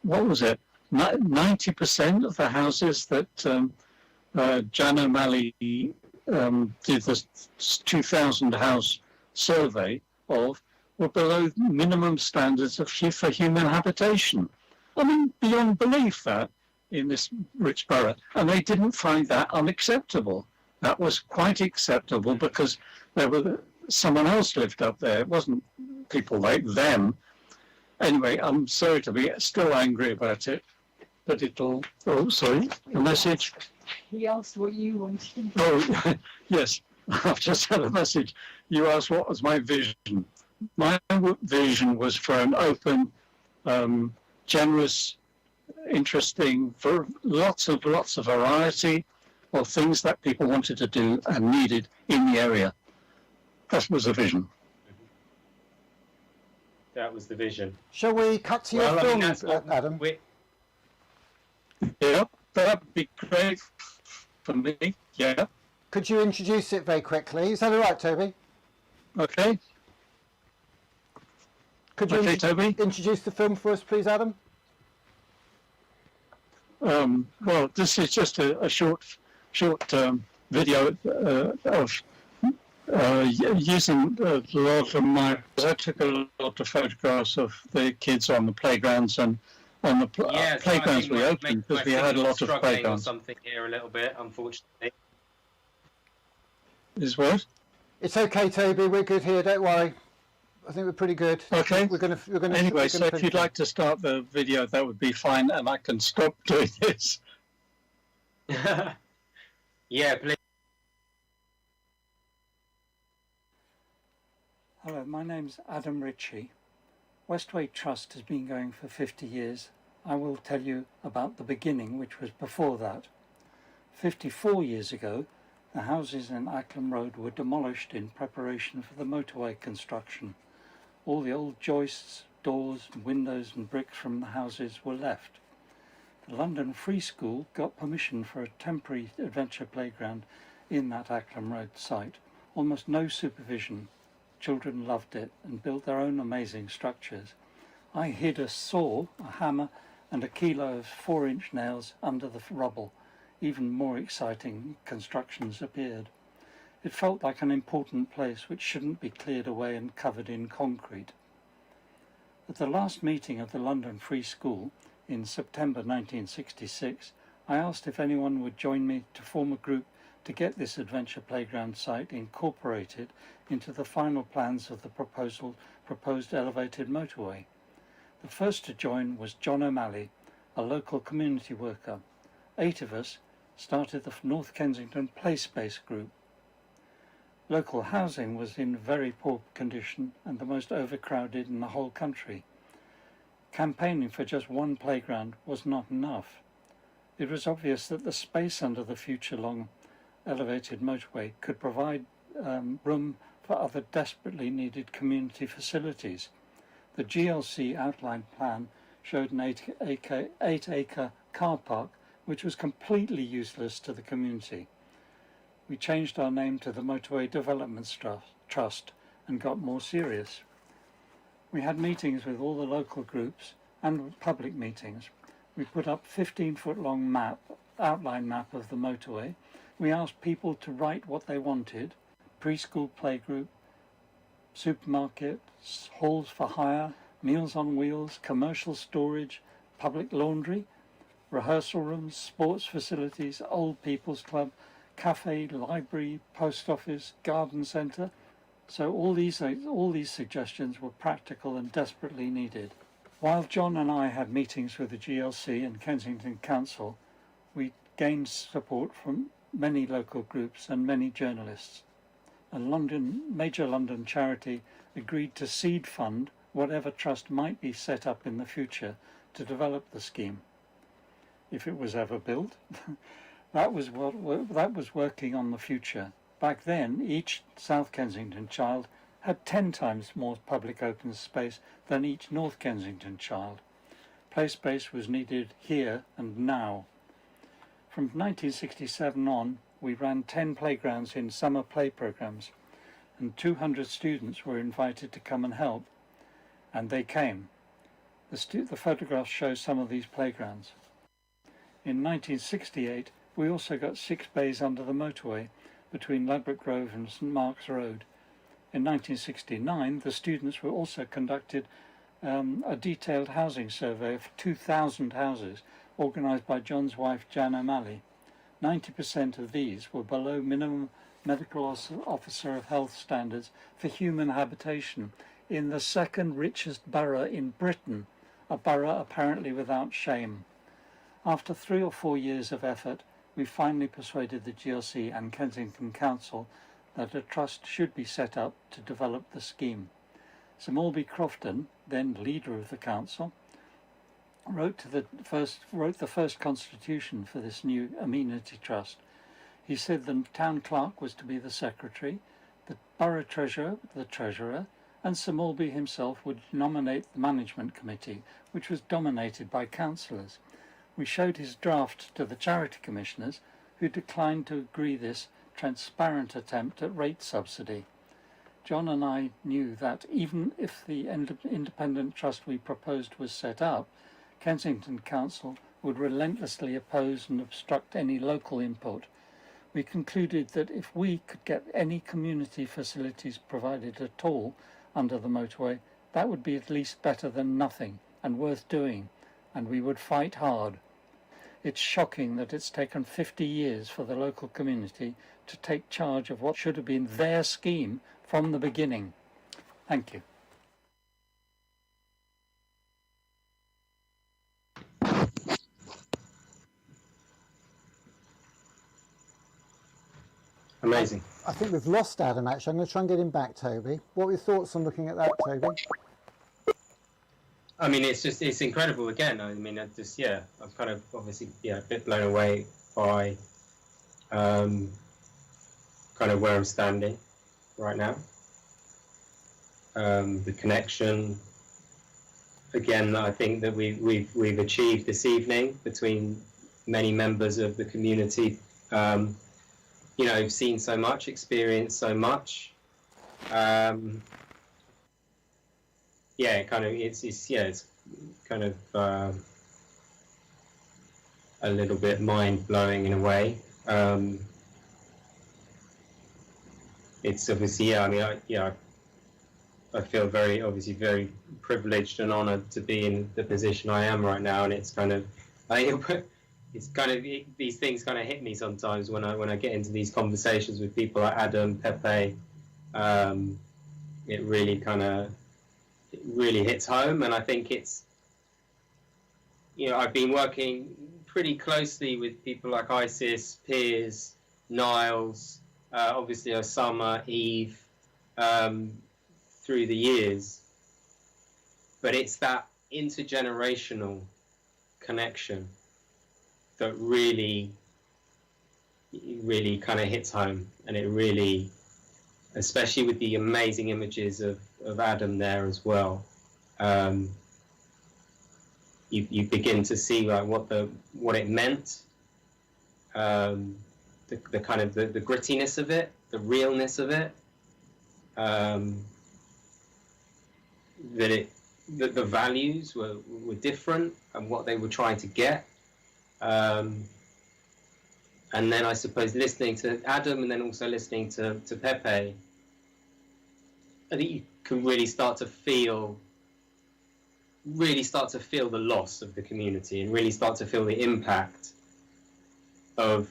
L: what was it, 90% of the houses that Jan O'Malley did the 2,000 house survey of were below minimum standards for human habitation. I mean, beyond belief that in this rich borough. And they didn't find that unacceptable. That was quite acceptable because someone else lived up there. It wasn't people like them. Anyway, I'm sorry to be still angry about it, but the message.
M: He asked what you wanted.
L: Oh, yes, I've just had a message. You asked what was my vision. My vision was for an open, generous, interesting, for lots of variety of things that people wanted to do and needed in the area. That was the vision.
D: That was the vision.
C: Shall we cut to your film, Adam?
L: Yeah, that'd be great for me. Yeah.
C: Could you introduce it very quickly? Is that all right, Toby?
L: Okay.
C: Could you introduce the film for us, please, Adam?
L: Well, this is just a short video of using a lot of my. I took a lot of photographs of the kids on the playgrounds and on the playgrounds we opened because we had a lot of playgrounds.
D: Something here a little bit, unfortunately.
L: Is what?
C: It's okay, Toby. We're good here. Don't worry. I think we're pretty good.
L: Okay.
C: We're gonna.
L: Anyway, so if you'd like to start the video, that would be fine, and I can stop doing this.
D: Yeah, please.
N: Hello, my name's Adam Ritchie. Westway Trust has been going for 50 years. I will tell you about the beginning, which was before that. 54 years ago, the houses in Acklam Road were demolished in preparation for the motorway construction. All the old joists, doors, windows and bricks from the houses were left. The London Free School got permission for a temporary adventure playground in that Acklam Road site. Almost no supervision. Children loved it and built their own amazing structures. I hid a saw, a hammer and a kilo of 4-inch nails under the rubble. Even more exciting constructions appeared. It felt like an important place which shouldn't be cleared away and covered in concrete. At the last meeting of the London Free School in September 1966, I asked if anyone would join me to form a group to get this adventure playground site incorporated into the final plans of the proposed elevated motorway. The first to join was John O'Malley, a local community worker. 8 of us started the North Kensington Play Space group. Local housing was in very poor condition and the most overcrowded in the whole country. Campaigning for just one playground was not enough. It was obvious that the space under the future long elevated motorway could provide room for other desperately needed community facilities. The GLC outline plan showed an 8-acre car park which was completely useless to the community. We changed our name to the Motorway Development Trust and got more serious. We had meetings with all the local groups and public meetings. We put up 15-foot long outline map of the motorway. We asked people to write what they wanted: preschool playgroup, supermarket, halls for hire, meals on wheels, commercial storage, public laundry, rehearsal rooms, sports facilities, old people's club, cafe, library, post office, garden centre. So all these suggestions were practical and desperately needed. While John and I had meetings with the GLC and Kensington Council, we gained support from many local groups and many journalists. A major London charity agreed to seed fund whatever trust might be set up in the future to develop the scheme. If it was ever built, that was working on the future. Back then, each South Kensington child had 10 times more public open space than each North Kensington child. Play space was needed here and now. From 1967 on, we ran 10 playgrounds in summer play programs, and 200 students were invited to come and help, and they came. The photographs show some of these playgrounds. In 1968, we also got 6 bays under the motorway between Ladbroke Grove and St Mark's Road. In 1969, the students were also conducted a detailed housing survey of 2,000 houses organised by John's wife Jan O'Malley. 90% of these were below minimum medical officer of health standards for human habitation in the second richest borough in Britain, a borough apparently without shame. After 3 or 4 years of effort, we finally persuaded the GLC and Kensington Council that a trust should be set up to develop the scheme. Sir Morby Crofton, then leader of the council, wrote the first constitution for this new amenity trust. He said the town clerk was to be the secretary, the borough treasurer the treasurer, and Sir Morby himself would nominate the management committee, which was dominated by councillors. We showed his draft to the charity commissioners, who declined to agree this transparent attempt at rate subsidy. John and I knew that even if the independent trust we proposed was set up, Kensington Council would relentlessly oppose and obstruct any local input. We concluded that if we could get any community facilities provided at all under the motorway, that would be at least better than nothing and worth doing, and we would fight hard. It's shocking that it's taken 50 years for the local community to take charge of what should have been their scheme from the beginning. Thank you.
D: Amazing.
C: I think we've lost Adam, actually. I'm going to try and get him back, Toby. What were your thoughts on looking at that, Toby?
D: I mean, it's incredible again. I mean, I'm kind of obviously, a bit blown away by kind of where I'm standing right now. The connection, again, that I think that we've achieved this evening between many members of the community. Seen so much, experienced so much. It's kind of a little bit mind-blowing in a way. It's obviously, I feel very privileged and honoured to be in the position I am right now, and it's kind of, these things kind of hit me sometimes when I get into these conversations with people like Adam, Pepe. It really hits home, and I think it's, I've been working pretty closely with people like Isis, Piers, Niles, obviously Osama, Eve, through the years, but it's that intergenerational connection that really kind of hits home, and it really, especially with the amazing images of Adam there as well, you begin to see like what it meant, the kind of the grittiness of it, the realness of it, that the values were different and what they were trying to get. And then I suppose listening to Adam and then also listening to Pepe, I think you can really start to feel the loss of the community, and really start to feel the impact of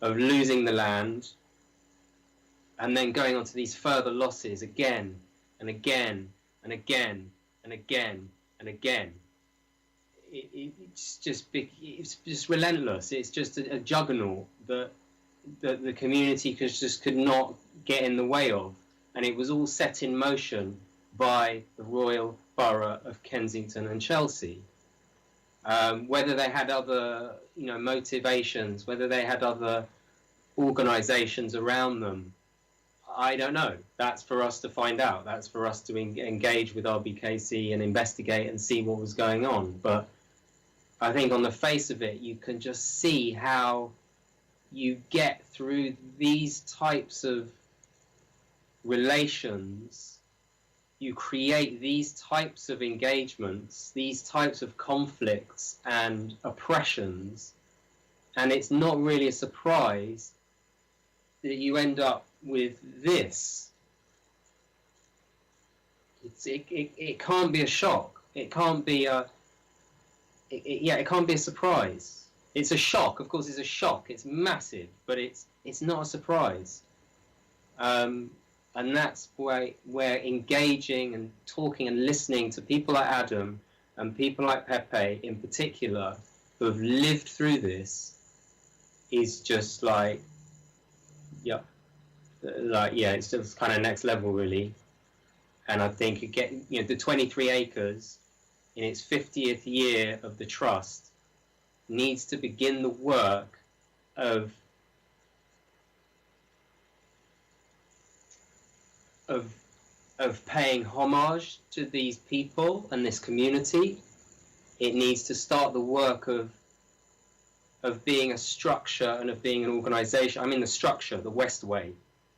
D: losing the land, and then going on to these further losses again and again and again and again and again. It's just relentless. It's just a juggernaut that the community could not get in the way of, and it was all set in motion by the Royal Borough of Kensington and Chelsea. Whether they had other motivations, whether they had other organisations around them, I don't know. That's for us to find out. That's for us to engage with RBKC and investigate and see what was going on. But I think on the face of it, you can just see how you get through these types of relations. You create these types of engagements, these types of conflicts and oppressions, and it's not really a surprise that you end up with this. It can't be a shock. It can't be a it can't be a surprise. It's a shock, of course. It's a shock. It's massive, but it's not a surprise. And that's where engaging and talking and listening to people like Adam and people like Pepe in particular, who have lived through this, is just like, it's just kind of next level, really. And I think the 23 acres in its 50th year of the trust needs to begin the work of paying homage to these people and this community. It needs to start the work of being a structure and of being an organization. I mean, the structure, the Westway,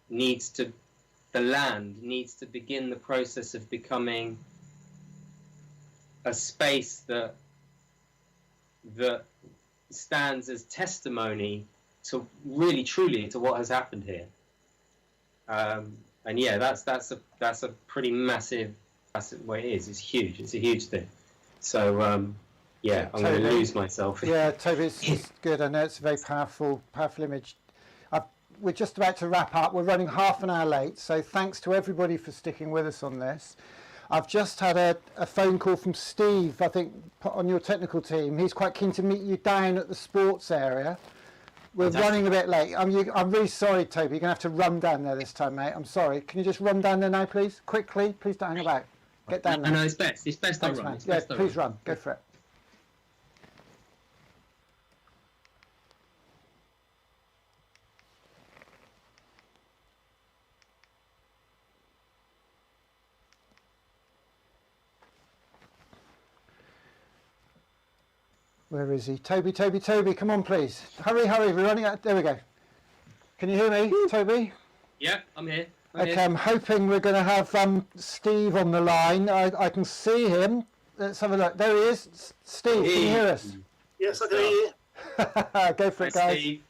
D: the land needs to begin the process of becoming a space that stands as testimony to really, truly, to what has happened here. And yeah, that's a pretty massive. That's what it is. It's huge. It's a huge thing. So I'm going to lose myself.
C: Yeah, Toby, it's good. I know it's a very powerful image. We're just about to wrap up. We're running half an hour late, so thanks to everybody for sticking with us on this. I've just had a phone call from Steve, I think, on your technical team. He's quite keen to meet you down at the sports area. We're running a bit late. I'm really sorry, Toby. You're going to have to run down there this time, mate. I'm sorry. Can you just run down there now, please? Quickly. Please don't hang about. Get down there.
D: No, it's best. It's best
C: Thanks,
D: I run.
C: Yeah, please run. Go for it. Where is he? Toby, come on, please. Hurry, we're running out. There we go. Can you hear me, Toby?
D: Yeah, I'm here.
C: I'm hoping we're going to have Steve on the line. I can see him. Let's have a look. There he is. Steve, can you hear us?
O: Yes, I can hear you.
C: Go for it, guys.
D: Steve.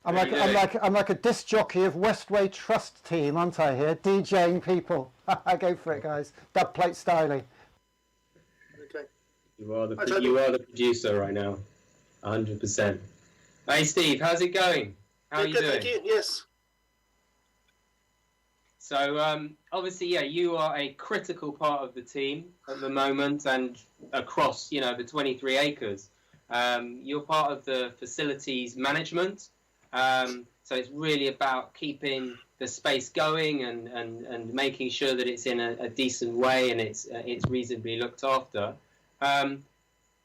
C: I'm like a disc jockey of Westway Trust team, aren't I? Here, DJing people. Go for it, guys. Dub plate styling.
O: Okay.
D: You are the producer right now, 100%. Hey Steve, how's it going? How are you doing?
O: Thank you. Yes.
D: So obviously, you are a critical part of the team at the moment, and across the 23 acres. You're part of the facilities management, so it's really about keeping the space going and making sure that it's in a decent way and it's reasonably looked after.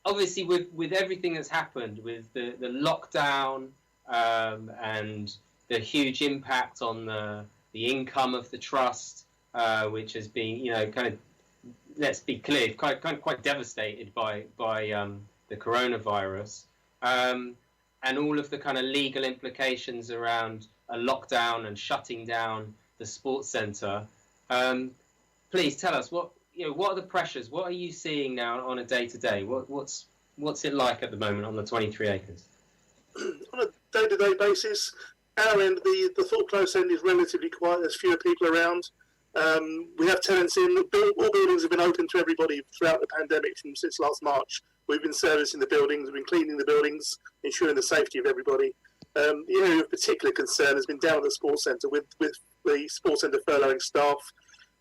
D: Obviously, with everything that's happened, with the lockdown and the huge impact on the income of the trust, which has been, kind of, let's be clear, quite devastated by the coronavirus, and all of the kind of legal implications around a lockdown and shutting down the sports centre. Please tell us what are the pressures? What are you seeing now on a day-to-day? What's it like at the moment on the 23 acres?
O: On a day-to-day basis, our end, the Thought Close end is relatively quiet. There's fewer people around. We have tenants in. All buildings have been open to everybody throughout the pandemic since last March. We've been servicing the buildings, we've been cleaning the buildings, ensuring the safety of everybody. The area of particular concern has been down at the sports centre with the sports centre furloughing staff.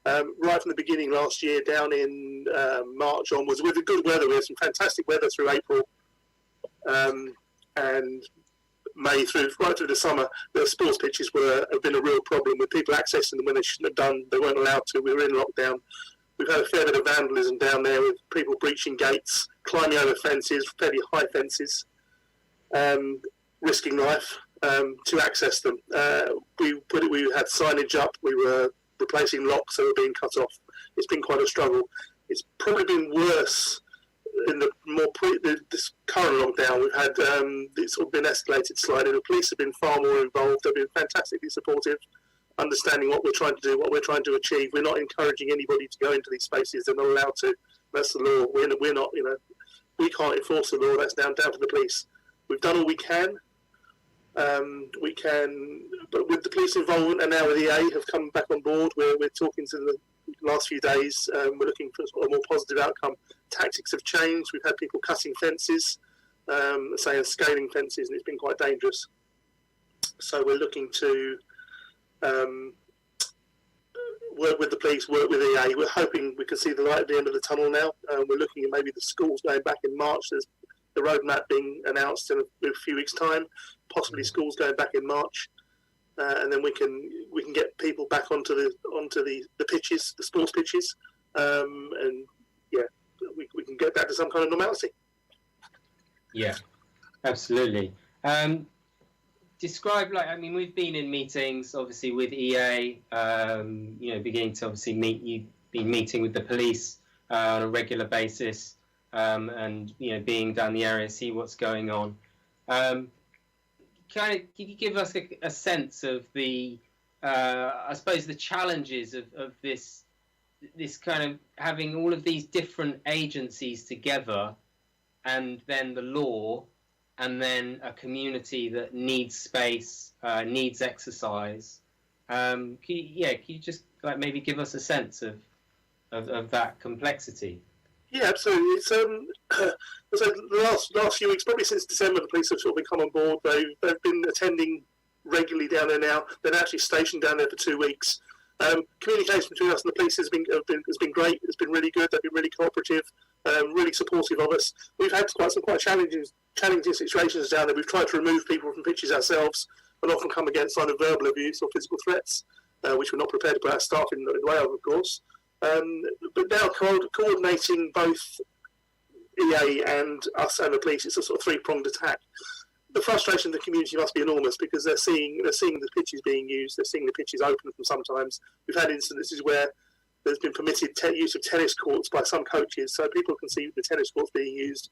O: Right from the beginning last year, down in March onwards, with the good weather. We had some fantastic weather through April and May right through the summer. The sports pitches have been a real problem with people accessing them when they shouldn't have done. They weren't allowed to. We were in lockdown. We've had a fair bit of vandalism down there with people breaching gates, climbing over fences, fairly high fences, risking life. to access them. We had signage up. We were replacing locks that were being cut off. It's been quite a struggle. It's probably been worse in this current lockdown. We've had it's sort of been escalated slightly. The police have been far more involved. They've been fantastically supportive, understanding what we're trying to do, what we're trying to achieve. We're not encouraging anybody to go into these spaces. They're not allowed to. That's the law. We're not. We can't enforce the law. That's down to the police. We've done all we can. But with the police involvement and now with EA have come back on board, we're talking to the last few days. We're looking for a more positive outcome. Tactics have changed. We've had people cutting fences, scaling fences, and it's been quite dangerous. So we're looking to work with the police, work with EA. We're hoping we can see the light at the end of the tunnel now. We're looking at maybe the schools going back in March. There's the roadmap being announced in a few weeks' time, possibly schools going back in March, and then we can get people back onto the pitches, the sports pitches, and yeah, we can get back to some kind of normality.
D: Yeah, absolutely. Describe, we've been in meetings, obviously, with EA, beginning to obviously you've been meeting with the police on a regular basis. And being down the area, see what's going on. Can you give us a sense of the, I suppose, the challenges of this kind of having all of these different agencies together, and then the law, and then a community that needs space, needs exercise. Can you just maybe give us a sense of that complexity?
O: Yeah, absolutely. It's the last few weeks, probably since December, the police have sort of come on board. They've been attending regularly down there now. They're actually stationed down there for 2 weeks. Communication between us and the police has been great. It's been really good. They've been really cooperative, really supportive of us. We've had quite challenging situations down there. We've tried to remove people from pitches ourselves, and often come against either verbal abuse or physical threats, which we're not prepared to put our staff in the way of course. But now coordinating both EA and us and the police, it's a sort of three-pronged attack. The frustration of the community must be enormous because they're seeing the pitches being used, they're seeing the pitches open from sometimes. We've had instances where there's been permitted use of tennis courts by some coaches, so people can see the tennis courts being used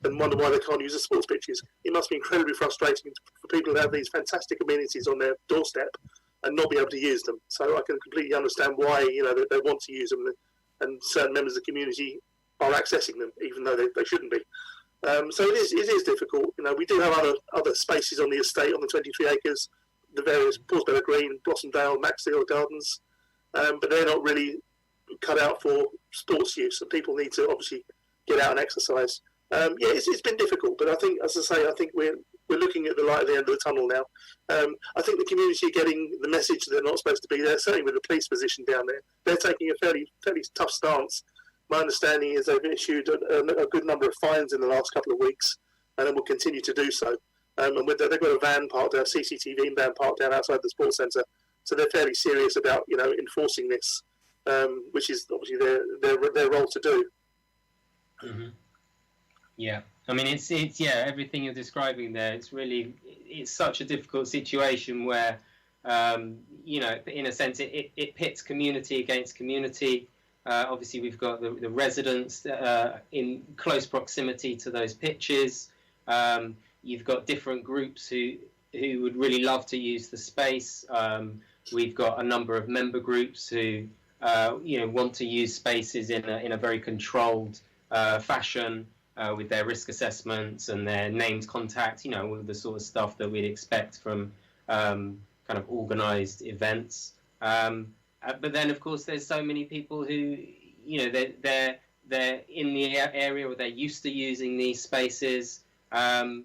O: and wonder why they can't use the sports pitches. It must be incredibly frustrating for people to have these fantastic amenities on their doorstep and not be able to use them. So I can completely understand why they want to use them, and certain members of the community are accessing them, even though they shouldn't be. So it is difficult. We do have other spaces on the estate on the 23 acres, the various Portsbellow Green, Blossomdale, Maxfield Gardens, but they're not really cut out for sports use, and people need to obviously get out and exercise. It's been difficult, but I think, as I say, we're looking at the light at the end of the tunnel now. I think the community are getting the message that they're not supposed to be there, certainly with the police position down there. They're taking a fairly tough stance. My understanding is they've issued a good number of fines in the last couple of weeks, and then will continue to do so. And they've got a van parked down, CCTV van parked down outside the sports centre, so they're fairly serious about enforcing this, which is obviously their role to do.
D: Mm-hmm. Yeah, it's everything you're describing there. It's such a difficult situation where in a sense it pits community against community. Obviously, we've got the residents in close proximity to those pitches. You've got different groups who would really love to use the space. We've got a number of member groups who want to use spaces in a very controlled fashion. With their risk assessments and their named contact, all of the sort of stuff that we'd expect from kind of organised events. But then, of course, there's so many people who, they're in the area or they're used to using these spaces, and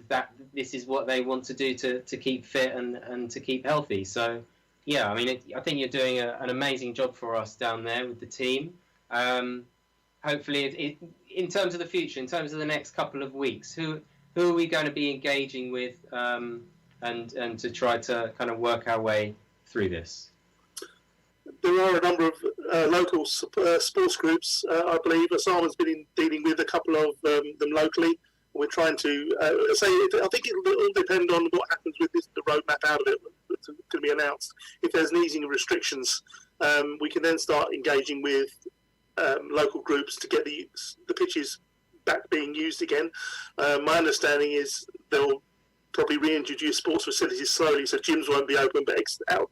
D: that this is what they want to do to keep fit and to keep healthy. So, yeah, I think you're doing an amazing job for us down there with the team. Hopefully, in terms of the future, in terms of the next couple of weeks, who are we going to be engaging with, and to try to kind of work our way through this?
O: There are a number of local sports groups, I believe. Osama's been dealing with a couple of them locally. We're trying to I think it'll all depend on what happens with the roadmap out of it that's going to be announced. If there's an easing of restrictions, we can then start engaging with local groups to get the pitches back being used again. My understanding is they'll probably reintroduce sports facilities slowly, so gyms won't be open, but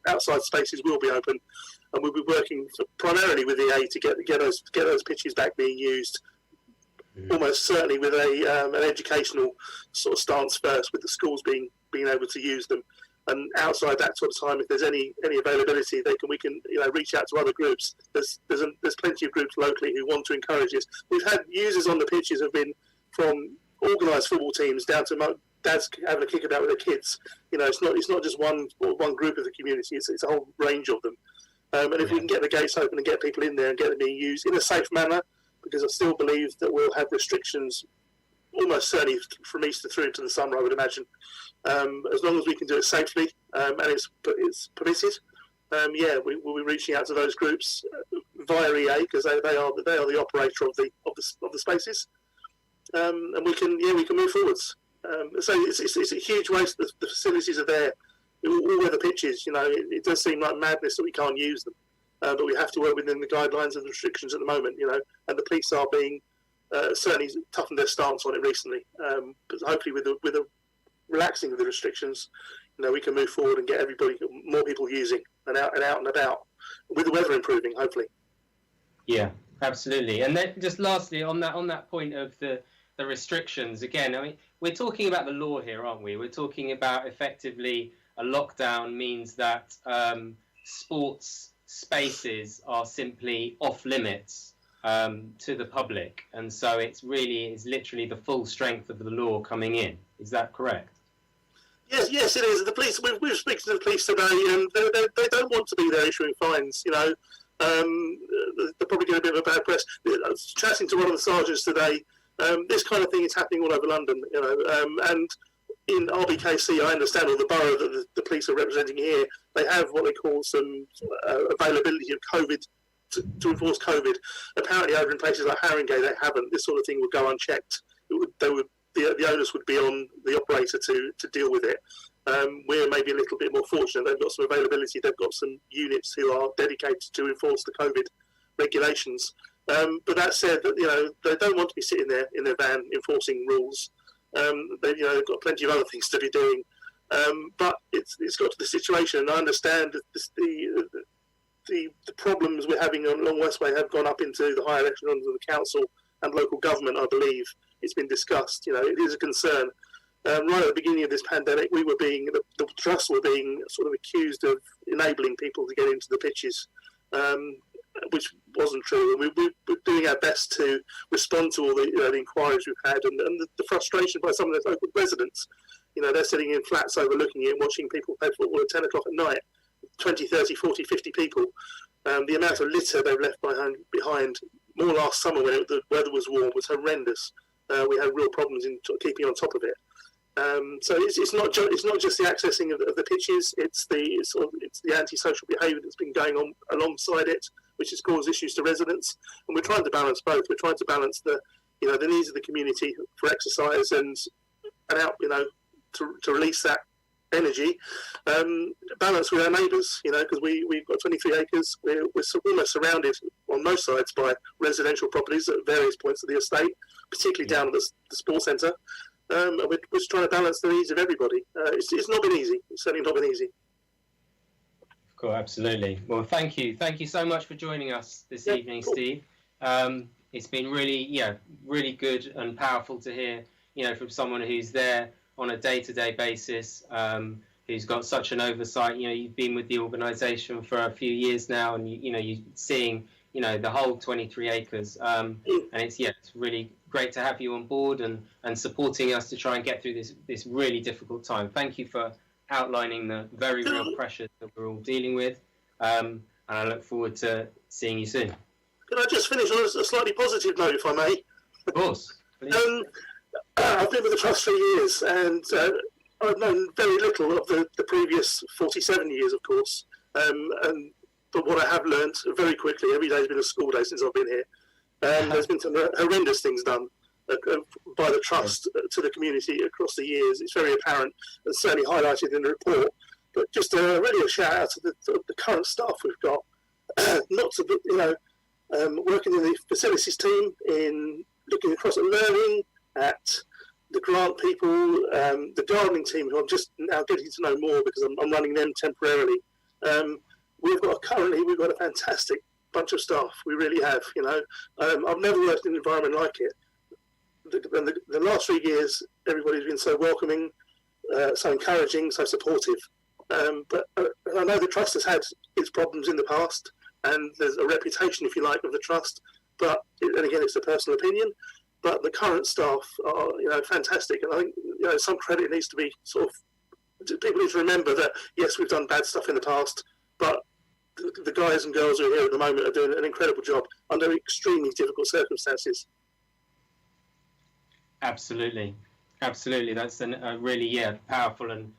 O: outside spaces will be open, and we'll be working primarily with EA to get those pitches back being used. Almost certainly with an educational sort of stance first, with the schools being able to use them, and outside that sort of time, if there's any availability, we can reach out to other groups. There's plenty of groups locally who want to encourage this. We've had users on the pitches have been from organised football teams down to dads having a kick about with their kids. It's not just one group of the community. It's a whole range of them. And if we can get the gates open and get people in there and get them being used in a safe manner, because I still believe that we'll have restrictions almost certainly from Easter through to the summer, I would imagine. As long as we can do it safely and it's permitted, we'll be reaching out to those groups via EA, because they are the operator of the spaces, and we can move forwards. So it's a huge waste. The facilities are there, all weather pitches. It does seem like madness that we can't use them. But we have to work within the guidelines and the restrictions at the moment, and the police are being certainly toughened their stance on it recently. But hopefully with the relaxing of the restrictions, we can move forward and get more people using and out and about, with the weather improving, hopefully.
D: Yeah, absolutely. And then just lastly, on that point of the restrictions, again, I mean, we're talking about the law here, aren't we? We're talking about effectively a lockdown means that sports spaces are simply off limits to the public, and so it's literally the full strength of the law coming in. Is that correct?
O: Yes, it is. The police. We've spoken to the police today, and they don't want to be there issuing fines. They're probably getting a bit of a bad press. I was chatting to one of the sergeants today. This kind of thing is happening all over London, and in RBKC, I understand, or the borough that the police are representing here, they have what they call some availability of COVID to enforce COVID. Apparently, over in places like Haringey, they haven't. This sort of thing would go unchecked. The onus would be on the operator to deal with it. We're maybe a little bit more fortunate. They've got some availability. They've got some units who are dedicated to enforce the COVID regulations. But that said, they don't want to be sitting there in their van enforcing rules. They've got plenty of other things to be doing, but it's got to the situation, and I understand that the problems we're having along Westway have gone up into the higher echelons of the council and local government. I believe it's been discussed. It is a concern. Right at the beginning of this pandemic, the trusts were being sort of accused of enabling people to get into the pitches, which wasn't true. And we're doing our best to respond to all the inquiries we've had, and the frustration by some of the local residents. They're sitting in flats overlooking it and watching people play football at 10 o'clock at night, 20, 30, 40, 50 people. The amount of litter they've left behind more last summer when the weather was warm was horrendous. We had real problems in keeping on top of it. So it's not just the accessing of the pitches. It's the antisocial behaviour that's been going on alongside it, which has caused issues to residents. And we're trying to balance both. We're trying to balance the needs of the community for exercise and out to release that energy, balance with our neighbours. Because we've got 23 acres. We're almost surrounded on most sides by residential properties at various points of the estate, particularly down at the sports centre. And we're just trying to balance the needs of everybody. It's not been easy. It's certainly not been easy.
D: Cool, absolutely. Well, thank you so much for joining us this evening, cool. Steve. It's been really good and powerful to hear, from someone who's there on a day-to-day basis, who's got such an oversight. You've been with the organisation for a few years now, and you're seeing, the whole 23 acres. And it's really great to have you on board and supporting us to try and get through this really difficult time. Thank you for outlining the very real pressures that we're all dealing with. And I look forward to seeing you soon.
O: Can I just finish on a slightly positive note, if I may?
D: Of course.
O: I've been with the Trust for years, and I've known very little of the previous 47 years, of course. But what I have learned very quickly, every day has been a school day since I've been here. There's been some horrendous things done. by the trust to the community across the years. It's very apparent and certainly highlighted in the report. But just really a shout out to the current staff we've got. Not to working in the facilities team, in looking across at learning, at the grant people, the gardening team, who I'm just now getting to know more because I'm running them temporarily. We've got a fantastic bunch of staff. We really have. I've never worked in an environment like it. The last 3 years, everybody's been so welcoming, so encouraging, so supportive. But I know the trust has had its problems in the past, and there's a reputation, if you like, of the trust. But and again, it's a personal opinion. But the current staff are, fantastic, and I think some credit needs to be people need to remember that yes, we've done bad stuff in the past, but the guys and girls who are here at the moment are doing an incredible job under extremely difficult circumstances.
D: Absolutely. That's a really powerful and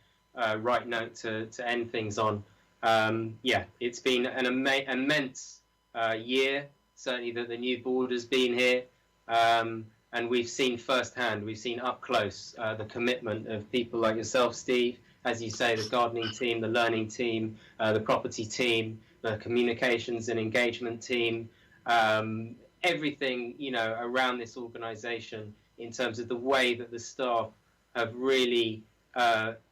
D: right note to end things on. It's been an immense year, certainly that the new board has been here, and we've seen firsthand, we've seen up close the commitment of people like yourself, Steve, as you say, the gardening team, the learning team, the property team, the communications and engagement team, everything around this organisation in terms of the way that the staff have really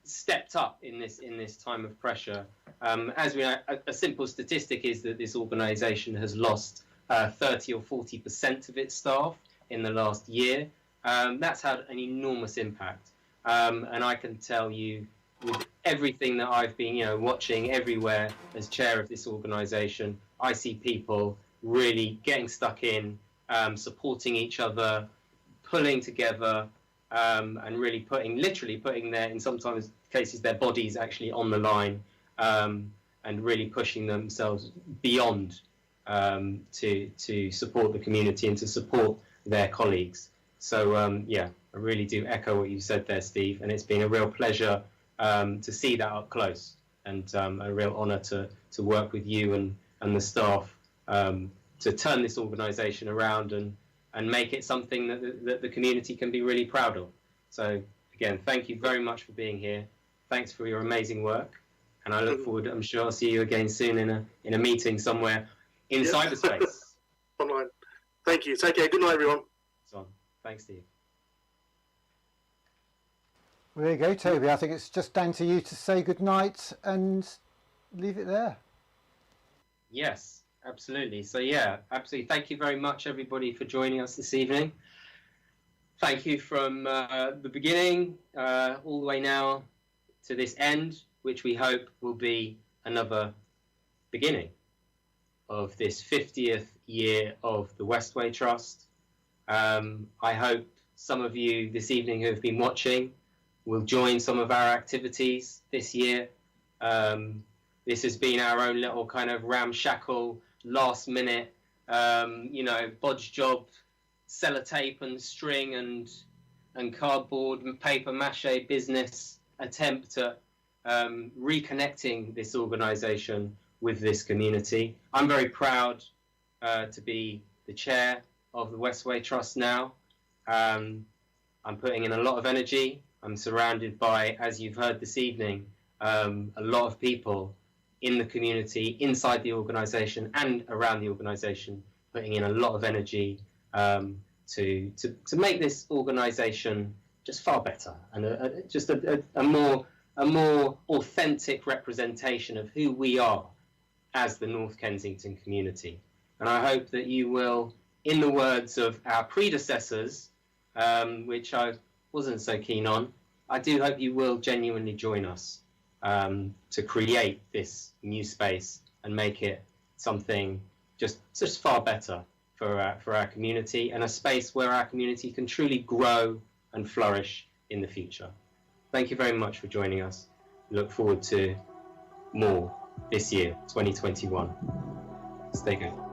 D: stepped up in this time of pressure. As we know, a simple statistic is that this organisation has lost 30 or 40% of its staff in the last year. That's had an enormous impact, and I can tell you, with everything that I've been watching everywhere as chair of this organisation, I see people really getting stuck in, supporting each other, pulling together, and really literally putting in sometimes cases, their bodies actually on the line, and really pushing themselves beyond to support the community and to support their colleagues. So I really do echo what you said there, Steve, and it's been a real pleasure to see that up close, and a real honour to work with you and the staff to turn this organisation around and make it something that the community can be really proud of. So again, thank you very much for being here. Thanks for your amazing work, and I look forward. I'm sure I'll see you again soon in a meeting somewhere in cyberspace.
O: Online. Thank you. Take care. Good night, everyone.
D: Thanks, Steve.
C: Well, there you go, Toby. I think it's just down to you to say good night and leave it there.
D: Yes, absolutely. So absolutely. Thank you very much, everybody, for joining us this evening. Thank you from the beginning all the way now to this end, which we hope will be another beginning of this 50th year of the Westway Trust. I hope some of you this evening who have been watching will join some of our activities this year. This has been our own little kind of ramshackle, last minute, bodge job, sellotape and string and cardboard and paper mache business attempt at reconnecting this organisation with this community. I'm very proud to be the chair of the Westway Trust now. I'm putting in a lot of energy. I'm surrounded by, as you've heard this evening, a lot of people in the community, inside the organisation and around the organisation, putting in a lot of energy to make this organisation just far better and just a more authentic representation of who we are as the North Kensington community. And I hope that you will, in the words of our predecessors, which I wasn't so keen on, I do hope you will genuinely join us to create this new space and make it something just far better for our community, and a space where our community can truly grow and flourish in the future. Thank you very much for joining us. Look forward to more this year, 2021. Stay good.